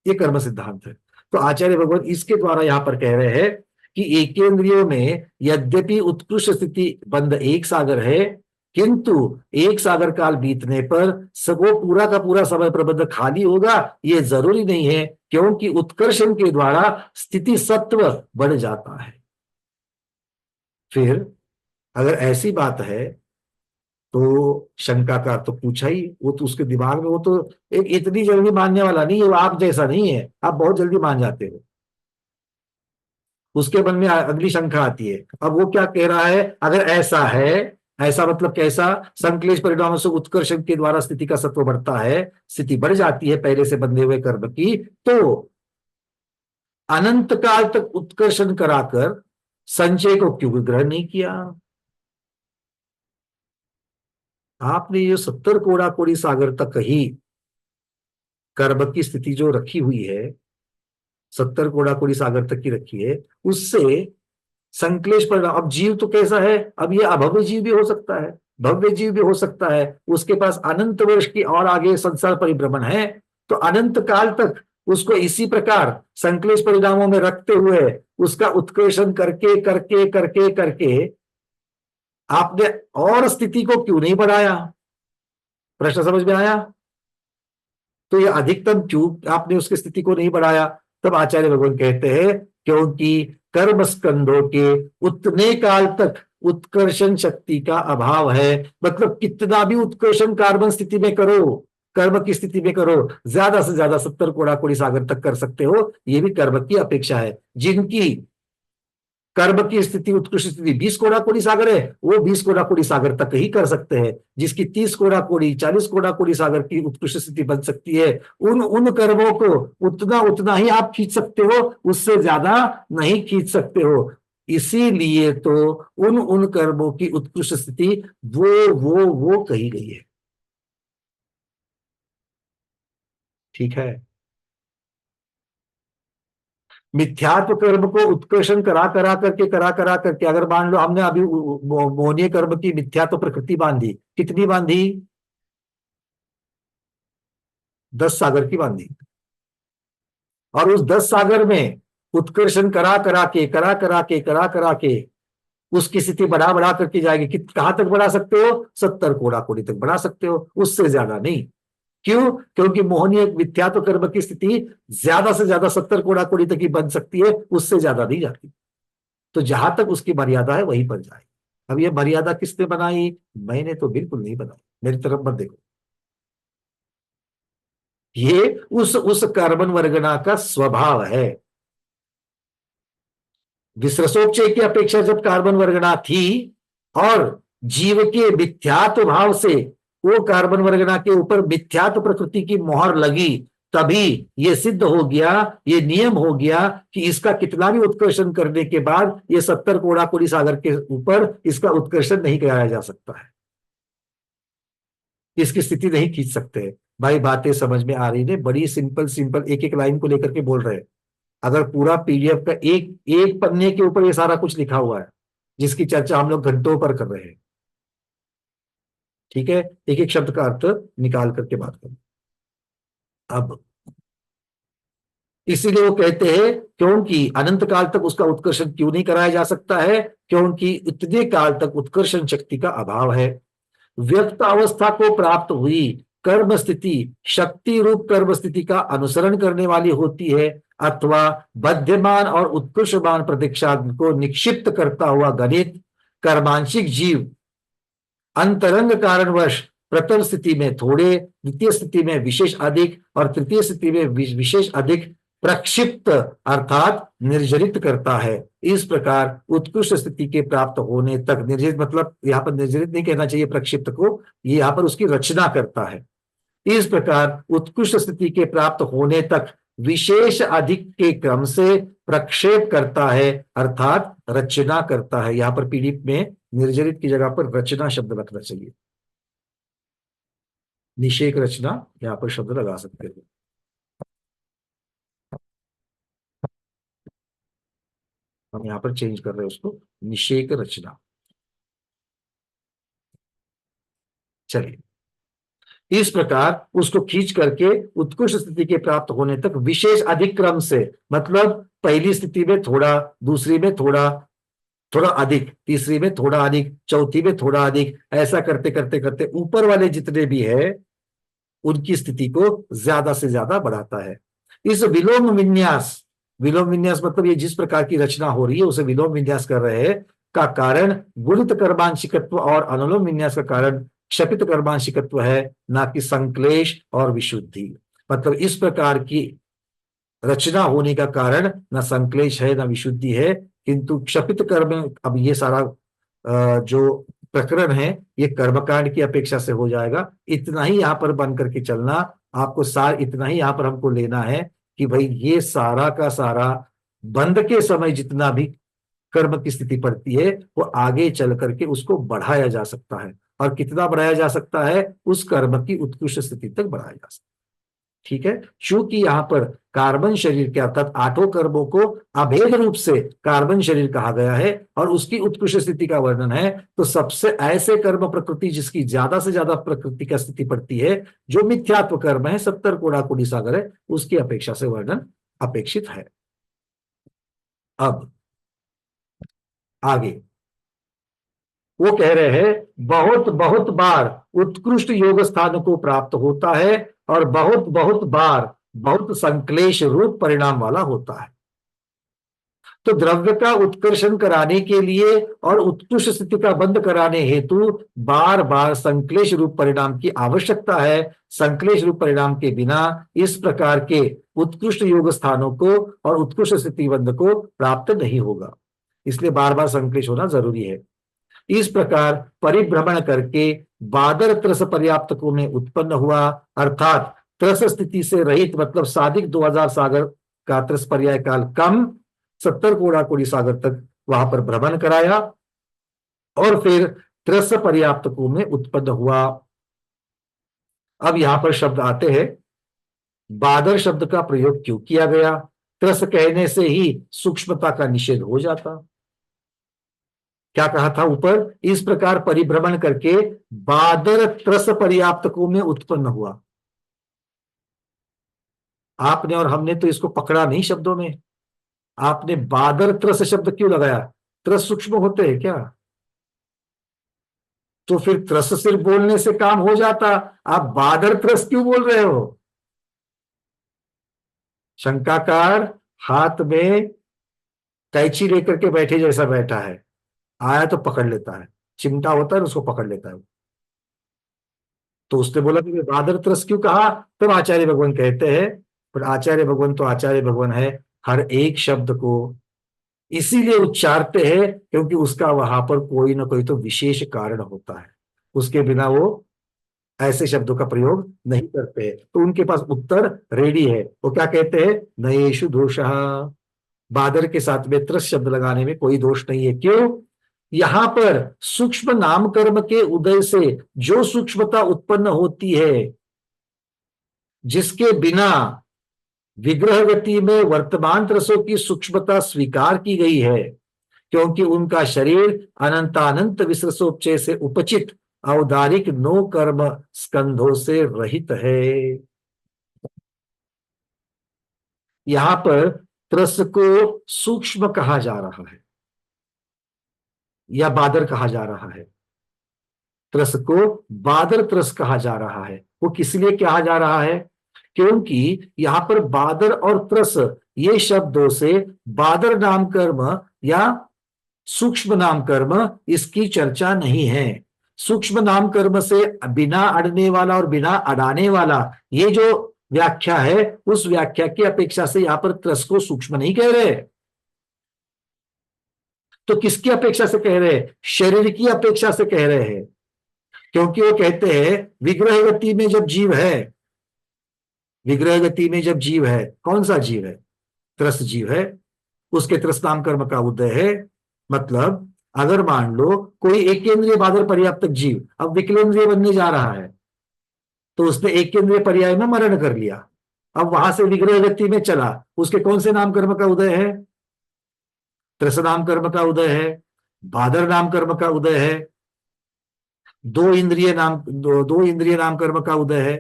ये कर्म सिद्धांत है। तो आचार्य भगवान इसके द्वारा यहां पर कह रहे हैं कि एकेंद्रियों में यद्यपि उत्कृष्ट स्थिति बंद एक सागर है, किंतु एक सागर काल बीतने पर सब वो पूरा का पूरा समय प्रबंध खाली होगा, ये जरूरी नहीं है। क्योंकि उत्कर्षण के द्वारा स्थिति सत्व बढ़ जाता है। फिर अगर ऐसी बात है तो शंका का तो पूछा ही, वो तो उसके दिमाग में, वो तो एक इतनी जल्दी मानने वाला नहीं है, वो आप जैसा नहीं है, आप बहुत जल्दी मान जाते हो। उसके मन में अगली शंका आती है। अब वो क्या कह रहा है? अगर ऐसा है, ऐसा मतलब कैसा? संकलेश परिणामों से उत्कर्षण के द्वारा स्थिति का सत्व बढ़ता है, स्थिति बढ़ जाती है पहले से बंधे हुए कर्म की, तो अनंत काल तक उत्कर्षण कराकर संचय को क्यों ग्रहण नहीं किया? आपने ये 70 कोड़ा कोड़ी सागर तक ही कर्म की स्थिति जो रखी हुई है, 70 कोड़ा कोड़ी सागर तक की रखी है, उससे संकलेश परिणाम। अब जीव तो कैसा है? अब ये अभव्य जीव भी हो सकता है, भव्य जीव भी हो सकता है, उसके पास अनंत वर्ष की और आगे संसार परिभ्रमण है, तो अनंत काल तक उसको इसी प्रकार संकलेश परिणामों में रखते हुए उसका उत्कर्षण करके करके करके करके आपने और स्थिति को क्यों नहीं बढ़ाया? प्रश्न समझ में आया? तो ये अधिकतम क्यों आपने उसकी स्थिति को नहीं बढ़ाया? तब आचार्य भगवान कहते हैं क्योंकि कर्म स्कंधों के उतने काल तक उत्कर्षण शक्ति का अभाव है। मतलब कितना भी उत्कर्षण कार्बन स्थिति में करो, कर्म की स्थिति में करो, ज्यादा से ज्यादा 70 कोड़ा कोड़ी सागर तक कर सकते हो, ये भी कर्म की अपेक्षा है। जिनकी कर्म की स्थिति उत्कृष्ट स्थिति 20 कोड़ा कोड़ी सागर है, वो 20 कोड़ा कोड़ी सागर तक ही कर सकते हैं। जिसकी 30 कोड़ा कोड़ी 40 कोड़ा कोड़ी सागर की उत्कृष्ट स्थिति बन सकती है, उन उन कर्मों को उतना उतना ही आप खींच सकते हो, उससे ज्यादा नहीं खींच सकते हो। इसीलिए तो उन कर्मों की उत्कृष्ट स्थिति वो कही गई है। ठीक है? मिथ्यात्व कर्म को उत्कर्षण करा करा करके अगर मान लो हमने अभी मोहनीय कर्म की मिथ्यात्व प्रकृति बांधी, कितनी बांधी? 10 सागर की बांधी। और उस 10 सागर में उत्कर्षण करा करा के उसकी स्थिति बढ़ा बढ़ा करके जाएगी। कहां तक बढ़ा सकते हो? 70 कोड़ा कोड़ी तक बढ़ा सकते हो, उससे ज्यादा नहीं। क्यों? क्योंकि मोहनीय मिथ्यात्व कर्म की स्थिति ज्यादा से ज्यादा 70 कोड़ा कोड़ी तक ही बन सकती है, उससे ज्यादा नहीं जाती। तो जहां तक उसकी मर्यादा है वहीं पर जाए। अब ये मर्यादा किसने बनाई? मैंने तो बिल्कुल नहीं बनाई, मेरी तरफ मत देखो। ये उस कार्बन वर्गना का स्वभाव है। विसरसोपचय की अपेक्षा जब कार्बन वर्गना थी और जीव के मिथ्यात्व भाव से वो कार्बन वर्गना के ऊपर मिथ्यात्व प्रकृति की मोहर लगी, तभी ये सिद्ध हो गया, ये नियम हो गया कि इसका कितना भी उत्कर्षण करने के बाद ये 70 कोड़ा कोड़ी सागर के ऊपर इसका उत्कर्षण नहीं कराया जा सकता है, इसकी स्थिति नहीं खींच सकते। भाई बातें समझ में आ रही है? बड़ी सिंपल सिंपल एक एक लाइन को लेकर के बोल रहे हैं। अगर पूरा पीडीएफ का एक एक पन्ने के ऊपर ये सारा कुछ लिखा हुआ है जिसकी चर्चा हम लोग घंटों पर कर रहे हैं, ठीक है, एक एक शब्द का अर्थ निकाल करके बात करें। अब इसीलिए वो कहते हैं क्योंकि अनंत काल तक उसका उत्कर्षण क्यों नहीं कराया जा सकता है? क्योंकि इतने काल तक उत्कर्षण शक्ति का अभाव है। व्यक्त अवस्था को प्राप्त हुई कर्म स्थिति शक्ति रूप कर्म स्थिति का अनुसरण करने वाली होती है, अथवा बध्यमान और उत्कृष्टमान प्रतीक्षा को निक्षिप्त करता हुआ गणित कर्मांशिक जीव अंतरंग कारणवश प्रथम स्थिति में थोड़े, द्वितीय स्थिति में विशेष अधिक और तृतीय स्थिति में विशेष अधिक प्रक्षिप्त अर्थात निर्जरित करता है। इस प्रकार उत्कृष्ट स्थिति के प्राप्त होने तक, निर्जरित मतलब यहाँ पर निर्जरित नहीं कहना चाहिए प्रक्षिप्त को, ये यहाँ पर उसकी रचना करता है। इस प्रकार उत्कृष्ट स्थिति के प्राप्त होने तक विशेष अधिक के क्रम से प्रक्षेप करता है अर्थात रचना करता है। यहाँ पर पीडीएफ में निर्जरित की जगह पर रचना शब्द रखना चाहिए, निषेक रचना यहाँ पर शब्द लगा सकते हैं। हम यहाँ पर चेंज कर रहे हैं उसको, निषेक रचना। चलिए, इस प्रकार उसको खींच करके उत्कृष्ट स्थिति के प्राप्त होने तक विशेष अधिक क्रम से, मतलब पहली स्थिति में थोड़ा, दूसरी में थोड़ा थोड़ा अधिक, तीसरी में थोड़ा अधिक, चौथी में थोड़ा अधिक, ऐसा करते करते करते ऊपर वाले जितने भी है उनकी स्थिति को ज्यादा से ज्यादा बढ़ाता है। इस विलोम विन्यास, विलोम विन्यास मतलब ये जिस प्रकार की रचना हो रही है उसे विलोम विन्यास कर रहे हैं, का कारण गुणित कर्मांशिकत्व और अनुलोम विन्यास का कारण क्षपित कर्मांशिकत्व है, ना कि संक्लेश और विशुद्धि। मतलब इस प्रकार की रचना होने का कारण न संक्लेश है न विशुद्धि है, किंतु क्षपित कर्म। अब ये सारा जो प्रकरण है ये कर्मकांड की अपेक्षा से हो जाएगा। इतना ही यहाँ पर बन करके चलना आपको, इतना ही यहाँ पर हमको लेना है कि भाई ये सारा का सारा बंद के समय जितना भी कर्म की स्थिति पड़ती है वो आगे चल करके उसको बढ़ाया जा सकता है। और कितना बढ़ाया जा सकता है? उस कर्म की उत्कृष्ट स्थिति तक बढ़ाया जा सकता है। ठीक है, चूंकि यहाँ पर कार्बन शरीर के अर्थात 8 कर्मों को अभेद रूप से कार्बन शरीर कहा गया है और उसकी उत्कृष्ट स्थिति का वर्णन है, तो सबसे ऐसे कर्म प्रकृति जिसकी ज्यादा से ज्यादा प्रकृति का स्थिति पड़ती है, जो मिथ्यात्व कर्म है, 70 कोड़ा कोड़ी सागर है, उसकी अपेक्षा से वर्णन अपेक्षित है। अब आगे वो कह रहे हैं बहुत बहुत बार उत्कृष्ट योग स्थान को प्राप्त होता है और बहुत बहुत बार बहुत संक्लेश रूप परिणाम वाला होता है। तो द्रव्य का उत्कर्षण कराने के लिए और उत्कृष्ट स्थिति का बंध कराने हेतु बार बार संक्लेश रूप परिणाम की आवश्यकता है। संक्लेश रूप परिणाम के बिना इस प्रकार के उत्कृष्ट योग स्थानों को और उत्कृष्ट स्थिति बंध को प्राप्त नहीं होगा, इसलिए बार बार संक्लेश होना जरूरी है। इस प्रकार परिभ्रमण करके बादर त्रस पर्याप्तकों में उत्पन्न हुआ, अर्थात त्रस स्थिति से रहित मतलब साधिक 2000 सागर का त्रस पर्याय काल कम 70 कोड़ा कोड़ी सागर तक वहां पर भ्रमण कराया और फिर त्रस पर्याप्तकों में उत्पन्न हुआ। अब यहां पर शब्द आते हैं, बादर शब्द का प्रयोग क्यों किया गया? त्रस कहने से ही सूक्ष्मता का निषेध हो जाता। क्या कहा था ऊपर? इस प्रकार परिभ्रमण करके बादर त्रस पर्याप्तकों में उत्पन्न हुआ। आपने और हमने तो इसको पकड़ा नहीं शब्दों में। आपने बादर त्रस शब्द क्यों लगाया? त्रस सूक्ष्म होते हैं क्या? तो फिर त्रस सिर्फ बोलने से काम हो जाता, आप बादर त्रस क्यों बोल रहे हो? शंकाकार हाथ में कैंची लेकर के बैठे जैसा बैठा है, आया तो पकड़ लेता है, चिमटा होता है उसको पकड़ लेता है। तो उसने बोला कि बादर त्रस क्यों कहा? तब आचार्य भगवान कहते हैं, पर आचार्य भगवान तो आचार्य भगवान है, हर एक शब्द को इसीलिए उच्चारते हैं क्योंकि उसका वहां पर कोई ना कोई तो विशेष कारण होता है, उसके बिना वो ऐसे शब्दों का प्रयोग नहीं करते हैं। तो उनके पास उत्तर रेडी है। वो क्या कहते हैं? नयेषु दोषः, बादर के साथ में त्रस शब्द लगाने में कोई दोष नहीं है। क्यों? यहां पर सूक्ष्म नामकर्म के उदय से जो सूक्ष्मता उत्पन्न होती है, जिसके बिना विग्रह गति में वर्तमान रसों की सूक्ष्मता स्वीकार की गई है, क्योंकि उनका शरीर अनंतानंत विसरसोपचय से उपचित औदारिक नो कर्म स्कंधों से रहित है। यहां पर त्रस को सूक्ष्म कहा जा रहा है या बादर कहा जा रहा है। त्रस को बादर त्रस कहा जा रहा है। वो किस लिए कहा जा रहा है? क्योंकि यहां पर बादर और त्रस ये शब्दों से बादर नाम कर्म या सूक्ष्म नाम कर्म इसकी चर्चा नहीं है। सूक्ष्म नाम कर्म से बिना अड़ने वाला और बिना अड़ाने वाला ये जो व्याख्या है, उस व्याख्या की अपेक्षा से यहां पर त्रस को सूक्ष्म नहीं कह रहे। तो किसकी अपेक्षा से कह रहे हैं? शरीर की अपेक्षा से कह रहे हैं। क्योंकि वो कहते हैं विग्रह गति में जब जीव है, विग्रह गति में जब जीव है, कौन सा जीव है? त्रस जीव है, उसके त्रस नाम कर्म का उदय है। मतलब अगर मान लो कोई एक केंद्रीय बादर पर्याप्तक जीव अब विकलेंद्रिय बनने जा रहा है, तो उसने एक केंद्रीय पर्याय में मरण कर लिया, अब वहां से विग्रह गति में चला, उसके कौन से नाम कर्म का उदय है? त्रस नाम कर्म का उदय है, बादर नाम कर्म का उदय है, दो इंद्रिय नाम कर्म का उदय है।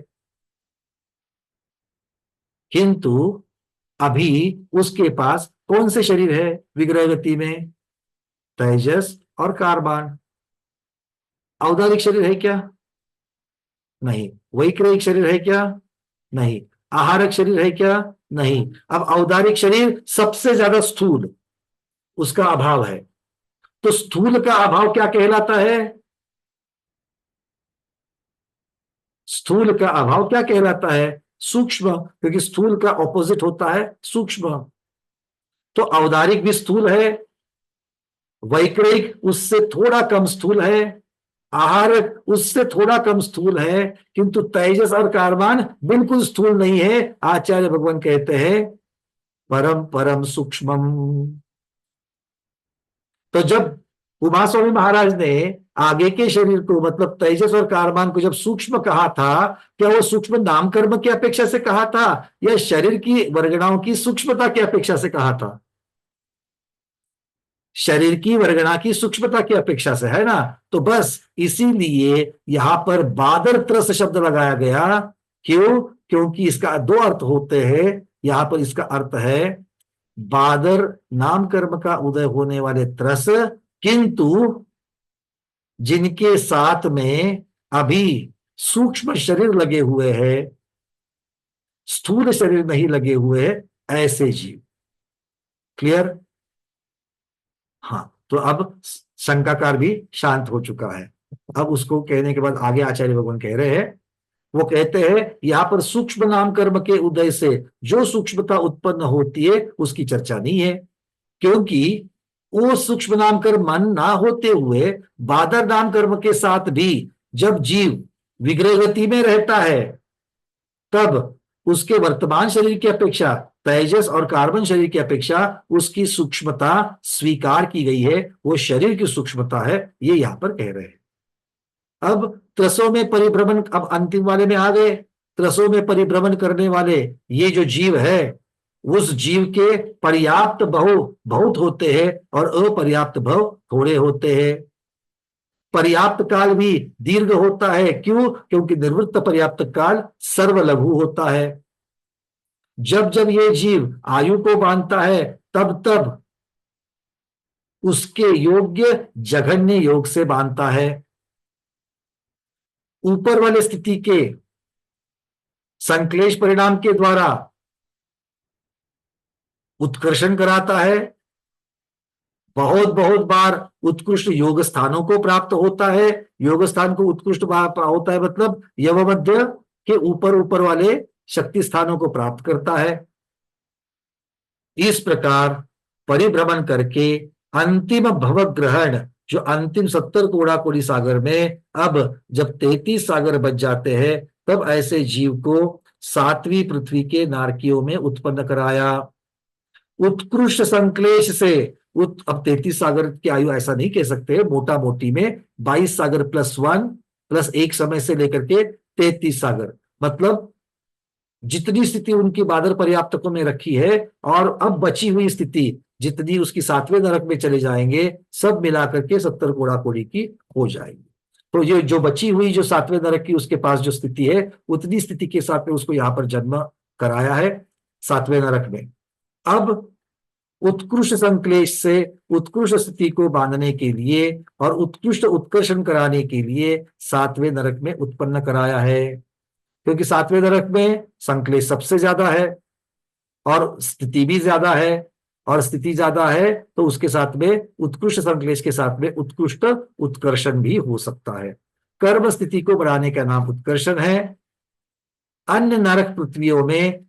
किंतु अभी उसके पास कौन से शरीर है विग्रह गति में? तेजस और कार्बान। औदारिक शरीर है क्या? नहीं। वैक्रयिक शरीर है क्या? नहीं। आहारक शरीर है क्या? नहीं। अब औदारिक शरीर सबसे ज्यादा स्थूल, उसका अभाव है। तो स्थूल का अभाव क्या कहलाता है? स्थूल का अभाव क्या कहलाता है? सूक्ष्म, क्योंकि स्थूल का ऑपोजिट होता है सूक्ष्म। तो औदारिक भी स्थूल है, वैक्रयिक उससे थोड़ा कम स्थूल है, आहारक उससे थोड़ा कम स्थूल है, किंतु तेजस और कार्बान बिल्कुल स्थूल नहीं है। आचार्य भगवान कहते हैं परम परम सूक्ष्मम। तो जब उमा स्वामी महाराज ने आगे के शरीर को मतलब तेजस और कार्बान को जब सूक्ष्म कहा था, क्या वो सूक्ष्म नाम कर्म की अपेक्षा से कहा था या शरीर की वर्गणाओं की सूक्ष्मता की अपेक्षा से कहा था? शरीर की वर्गणा की सूक्ष्मता की अपेक्षा से, है ना? तो बस इसीलिए यहां पर बादर त्रस शब्द लगाया गया। क्यों? क्योंकि इसका दो अर्थ होते हैं। यहां पर इसका अर्थ है बादर नाम कर्म का उदय होने वाले त्रस, किंतु जिनके साथ में अभी सूक्ष्म शरीर लगे हुए हैं, स्थूल शरीर नहीं लगे हुए हैं, ऐसे जीव। क्लियर? हाँ, तो अब शंकाकार भी शांत हो चुका है। अब उसको कहने के बाद आगे आचार्य भगवान कह रहे हैं, वो कहते हैं यहां पर सूक्ष्म नाम कर्म के उदय से जो सूक्ष्मता उत्पन्न होती है उसकी चर्चा नहीं है, क्योंकि वो सूक्ष्म नाम कर्म मन ना होते हुए बादर नाम कर्म के साथ भी जब जीव विग्रह गति में रहता है, तब उसके वर्तमान शरीर की अपेक्षा, तेजस और कार्बन शरीर की अपेक्षा उसकी सूक्ष्मता स्वीकार की गई है। वो शरीर की सूक्ष्मता है, ये यहां पर कह रहे हैं। अब त्रसों में परिभ्रमण, अब अंतिम वाले में आ गए। त्रसों में परिभ्रमण करने वाले ये जो जीव है, उस जीव के पर्याप्त बहु बहुत होते हैं और अपर्याप्त भव थोड़े होते हैं। पर्याप्त काल भी दीर्घ होता है। क्यों? क्योंकि निवृत्त पर्याप्त काल सर्वलघु होता है। जब जब ये जीव आयु को बांधता है तब तब उसके योग्य जघन्य योग से बांधता है। ऊपर वाले स्थिति के संक्लेश परिणाम के द्वारा उत्कर्षण कराता है, बहुत बहुत बार उत्कृष्ट योग स्थानों को प्राप्त होता है। योग स्थान को उत्कृष्ट होता है मतलब यव मध्य के ऊपर ऊपर वाले शक्ति स्थानों को प्राप्त करता है। इस प्रकार परिभ्रमण करके अंतिम भवग्रहण, जो अंतिम 70 कोड़ाकोड़ी सागर में अब जब 33 सागर बच जाते हैं, तब ऐसे जीव को 7वीं पृथ्वी के नारकियों में उत्पन्न कराया। उत्कृष्ट संक्लेश से अब 33 सागर की आयु ऐसा नहीं कह सकते, मोटा मोटी में 22 सागर +1 +1 समय से लेकर के 33 सागर, मतलब जितनी स्थिति उनकी बादर पर्याप्तकों में रखी है और अब बची हुई स्थिति जितनी उसकी 7वें नरक में चले जाएंगे, सब मिलाकर के 70 कोड़ाकोड़ी की हो जाएगी। तो ये जो बची हुई जो 7वें नरक की उसके पास जो स्थिति है, उतनी स्थिति के साथ में उसको यहां पर जन्म कराया है 7वें नरक में। अब उत्कृष्ट संक्लेश से उत्कृष्ट स्थिति को बांधने के लिए और उत्कृष्ट उत्कर्षण कराने के लिए 7वें नरक में उत्पन्न कराया है, क्योंकि 7वें नरक में संक्लेश सबसे ज्यादा है और स्थिति भी ज्यादा है, और स्थिति ज्यादा है तो उसके साथ में उत्कृष्ट संक्लेश के साथ में उत्कृष्ट उत्कर्षण भी हो सकता है। कर्म स्थिति को बढ़ाने का नाम उत्कर्षण है। अन्य नरक पृथ्वियों में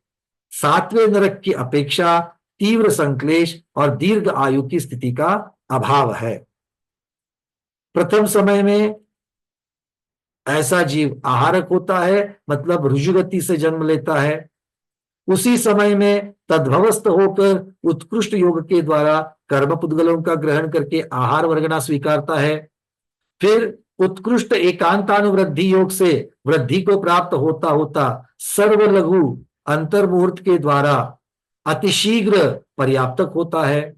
7वें नरक की अपेक्षा तीव्र संक्लेश और दीर्घ आयु की स्थिति का अभाव है। प्रथम समय में ऐसा जीव आहारक होता है, मतलब रुजुगति से जन्म लेता है। उसी समय में तद्भवस्थ होकर उत्कृष्ट योग के द्वारा कर्म पुद्गलों का ग्रहण करके आहार वर्गना स्वीकारता है। फिर उत्कृष्ट एकांतानुवृद्धि योग से वृद्धि को प्राप्त होता होता सर्वलघु अंतर्मुहूर्त के द्वारा अतिशीघ्र पर्याप्तक होता है,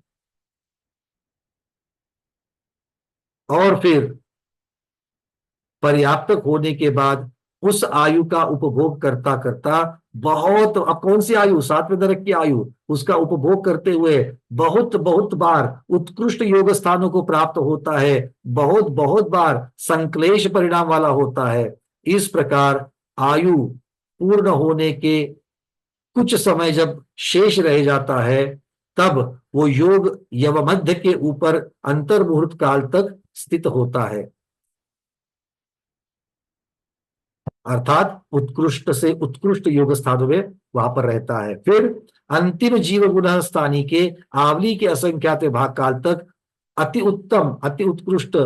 और फिर पर्याप्तक होने के बाद उस आयु का उपभोग करता करता बहुत, अब कौन सी आयु, 7वें नरक की आयु, उसका उपभोग करते हुए बहुत बहुत बार उत्कृष्ट योग स्थानों को प्राप्त होता है, बहुत बहुत बार संक्लेश परिणाम वाला होता है। इस प्रकार आयु पूर्ण होने के कुछ समय जब शेष रह जाता है, तब वो योग यवमध्य के ऊपर अंतर्मुहूर्त काल तक स्थित होता है, अर्थात उत्कृष्ट से उत्कृष्ट योग स्थानों में वहां पर रहता है। फिर अंतिम जीव गुण स्थानी के आवली के असंख्यात भाग काल तक अति उत्तम अति उत्कृष्ट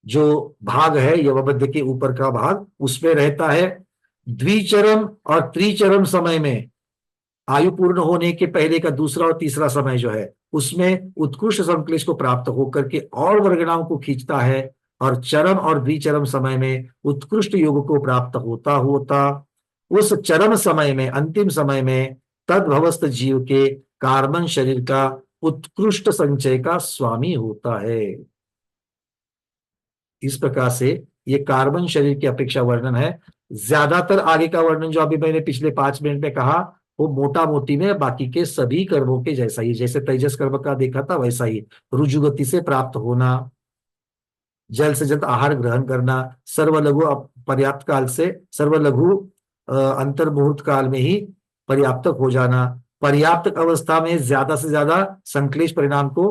जो भाग है यवमध्य के ऊपर का भाग, उसमें रहता है। द्विचरम और त्रिचरम समय में आयु पूर्ण होने के पहले का दूसरा और तीसरा समय जो है, उसमें उत्कृष्ट संक्लेश को प्राप्त होकर के और वर्गणाओं को खींचता है, और चरम और द्विचरम समय में उत्कृष्ट योग को प्राप्त होता होता उस चरम समय में, अंतिम समय में तद्भवस्थ जीव के कार्बन शरीर का उत्कृष्ट संचय का स्वामी होता है। इस प्रकार से ये कार्बन शरीर की अपेक्षा वर्णन है। ज्यादातर आगे का वर्णन जो अभी मैंने पिछले 5 मिनट में कहा, वो मोटा मोटी में बाकी के सभी कर्मों के जैसा ही, जैसे तेजस कर्म का देखा था वैसा ही, रुजुगति से प्राप्त होना, जल्द से जल्द आहार ग्रहण करना, सर्वलघु पर्याप्त काल से सर्वलघु अंतर्मुहूर्त काल में ही पर्याप्तक हो जाना, पर्याप्त अवस्था में ज्यादा से ज्यादा संक्लेश परिणाम को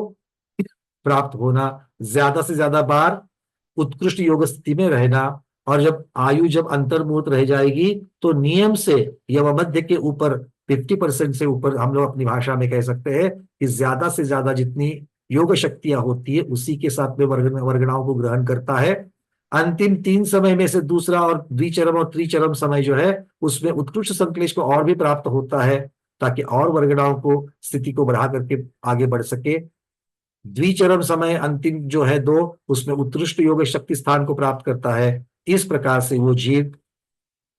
प्राप्त होना, ज्यादा से ज्यादा बार उत्कृष्ट योग स्थिति में रहना, और जब आयु जब अंतर्मुहूर्त रह जाएगी तो नियम से यवमध्य के ऊपर 50% से ऊपर, हम लोग अपनी भाषा में कह सकते हैं कि ज्यादा से ज्यादा जितनी योग शक्तियां होती है उसी के साथ में वर्गणाओं को ग्रहण करता है। अंतिम 3 समय में से दूसरा और द्विचरम और त्रिचरम समय जो है, उसमें उत्कृष्ट संक्लेश को और भी प्राप्त होता है, ताकि और वर्गणाओं को स्थिति को बढ़ा करके आगे बढ़ सके। द्विचरम समय अंतिम जो है 2, उसमें उत्कृष्ट योग शक्ति स्थान को प्राप्त करता है। इस प्रकार से वो जीव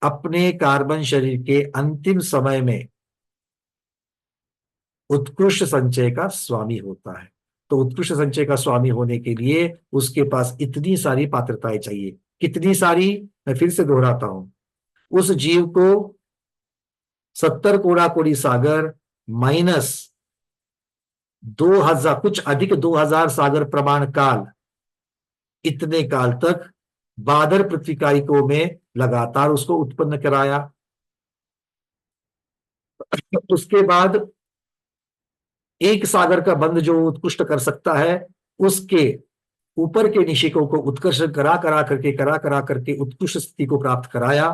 अपने कार्बन शरीर के अंतिम समय में उत्कृष्ट संचय का स्वामी होता है। तो उत्कृष्ट संचय का स्वामी होने के लिए उसके पास इतनी सारी पात्रताएं चाहिए। कितनी सारी, मैं फिर से दोहराता हूं, उस जीव को 70 कोड़ा कोड़ी सागर माइनस 2000 कुछ अधिक 2000 सागर प्रमाण काल, इतने काल तक बादर पृथ्वीकायिकों में लगातार उसको उत्पन्न कराया। उसके बाद एक सागर का बंध जो उत्कृष्ट कर सकता है, उसके ऊपर के निशिकों को उत्कर्षण करा करा करके उत्कृष्ट स्थिति को प्राप्त कराया।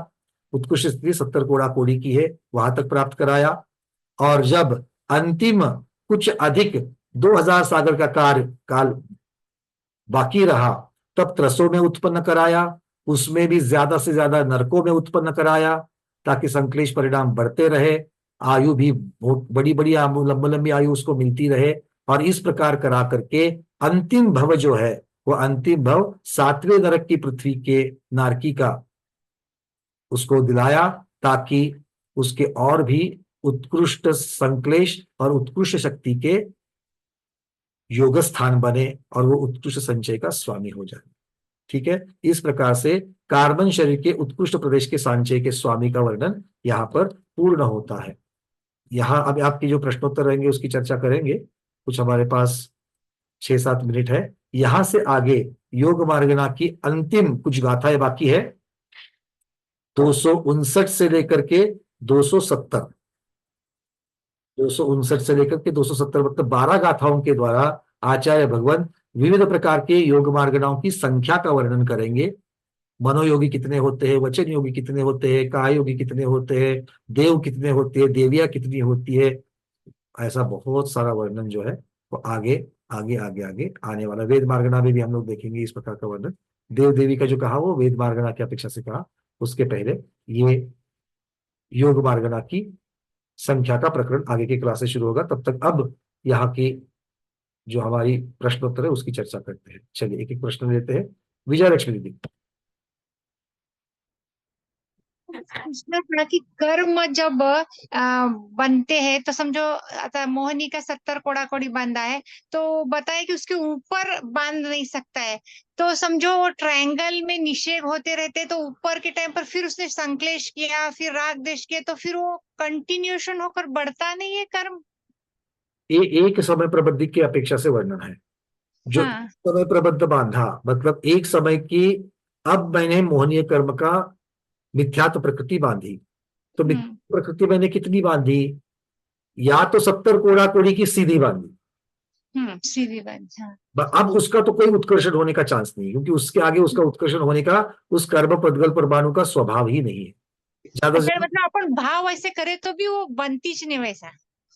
उत्कृष्ट स्थिति 70 कोड़ा कोड़ी की है, वहां तक प्राप्त कराया। और जब अंतिम कुछ अधिक 2000 सागर का कार्य काल बाकी रहा, तब त्रसों में उत्पन्न कराया, उसमें भी ज्यादा से ज्यादा नरकों में उत्पन्न कराया, ताकि संक्लेश परिणाम बढ़ते रहे, आयु भी बहुत बड़ी बड़ी लंबी आयु उसको मिलती रहे। और इस प्रकार करा करके अंतिम भव जो है, वो अंतिम भव 7वें नरक की पृथ्वी के नारकी का उसको दिलाया, ताकि उसके और भी उत्कृष्ट संक्लेश और उत्कृष्ट शक्ति के योग स्थान बने और वो उत्कृष्ट संचय का स्वामी हो जाए। ठीक है, इस प्रकार से कार्बन शरीर के उत्कृष्ट प्रदेश के संचय के स्वामी का वर्णन यहाँ पर पूर्ण होता है। यहाँ अब आपके जो प्रश्नोत्तर रहेंगे उसकी चर्चा करेंगे, कुछ हमारे पास 6-7 मिनट है। यहां से आगे योग मार्गना की अंतिम कुछ गाथाएं बाकी है, 259 से लेकर के 270, 259 से लेकर के 270, मतलब 12 गाथाओं के द्वारा आचार्य भगवान विविध प्रकार के योग मार्गनाओं की संख्या का वर्णन करेंगे। मनोयोगी कितने होते हैं, वचन योगी कितने होते हैं, काय योगी कितने होते हैं, देव कितने होते हैं, देविया कितनी होती है, ऐसा बहुत सारा वर्णन जो है वो आगे आगे आगे आगे आने वाला। वेद मार्गना में भी हम लोग देखेंगे इस प्रकार का वर्णन। देव देवी का जो कहा वो वेद मार्गना की अपेक्षा से कहा, उसके पहले ये योग मार्गना की संख्या का प्रकरण आगे की क्लासेस शुरू होगा। तब तक अब यहाँ की जो हमारी प्रश्नोत्तर है उसकी चर्चा करते हैं। चलिए एक एक प्रश्न लेते हैं। विजय लक्ष्मी दीदी। उसने कहा कि कर्म जब बनते हैं तो समझो आता मोहिनी का 70 कोड़ा कोड़ी बांधा है, तो बताए कि उसके ऊपर बांध नहीं सकता है, तो समझो वो ट्रायंगल में निषेध होते रहते, तो ऊपर के टाइम पर फिर उसने संक्लेश किया, फिर राग देश किया, तो फिर वो कंटिन्यूएशन होकर बढ़ता नहीं है कर्म। ये एक समय प्रबंध की अपेक्षा से वर्णन है। जो हाँ। समय प्रबंध बांधा मतलब एक समय की, अब मैंने मोहनीय कर्म का मिथ्यात्व प्रकृति बांधी, तो मिथ्यात्व प्रकृति मैंने कितनी बांधी, या तो 70 कोड़ा कोड़ी की सीधी बांधी, सीधी बात। हाँ। अब उसका तो कोई उत्कर्षण होने का चांस नहीं, क्योंकि उसके आगे उसका उत्कर्षण होने का उस कर्म पदगल परमाणु का स्वभाव ही नहीं है। ज्यादा से मतलब अपन भाव ऐसे करे तो भी वो बनती च नहीं वैसा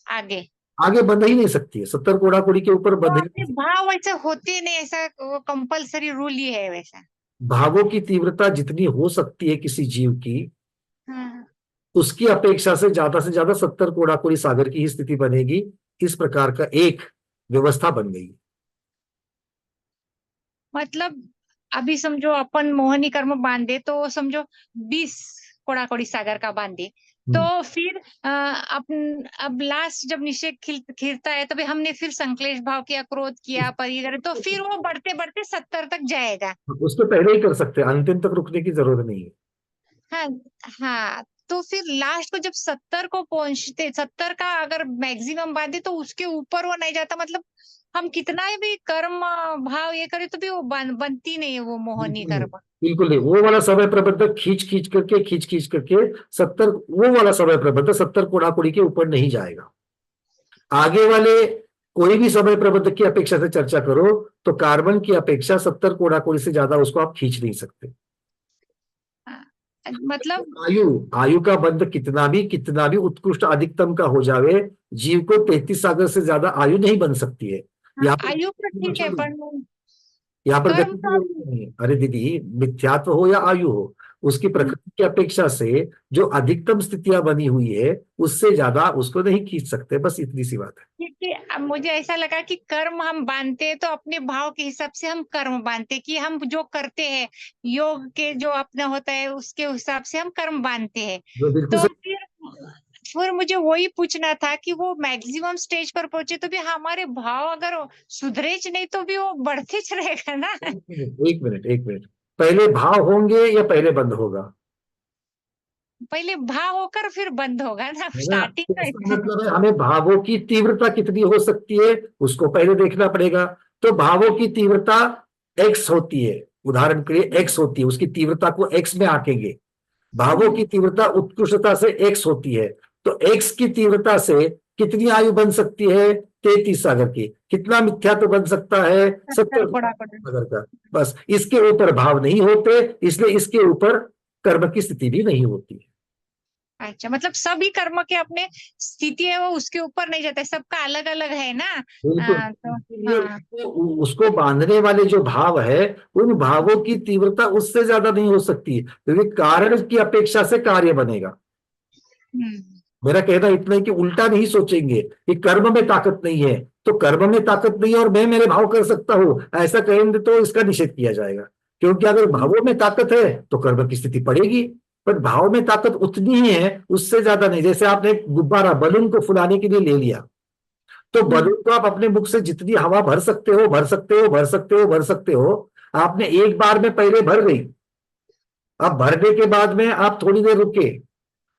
आगे आगे बंध ही नहीं सकती है, 70 कोड़ा कोड़ी के ऊपर तो बंध अपने भाव ऐसे होते नहीं, ऐसा वो कंपलसरी रूल ही है वैसा। भावों की तीव्रता जितनी हो सकती है किसी जीव की, हाँ। उसकी अपेक्षा से ज्यादा 70 कोड़ा कोड़ी सागर की ही स्थिति बनेगी। इस प्रकार का एक व्यवस्था बन गई। मतलब अभी समझो अपन मोहनी कर्म बांधे तो समझो 20 कोड़ा कोड़ी सागर का बांधे, तो फिर अब लास्ट जब निषेध खिलता है, तभी हमने फिर संक्लेश भाव किया, क्रोध किया, परिग्रह, तो फिर वो बढ़ते बढ़ते 70 तक जाएगा। उसको पहले ही कर सकते हैं, अंतिम तक रुकने की जरूरत नहीं है। हाँ। हाँ, तो फिर लास्ट को जब 70 को पहुंचते, 70 का अगर मैक्सिमम बांधे तो उसके ऊपर वो नहीं जाता, मतलब हम कितना भी कर्म भाव ये करें तो भी वो बनती नहीं है वो मोहनी कर्म। बिल्कुल नहीं, वो वाला समय प्रबंधक खींच खींच करके 70, वो वाला समय प्रबंधक 70 कोड़ा कोड़ी के ऊपर नहीं जाएगा। आगे वाले कोई भी समय प्रबंधक की अपेक्षा से चर्चा करो तो कार्बन की अपेक्षा 70 कोड़ा कोड़ी से ज्यादा उसको आप खींच नहीं सकते। मतलब आयु का बंध कितना भी उत्कृष्ट अधिकतम का हो जावे, जीव को 33 सागर से ज्यादा आयु नहीं बन सकती है। आयु पर ठीक है, पर यहाँ पर कर्म गति नहीं है। अरे दीदी, मिथ्यात्व हो या आयु हो, उसकी प्रकृति की अपेक्षा से जो अधिकतम स्थितियां बनी हुई है उससे ज्यादा उसको नहीं खींच सकते, बस इतनी सी बात है। क्योंकि अब मुझे ऐसा लगा कि कर्म हम बांधते हैं तो अपने भाव के हिसाब से हम कर्म बांधते, कि हम जो करते हैं योग के जो अपना होता है उसके हिसाब से हम कर्म बांधते हैं। तो फिर मुझे वही पूछना था कि वो मैक्सिमम स्टेज पर पहुंचे तो भी हमारे भाव अगर सुधरे नहीं तो भी वो बढ़ते रहेगा ना। एक मिनट, पहले भाव होंगे या पहले बंद होगा? पहले भा होकर फिर बंद होगा ना, है ना? स्टार्टिंग तो इसका का। मतलब है हमें भावों की तीव्रता कितनी हो सकती है उसको पहले देखना पड़ेगा। तो भावों की तीव्रता एक्स होती है, उदाहरण के लिए एक्स होती है, उसकी तीव्रता को एक्स में आंकेंगे। भावों की तीव्रता उत्कृष्टता से एक्स होती है, तो एक्स की तीव्रता से कितनी आयु बन सकती है? 33 सागर की। कितना मिथ्यात्व बन सकता है? 70 कोड़ा सागर का। बस इसके ऊपर भाव नहीं होते, इसलिए इसके ऊपर कर्म की स्थिति भी नहीं होती है। अच्छा, मतलब सभी कर्म के अपने स्थिति है वो उसके ऊपर नहीं जाता है, सबका अलग अलग है ना। बिल्कुल। तो इसलिए हाँ। उसको बांधने वाले जो भाव है, उन भावों की तीव्रता उससे ज्यादा नहीं हो सकती, क्योंकि कारण की अपेक्षा से कार्य बनेगा। हम्म। मेरा कहना इतना है कि उल्टा नहीं सोचेंगे कि कर्म में ताकत नहीं है, तो कर्म में ताकत नहीं है और मैं मेरे भाव कर सकता हूं, ऐसा कहेंगे तो इसका निषेध किया जाएगा। क्योंकि अगर भावों में ताकत है तो कर्म की स्थिति पड़ेगी, पर भाव में ताकत उतनी ही है, उससे ज्यादा नहीं। जैसे आपने एक गुब्बारा बलून को फुलाने के लिए ले लिया, तो बलून को आप अपने मुख से जितनी हवा भर सकते हो, भर सकते हो, भर सकते हो, भर सकते हो। आपने एक बार में पहले भर गई, अब भरने के बाद में आप थोड़ी देर रुके,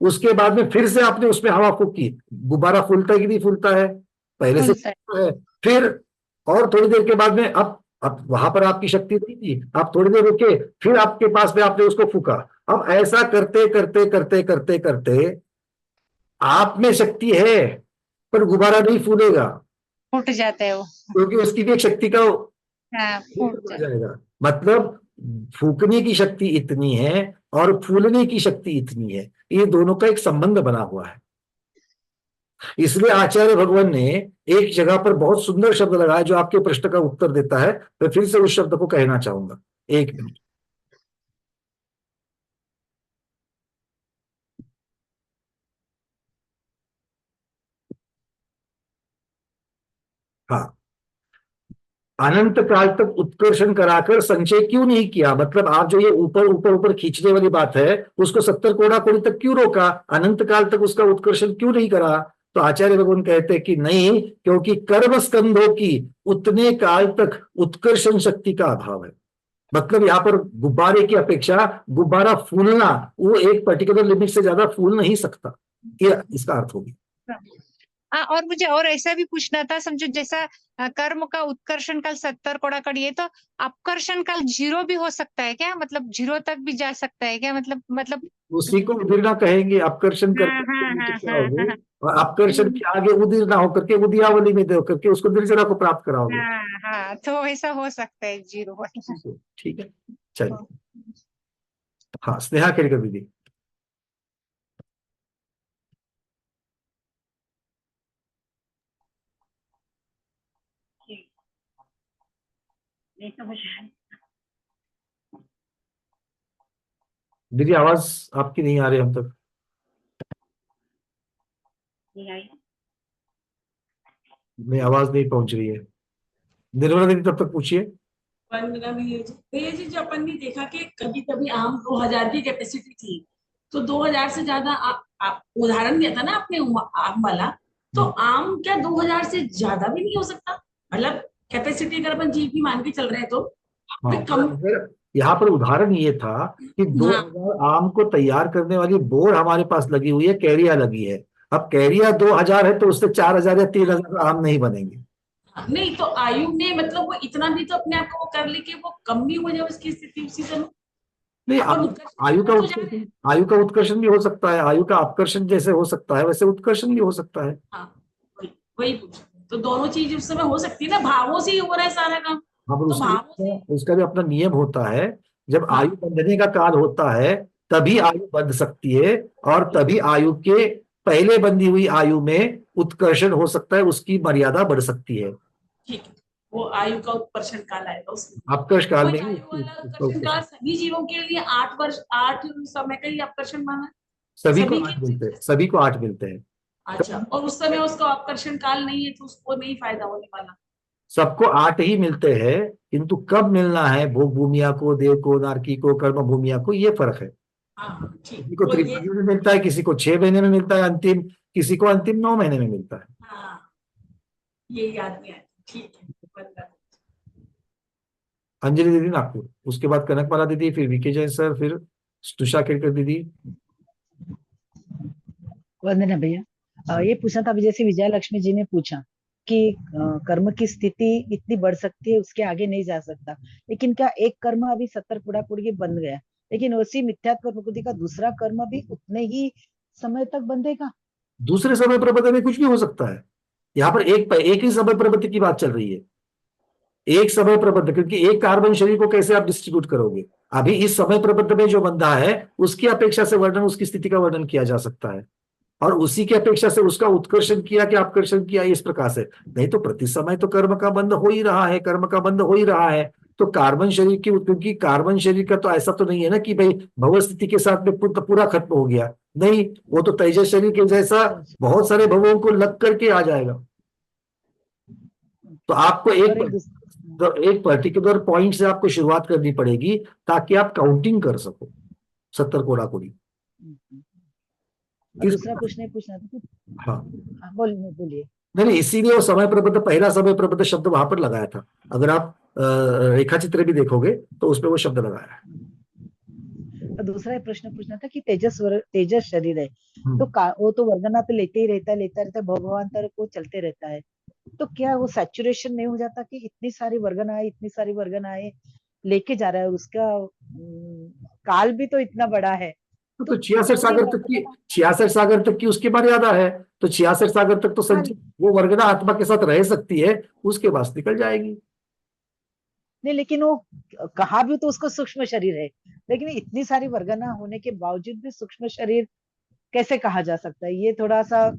उसके बाद में फिर से आपने उसमें हवा फूकी, गुब्बारा फूलता है कि नहीं फूलता है? पहले से फुल सेट। फूलता है। फिर और थोड़ी देर के बाद में अब वहां पर आपकी शक्ति नहीं थी, आप थोड़ी देर रुके, फिर आपके पास में आपने उसको फूका। अब ऐसा करते करते करते करते करते आप में शक्ति है, पर गुब्बारा नहीं फूलेगा, फूट जाते हैं वो। क्योंकि उसकी भी एक शक्ति का हाँ, हो फूट जाते। जाएगा। मतलब फूकने की शक्ति इतनी है और फूलने की शक्ति इतनी है, ये दोनों का एक संबंध बना हुआ है। इसलिए आचार्य भगवान ने एक जगह पर बहुत सुंदर शब्द लगाया जो आपके प्रश्न का उत्तर देता है। मैं फिर से उस शब्द को कहना चाहूंगा, एक मिनट। हाँ, अनंत काल तक उत्कर्षण कराकर संचय क्यों नहीं किया? मतलब आप जो ये ऊपर ऊपर ऊपर खींचने वाली बात है, उसको 70 कोड़ा कोड़ी तक क्यों रोका? अनंत काल तक उसका उत्कर्षण क्यों नहीं करा? तो आचार्य भगवान कहते हैं कि नहीं, क्योंकि कर्म स्कंधों की उतने काल तक उत्कर्षण शक्ति का अभाव है। मतलब यहाँ पर गुब्बारे की अपेक्षा गुब्बारा फूलना, वो एक पर्टिकुलर लिमिट से ज्यादा फूल नहीं सकता, ये इसका अर्थ होगी। हाँ, और मुझे और ऐसा भी पूछना था, समझो जैसा कर्म का उत्कर्षण काल 70 कोड़ा कड़ी है, तो अपकर्षण काल 0 भी हो सकता है क्या? मतलब 0 तक भी जा सकता है क्या? मतलब उसी को उदीरना कहेंगे। अपकर्षण हाँ करके हाँ नीचे हाँ क्या हाँ होगी, हाँ और अपकर्षण के आगे उदीरना होकर के उदयावली में दे करके उसको निर्जरा को प्राप्त कराओगे। हाँ हाँ, तो ऐसा हो सकता है 0। ठीक है, चलिए। हाँ, स्नेहा खेड़कर दीदी। ठीक, नहीं समझ आया। दीदी आवाज आपकी नहीं आ रही हम तक। नहीं आई। नहीं, आवाज नहीं पहुंच रही है। निर्मला दीदी तब तक पूछिए। वंदना भैया जी, जो अपन ने देखा कि कभी कभी आम 2000 की कैपेसिटी थी, तो 2000 से ज्यादा उदाहरण दिया था ना आपने आम वाला, तो आम क्या 2000 से ज्यादा भी नहीं हो सकता? मतलब कैपेसिटी अगर अपन जी की मान के चल रहे हैं तो हाँ, भाई पर कम। अगर यहाँ पर उदाहरण ये था कि हाँ 2000 आम को तैयार करने वाली बोर हमारे पास लगी हुई है, कैरिया लगी है। अब कैरिया 2000 है तो उससे 4000 या 3000 आम नहीं बनेंगे। हाँ, नहीं तो आयु ने मतलब वो इतना भी तो अपने आप को वो कर ले कि वो कम नहीं हो जाए उसकी स्थिति उसी समय। नहीं, अपन उत्कर्ष आयु का तो जा रहे उत्कर्षण, हैं। आयु का उत्कर्षण भी हो सकता है। आयु का अपकर्षण जैसे हो सकता है, वैसे उत्कर्षण भी हो सकता है। हाँ, वही वही पूछा, तो दोनों चीज उस समय हो सकती है ना, भावों से ही हो रहा है सारा काम। हाँ, पर तो भावों से। उसका भी अपना नियम होता है। जब आयु हाँ बंधने का काल होता है तभी हाँ आयु बंध सकती है, और तभी आयु के पहले बंधी हुई आयु में उत्कर्षण हो सकता है, उसकी मर्यादा बढ़ सकती है। ठीक है, वो आयु का उत्कर्षण काल आएगा उसमें। अपकर्ष तो काल वही में ही आयु वाला उसका उत्कर्षण काल उत्कर्षण। सभी जीवों के लिए 8 वर्ष 8 समय का ही अपकर्षण माना है सभी को सभी के 8 मिलते हैं, लिए। सभी को 8 मिलते हैं। अच्छा, और उस समय उसका अपकर्षण काल नहीं है तो उसको नहीं फायदा होने वाला। सबको 8 ही मिलते हैं, किंतु कब मिलना है भोग भूमिया को, देव को, नारकी को, कर्म भूमिया को, ये फर्क है। हाँ ठीक, किसी को वो ये। त्रिपादी में मिलता है, किसी को 6 महीने में मिलता है अंतिम, किसी को अंतिम 9 महीने में मिलता है। हाँ, ये याद नहीं आया। ठीक है, बंदा। अंजलि दीदी नागपुर, उसके बाद कनकमाला दीदी, फिर वीके जैन सर, फिर तुषा केड़कर दीदी। वंदना भैया, ये पूछना था अभी, जैसे विजया लक्ष्मी जी ने पूछा कि कर्म की स्थिति इतनी बढ़ सकती है, उसके आगे नहीं जा सकता, लेकिन क्या एक कर्म अभी 70 कुड़ाकुड़ी बन गया, लेकिन उसी मिथ्यात्व प्रकृति का दूसरा कर्म भी उतने ही समय तक बंधेगा? दूसरे समय प्रबंध में कुछ भी हो सकता है। यहाँ पर एक ही समय प्रबंध की बात चल रही है, एक समय प्रबंध, क्योंकि एक कार्बन शरीर को कैसे आप डिस्ट्रीब्यूट करोगे? अभी इस समय प्रबंध में जो बंधा है उसकी अपेक्षा से वर्णन, उसकी स्थिति का वर्णन किया जा सकता है, और उसी की अपेक्षा से उसका उत्कर्षण किया कि अपकर्षण किया, इस प्रकार से नहीं। तो प्रति समय तो कर्म का बंध हो ही रहा है, कर्म का बंध हो ही रहा है। तो कार्बन शरीर की, क्योंकि कार्बन शरीर का तो ऐसा तो नहीं है ना कि भाई भव स्थिति के साथ में पूरा खत्म हो गया, नहीं, वो तो तेजस शरीर के जैसा बहुत सारे भवों को लग करके आ जाएगा। तो आपको एक पर्टिकुलर पॉइंट से आपको शुरुआत करनी पड़ेगी ताकि आप काउंटिंग कर सको 70 कोड़ाकुड़ी। दूसरा प्रश्न पूछना था कि हाँ बोलिए। नहीं, इसीलिए वो समय प्रबंध, पहला समय प्रबंध शब्द वहां पर लगाया था। अगर आप रेखा चित्र भी देखोगे तो उसमें वो शब्द लगाया है। दूसरा प्रश्न पूछना था कि तेजस शरीर है, तो वो तो वर्गना तो लेते ही रहता है, भगवान्तर को चलते रहता है, तो क्या वो सैचुरेशन नहीं हो जाता कि इतनी सारी वर्गनाएं लेके जा रहा है? उसका काल भी तो इतना बड़ा है, तो 66 सागर तक की उसकी मर्यादा है। तो 66 सागर तक तो संचित वो वर्गना आत्मा के साथ रह सकती है, उसके बाद निकल जाएगी। नहीं, लेकिन वो कहा भी तो उसको सूक्ष्म शरीर है, लेकिन इतनी सारी वर्गना होने के बावजूद भी सूक्ष्म शरीर कैसे कहा जा सकता है? ये थोड़ा सा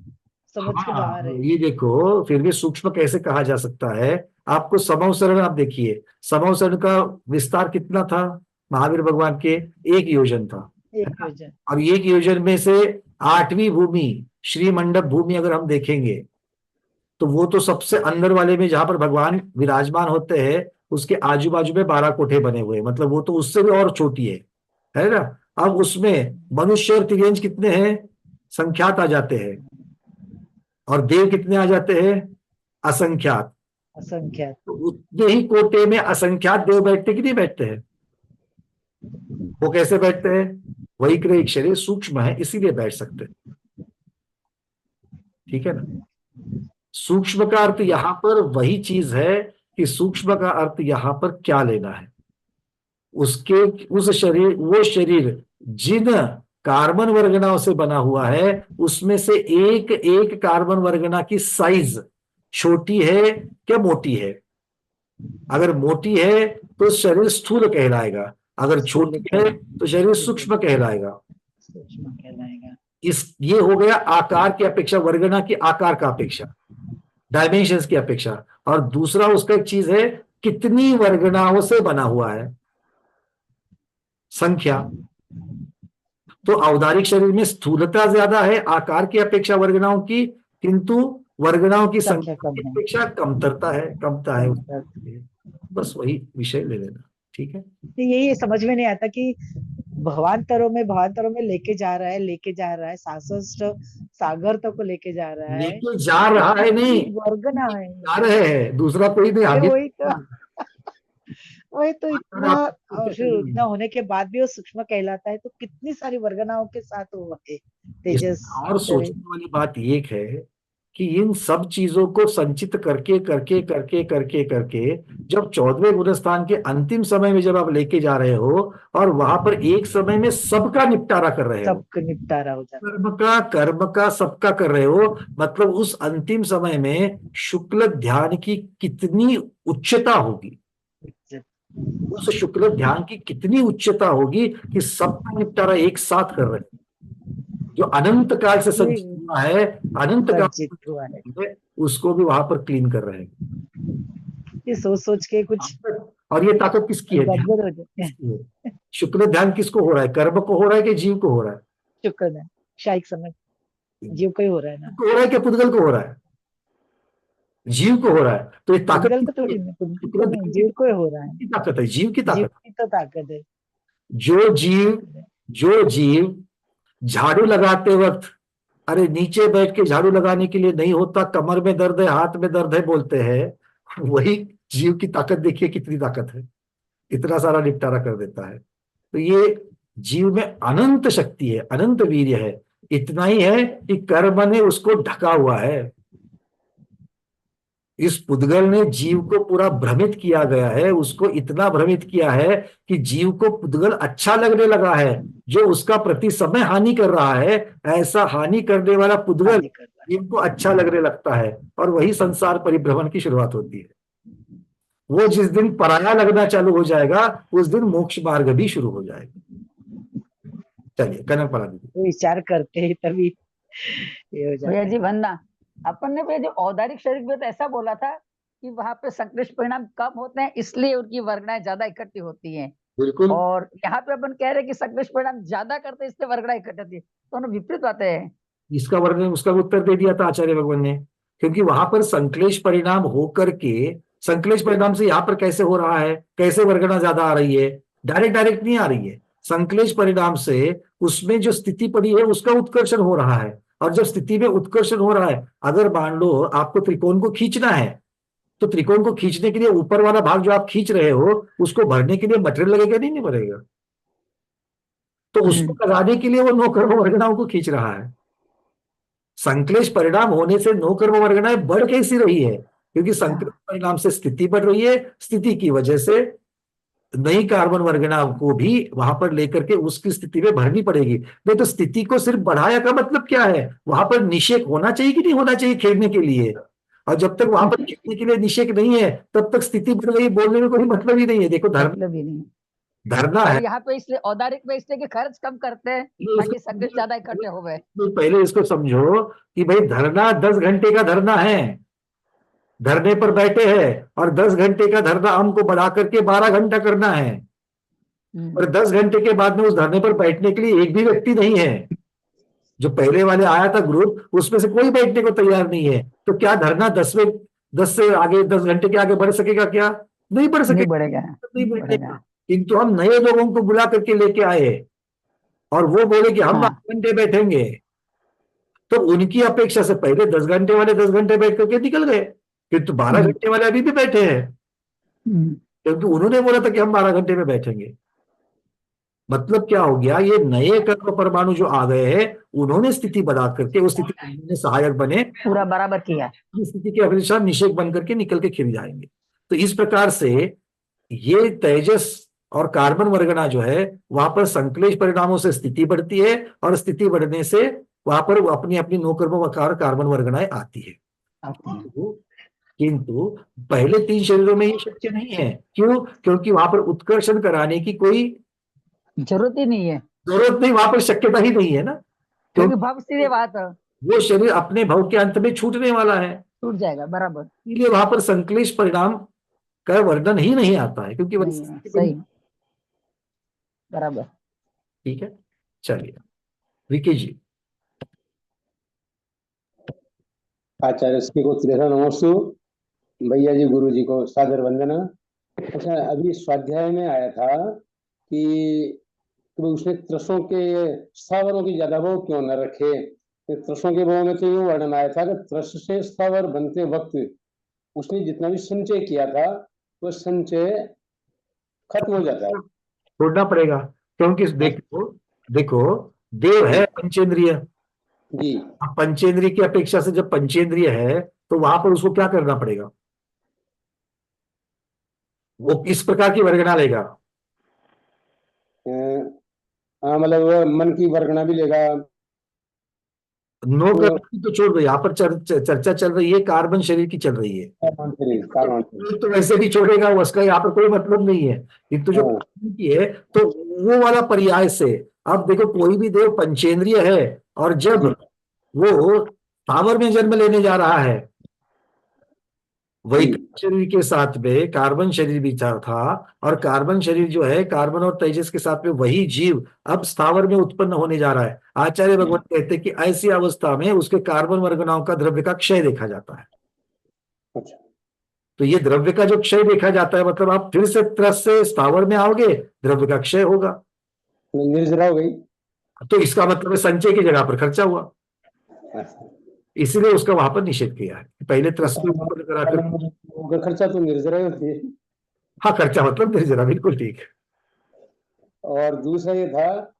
समझ के बाहर है। ये देखो, फिर भी सूक्ष्म कैसे कहा जा सकता है? आपको समवसरण, आप देखिए समवसरण का विस्तार कितना था महावीर भगवान के? 1 योजन था, 1 योजन, और 1 योजन में से 8वीं भूमि श्री मंडप भूमि अगर हम देखेंगे तो वो तो सबसे अंदर वाले में जहां पर भगवान विराजमान होते हैं उसके आजू बाजू में 12 कोठे बने हुए, मतलब वो तो उससे भी और छोटी है ना। अब उसमें मनुष्य और तिर्यंज कितने हैं? संख्यात आ जाते हैं, और देव कितने आ जाते हैं? असंख्यात। तो उतने ही कोटे में असंख्यात देव बैठते कि नहीं बैठते हैं? वो कैसे बैठते हैं? वही क्रय शरीर सूक्ष्म है इसीलिए बैठ सकते हैं, ठीक है ना। सूक्ष्म का अर्थ यहां पर वही चीज है कि सूक्ष्म का अर्थ यहां पर क्या लेना है? उसके वो शरीर जिन कार्बन वर्गनाओं से बना हुआ है उसमें से एक एक कार्बन वर्गना की साइज छोटी है क्या मोटी है? अगर मोटी है तो शरीर स्थूल कहलाएगा, अगर छोटी है तो शरीर सूक्ष्म कहलाएगा। ये हो गया आकार की अपेक्षा, वर्गना की आकार का अपेक्षा, डायमेंशंस की अपेक्षा। और दूसरा उसका एक चीज है कितनी वर्गनाओं से बना हुआ है, संख्या। तो औदारिक शरीर में स्थूलता ज्यादा है आकार की अपेक्षा वर्गनाओं की, किंतु वर्गनाओं की संख्या की अपेक्षा कमता है। बस वही विषय ले लेना, ठीक है। यही समझ में नहीं आता कि भवान्तरों में लेके जा रहा है 66 सागर तक को लेके जा रहा है, नहीं वर्गना है, जा रहे हैं, दूसरा कोई नहीं आगे। वही तो इतना, और फिर इतना होने के बाद भी वो सूक्ष्म कहलाता है, तो कितनी सारी वर्गनाओं के साथ वो है तेजस। और सोचने वाली बात ये है कि इन सब चीजों को संचित करके करके करके करके करके जब 14वें गुणस्थान के अंतिम समय में जब आप लेके जा रहे हो और वहां पर एक समय में सबका निपटारा कर रहे हो, सबका निपटारा हो जाता है, कर्म का सबका कर रहे हो, मतलब उस अंतिम समय में शुक्ल ध्यान की कितनी उच्चता होगी, उस शुक्ल ध्यान की कितनी उच्चता होगी कि सबका निपटारा एक साथ कर रहे हैं। जो अनंत काल से संचित हुआ है, अनंत काल उसको भी वहां पर क्लीन कर रहे हैं। ये सोच के कुछ। और ये ताकत किसकी है? शुक्ल ध्यान किसको हो रहा है? कर्म को हो रहा है कि जीव को हो रहा है? शुक्ल ध्यान शायद समय जीव को ही हो रहा है ना, हो रहा है कि पुद्गल को हो रहा है? जीव को हो रहा है। तो ये ताकत जीव को ही हो रहा है, ताकत है, जीव की ताकत है। जो जीव झाड़ू लगाते वक्त अरे नीचे बैठ के झाड़ू लगाने के लिए नहीं होता, कमर में दर्द है, हाथ में दर्द है बोलते हैं, वही जीव की ताकत देखिए कितनी ताकत है, इतना सारा निपटारा कर देता है। तो ये जीव में अनंत शक्ति है, अनंत वीर्य है, इतना ही है कि कर्म ने उसको ढका हुआ है। इस पुद्गल ने जीव को पूरा भ्रमित किया गया है, उसको इतना भ्रमित किया है कि जीव को पुद्गल अच्छा लगने लगा है। जो उसका प्रति समय हानि कर रहा है, ऐसा हानि करने वाला पुद्गल हानि कर रहा जीव को अच्छा लगने लगता है, और वही संसार परिभ्रमण की शुरुआत होती है। वो जिस दिन पराया लगना चालू हो जाएगा, उस दिन मोक्ष मार्ग भी शुरू हो जाएगा। चलिए कनक पढ़ा दीजिए। है। विचार करते ही तभी ये हो जाता भैया है। जी वंदना, अपन ने भैया जो औदारिक शरीर में तो ऐसा बोला था कि वहां पे संक्लिष्ट परिणाम कम होते हैं, इसलिए उनकी वर्गणाएं ज्यादा इकट्ठी होती हैं, बिल्कुल, और यहाँ पे अपन कह रहे हैं कि संक्लिष्ट परिणाम ज्यादा करते हैं इसलिए वर्गणाएं इकट्ठी होती है। दोनों विपरीत बातें हैं। इसका वर्णन, उसका भी उत्तर दे दिया था आचार्य भगवान ने। क्योंकि वहां पर संक्लेश परिणाम होकर के, संक्लेश परिणाम से यहाँ पर कैसे हो रहा है, कैसे वर्गणा ज्यादा आ रही है, डायरेक्ट डायरेक्ट नहीं आ रही है। संक्लेश परिणाम से उसमें जो स्थिति पड़ी है उसका उत्कर्षण हो रहा है, और जब स्थिति में उत्कर्षण हो रहा है, अगर मान लो आपको त्रिकोण को खींचना है, तो त्रिकोण को खींचने के लिए ऊपर वाला भाग जो आप खींच रहे हो, उसको भरने के लिए मटेरियल लगेगा, नहीं भरेगा। तो उसको लगाने के लिए वो नौ कर्म वर्गणाओं को खींच रहा है। संक्लेश परिणाम होने से नौ कर्म वर्गणाएं बढ़ कैसी रही है, क्योंकि संक्लेश परिणाम से स्थिति बढ़ रही है, स्थिति की वजह से नई कार्बन वर्गना को भी वहां पर लेकर के उसकी स्थिति में भरनी पड़ेगी। नहीं तो स्थिति को सिर्फ बढ़ाया का मतलब क्या है, वहां पर निषेक होना चाहिए कि नहीं होना चाहिए खेलने के लिए। और जब तक वहां पर खेलने के लिए निषेक नहीं है, तब तक स्थिति बढ़ रही, बोलने में कोई मतलब ही नहीं है। देखो धर्म मतलब ही नहीं। धरना है, और यहाँ पे इसलिए औदारिक में इसलिए कि खर्च कम करते हैं ताकि संक्लिष्ट ज्यादा इकट्ठे हो गए। तो पहले इसको समझो कि भाई धरना 10 घंटे का धरना है, धरने पर बैठे हैं, और 10 घंटे का धरना हमको बढ़ा करके 12 घंटा करना है, और 10 घंटे के बाद में उस धरने पर बैठने के लिए एक भी व्यक्ति नहीं है। जो पहले वाले आया था ग्रुप, उसमें से कोई बैठने को तैयार नहीं है। तो क्या धरना 10 से आगे, 10 घंटे के आगे बढ़ सकेगा क्या? नहीं बढ़ नहीं सकेगा, बढ़ेगा, नहीं बढ़ेगा। बढ़ेगा। किंतु हम नए लोगों को बुला करके लेके आए, और वो बोले कि हम 8 घंटे बैठेंगे, तो उनकी अपेक्षा से पहले 10 घंटे वाले 10 घंटे बैठ करके निकल गए, किंतु 12 घंटे वाले अभी भी बैठे हैं, क्योंकि उन्होंने बोला था कि हम 12 घंटे में बैठेंगे। मतलब क्या हो गया, ये नए कर्म परमाणु जो आ गए हैं, उन्होंने स्थिति बना करके उस स्थिति में सहायक बने, पूरा बराबर किया। इस स्थिति के अनुसार निषेक बन करके निकल के खिल जाएंगे। तो इस प्रकार से ये तेजस और कार्बन वर्गना जो है, वहां पर संक्लेश परिणामों से स्थिति बढ़ती है, और स्थिति बढ़ने से वहां पर अपनी अपनी नौकर्म वकार कार्बन वर्गनाएं आती है। किंतु पहले 3 शरीरों में ये शक्य नहीं है। क्यों? क्योंकि वहां पर उत्कर्षण कराने की कोई जरूरत ही नहीं है, जरूरत नहीं, वहां पर शक्यता ही नहीं है ना, क्योंकि भव सीधे बात है, वो शरीर अपने भव के अंत में छूटने वाला है, टूट जाएगा बराबर। इसलिए वहां पर संक्लेश परिणाम का वर्णन ही नहीं आता है, क्योंकि नहीं है, सही बराबर। ठीक है, चलिए विकी जी। आचार्य श्री को त्रिधा नमस्ते, भैया जी गुरु जी को सादर वंदना। अच्छा, अभी स्वाध्याय में आया था कि उसने त्रसों के स्थावरों की ज्यादा भाव क्यों न रखे। त्रसों के भाव में तो यूं वर्णन आया था कि त्रस से स्थावर बनते वक्त उसने जितना भी संचय किया था वो संचय खत्म हो जाता है, छोड़ना पड़ेगा। क्योंकि देखो देव है पंचेंद्रिय जी। अब पंचेंद्रिय की अपेक्षा से जब पंचेंद्रिय है, तो वहां पर उसको क्या करना पड़ेगा, वो किस प्रकार की वर्गना लेगा? मतलब मन की वर्गना भी लेगा। नो कर्म तो छोड़ दो, यहाँ पर चर्चा चल रही है कार्बन शरीर की चल रही है। तो वैसे भी छोड़ेगा, उसका यहाँ पर कोई मतलब नहीं है। किंतु जो कार्बन की है, तो वो वाला पर्याय से अब देखो, कोई भी देव पंचेंद्रिय है, और जब वो पावर में जन्म लेने जा रहा है, वही शरीर के साथ में कार्बन शरीर भी था, और कार्बन शरीर जो है कार्बन और तेजस के साथ में वही जीव अब स्थावर में उत्पन्न होने जा रहा है। आचार्य भगवान कहते हैं कि ऐसी अवस्था में उसके कार्बन वर्गनाओं का द्रव्य का क्षय देखा जाता है। अच्छा। तो ये द्रव्य का जो क्षय देखा जाता है, मतलब आप फिर से त्रस से स्थावर में आओगे, द्रव्य का क्षय होगा, निर्जरा हो गई। तो इसका मतलब संचय की जगह पर खर्चा हुआ, इसीलिए उसका वहां पर निषेध किया है। पहले त्रस में उत्पन्न कराकर खर्चा तो निर्जरा ही होती है। हाँ, खर्चा मतलब निर्जरा, बिल्कुल ठीक है। और दूसरा ये था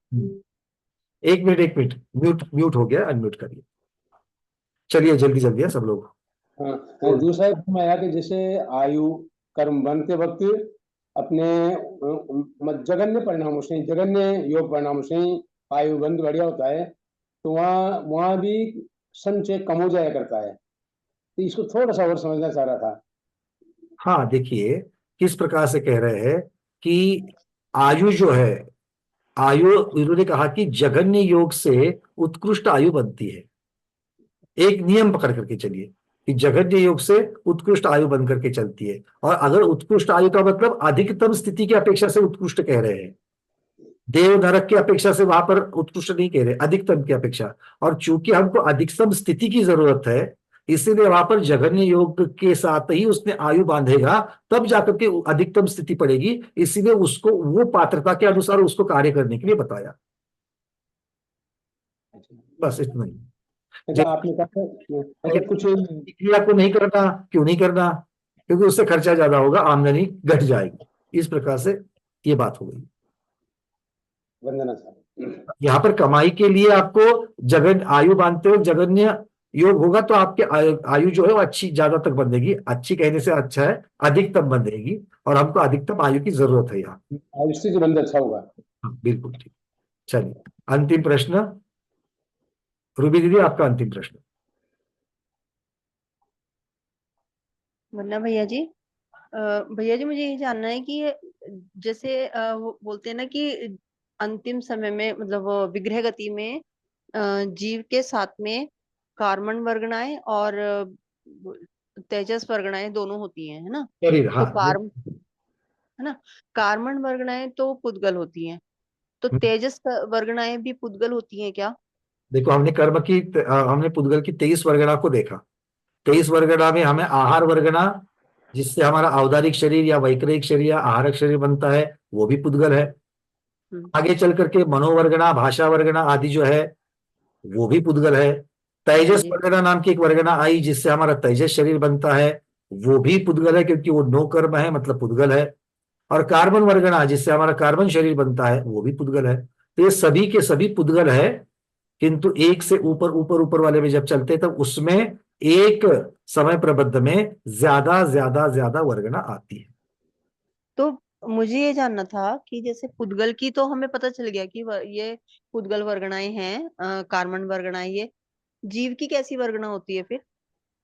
एक मिनट, म्यूट म्यूट हो गया, अनम्यूट करिए। चलिए जल्दी जल्दी है सब लोग। हाँ, दूसरा इसमें आया कि जैसे आयु कर्म बनते वक्त अपने जगन्य परिणामों से, जगन्य योग परिणामों से आयु बंद बढ़िया होता है, तो वहाँ भी संचय कम हो जाया करता है। तो इसको थोड़ा सा और समझना चाह रहा था। हाँ देखिए, किस प्रकार से कह रहे हैं कि आयु जो है, आयु इन्होंने कहा कि जघन्य योग से उत्कृष्ट आयु बनती है। एक नियम पकड़ करके चलिए कि जघन्य योग से उत्कृष्ट आयु बन करके चलती है। और अगर उत्कृष्ट आयु का मतलब अधिकतम स्थिति की अपेक्षा से उत्कृष्ट कह रहे हैं, देव नरक की अपेक्षा से वहां पर उत्कृष्ट नहीं कह रहे, अधिकतम की अपेक्षा। और चूंकि हमको अधिकतम स्थिति की जरूरत है, इसीलिए वहां पर जघन्य योग के साथ ही उसने आयु बांधेगा, तब जाकर के अधिकतम स्थिति पड़ेगी। इसीलिए उसको वो पात्रता के अनुसार उसको कार्य करने के लिए बताया। बस इतना ही। अच्छा, आपने कहा अच्छा कुछ क्रिया को नहीं करना, क्यों नहीं करना? क्योंकि उससे खर्चा ज्यादा होगा, आमदनी घट जाएगी। इस प्रकार से ये बात हो गई। वंदना साहब, यहाँ पर कमाई के लिए आपको जगन आयु बांधते हो, जगन्य योग होगा तो आपके आयु जो है वो अच्छी ज्यादा तक बंधेगी। अच्छी कहने से अच्छा है, अधिकतम बंधेगी, और हमको अधिकतम आयु की जरूरत है यहाँ। आयुष से बंद अच्छा होगा। हाँ, बिल्कुल ठीक। चलिए अंतिम प्रश्न, रूबी दीदी आपका अंतिम प्रश्न। वरना भैया जी, भैया जी मुझे ये जानना है कि जैसे वो बोलते हैं ना कि अंतिम समय में मतलब वो विग्रह गति में जीव के साथ में कार्बन वर्गणाएं और तेजस वर्गणाएं दोनों होती हैं, है ना? शरीर, तो हाँ। है ना, कार्बन वर्गणाएं तो पुद्गल होती हैं, तो तेजस वर्गणाएं भी पुद्गल होती हैं क्या? देखो, हमने पुद्गल की 23 वर्गणा को देखा। 23 वर्गणा में हमें आहार वर्गणा, जिससे हमारा औदारिक शरीर या वैक्रिक शरीर या आहारक शरीर बनता है, वो भी पुद्गल है। आगे चल करके मनोवर्गणा, भाषा वर्गणा आदि जो है वो भी पुद्गल है। तेजस वर्गणा नाम की एक वर्गणा आई, जिससे हमारा तेजस शरीर बनता है, वो भी पुद्गल है, क्योंकि वो नो कर्म है, मतलब पुद्गल है। और कार्बन वर्गणा, जिससे हमारा कार्बन शरीर बनता है, वो भी पुद्गल है। तो ये सभी के सभी पुद्गल है, किंतु एक से ऊपर ऊपर ऊपर वाले में जब चलते तब उसमें एक समय प्रबंध में ज्यादा ज्यादा ज्यादा वर्गणा आती है। तो मुझे ये जानना था कि जैसे पुद्गल की तो हमें पता चल गया कि ये पुद्गल वर्गणाएं हैं, कार्बन वर्गणाएं, ये जीव की कैसी वर्गणा होती है फिर?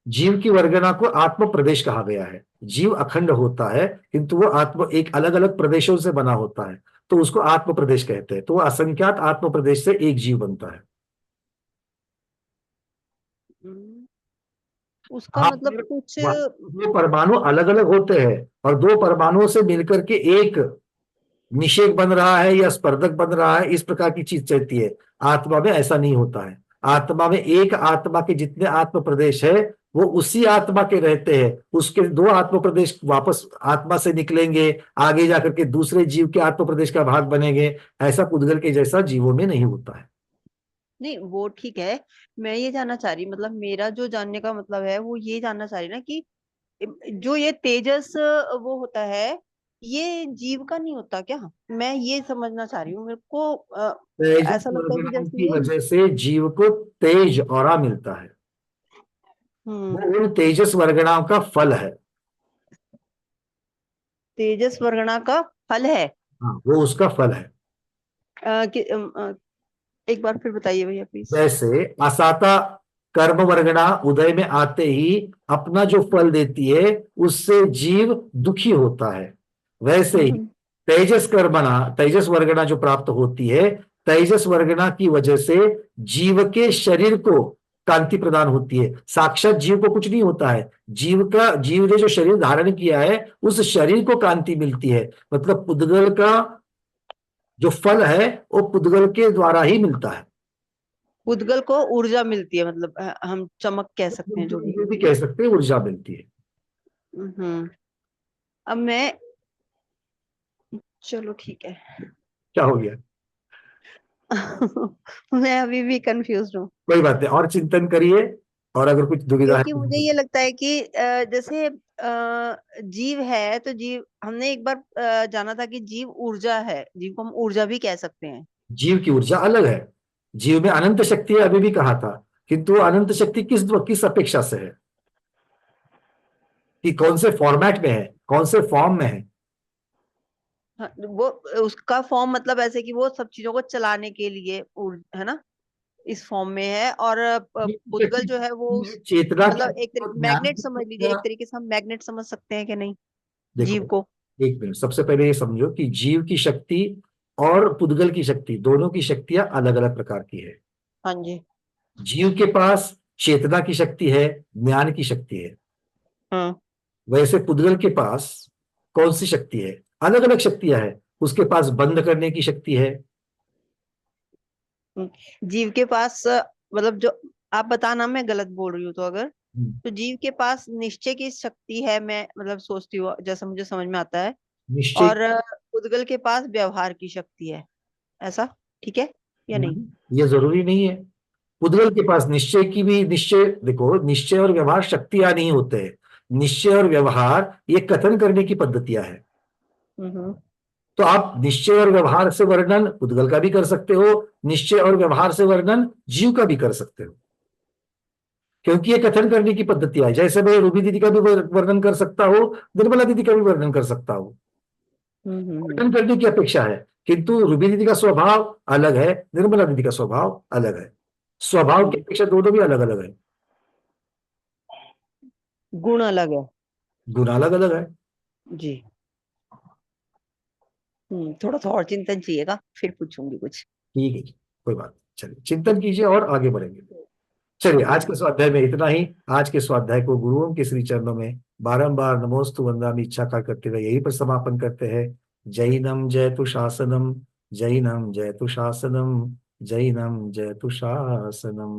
जीव की वर्गणा को आत्म प्रदेश कहा गया है। जीव अखंड होता है, किंतु वो आत्म एक अलग अलग प्रदेशों से बना होता है, तो उसको आत्म प्रदेश कहते हैं। तो वो असंख्यात आत्म प्रदेश से एक जीव बनता है। उसका मतलब कुछ दो परमाणु अलग अलग होते हैं, और दो परमाणुओं से मिलकर के एक निषेक बन रहा है या स्पर्धक बन रहा है, इस प्रकार की चीज चलती है। आत्मा में ऐसा नहीं होता है। आत्मा में एक आत्मा के जितने आत्म प्रदेश है वो उसी आत्मा के रहते हैं। उसके दो आत्म प्रदेश वापस आत्मा से निकलेंगे, आगे जाकर के दूसरे जीव के आत्म प्रदेश का भाग बनेंगे। ऐसा पुद्गल के जैसा जीवों में नहीं होता है। नहीं, वो ठीक है। मैं ये जानना चाह रही, मतलब मेरा जो जानने का मतलब है वो ये जानना चाह रही ना कि जो ये तेजस वो होता है, ये जीव का नहीं होता क्या? मैं ये समझना चाह रही हूँ। मेरे को तेजस ऐसा लगता है कि वर्गणाओं जैसे की ये वजह से जीव को तेज ऑरा मिलता है। वो उन तेजस वर्गणाओं का फल है। तेजस वर्गणा का फल है। हाँ, वो उसका फल है। एक बार फिर बताइए भैया प्लीज। जैसे आसाता कर्म वर्गणा उदय में आते ही अपना जो फल देती है उससे जीव दुखी होता है, वैसे ही तेजस वर्गणा जो प्राप्त होती है, तेजस वर्गणा की वजह से जीव के शरीर को कांति प्रदान होती है। साक्षात जीव को कुछ नहीं होता है, जीव ने जो शरीर धारण किया है उस शरीर को कांति मिलती है। मतलब पुद्गल का जो फल है वो पुद्गल के द्वारा ही मिलता है। पुद्गल को ऊर्जा मिलती है, मतलब हम चमक कह सकते हैं, जो भी कह सकते हैं, ऊर्जा मिलती है। अब मैं, चलो ठीक है। क्या हो गया? मैं अभी भी कंफ्यूज हूँ। कोई बात नहीं, और चिंतन करिए, और अगर कुछ दुविधा है क्योंकि मुझे ये लगता है कि जैसे जीव है तो जीव, हमने एक बार जाना था कि जीव ऊर्जा है, जीव को हम ऊर्जा भी कह सकते हैं। जीव की ऊर्जा अलग है। जीव में अनंत शक्ति है, अभी भी कहा था, किंतु अनंत शक्ति किस अपेक्षा से है, कि कौन से फॉर्मेट में है, कौन से फॉर्म में है। हाँ, वो उसका फॉर्म मतलब ऐसे कि वो सब चीजों को चलाने के लिए है ना, इस फॉर्म में है। और पुद्गल जो है वो चेतना मतलब की एक और तरीके ज्ञान मैग्नेट की समझ लीजिए, एक शक्तियां- तरीके से हम मैग्नेट समझ सकते हैं कि नहीं जीव देखो को। एक मिनट, सबसे पहले ये समझो कि जीव की शक्ति और पुद्गल की शक्ति, दोनों की शक्तियां अलग अलग प्रकार की है। हाँ जी। जीव के पास चेतना की शक्ति है, ज्ञान की शक्ति है। हाँ। वैसे पुद्गल के पास कौन सी शक्ति है, अलग अलग शक्तियां हैं। उसके पास बंद करने की शक्ति है। जीव के पास मतलब जो आप बताना, मैं गलत बोल रही हूँ तो अगर, तो जीव के पास निश्चय की शक्ति है, मैं मतलब सोचती हूँ जैसा मुझे समझ में आता है। निश्चय और पुद्गल के पास व्यवहार की शक्ति है, ऐसा ठीक है या नहीं? ये जरूरी नहीं है। पुद्गल के पास निश्चय की भी, निश्चय देखो, निश्चय और व्यवहार शक्तियां नहीं होते हैं। निश्चय और व्यवहार ये कथन करने की पद्धतियां हैं। तो आप निश्चय और व्यवहार से वर्णन पुद्गल का भी कर सकते हो, निश्चय और व्यवहार से वर्णन जीव का भी कर सकते हो, क्योंकि ये कथन करने की पद्धतियां है। जैसे मैं रूबी दीदी का भी वर्णन कर सकता हूँ, निर्मला दीदी का भी वर्णन कर सकता हूँ, वर्णन करने की अपेक्षा है। किंतु रूबी दीदी का स्वभाव अलग है, निर्मला दीदी का स्वभाव अलग है। स्वभाव की अपेक्षा दोनों भी अलग अलग है, गुण अलग है गुण अलग अलग है जी। थोड़ा सा और चिंतन चाहिएगा, फिर पूछूंगी कुछ। ठीक है, कोई बात नहीं। चलिए चिंतन कीजिए और आगे बढ़ेंगे। चलिए आज के स्वाध्याय में इतना ही। आज के स्वाध्याय को गुरुओं के श्री चरणों में बारंबार नमोस्तु वंदनामि इच्छाकार करते हुए यहीं पर समापन करते हैं। जैनम जयतु शासनम, जैनम जयतु शासनम, जैनम जयतु शासनम।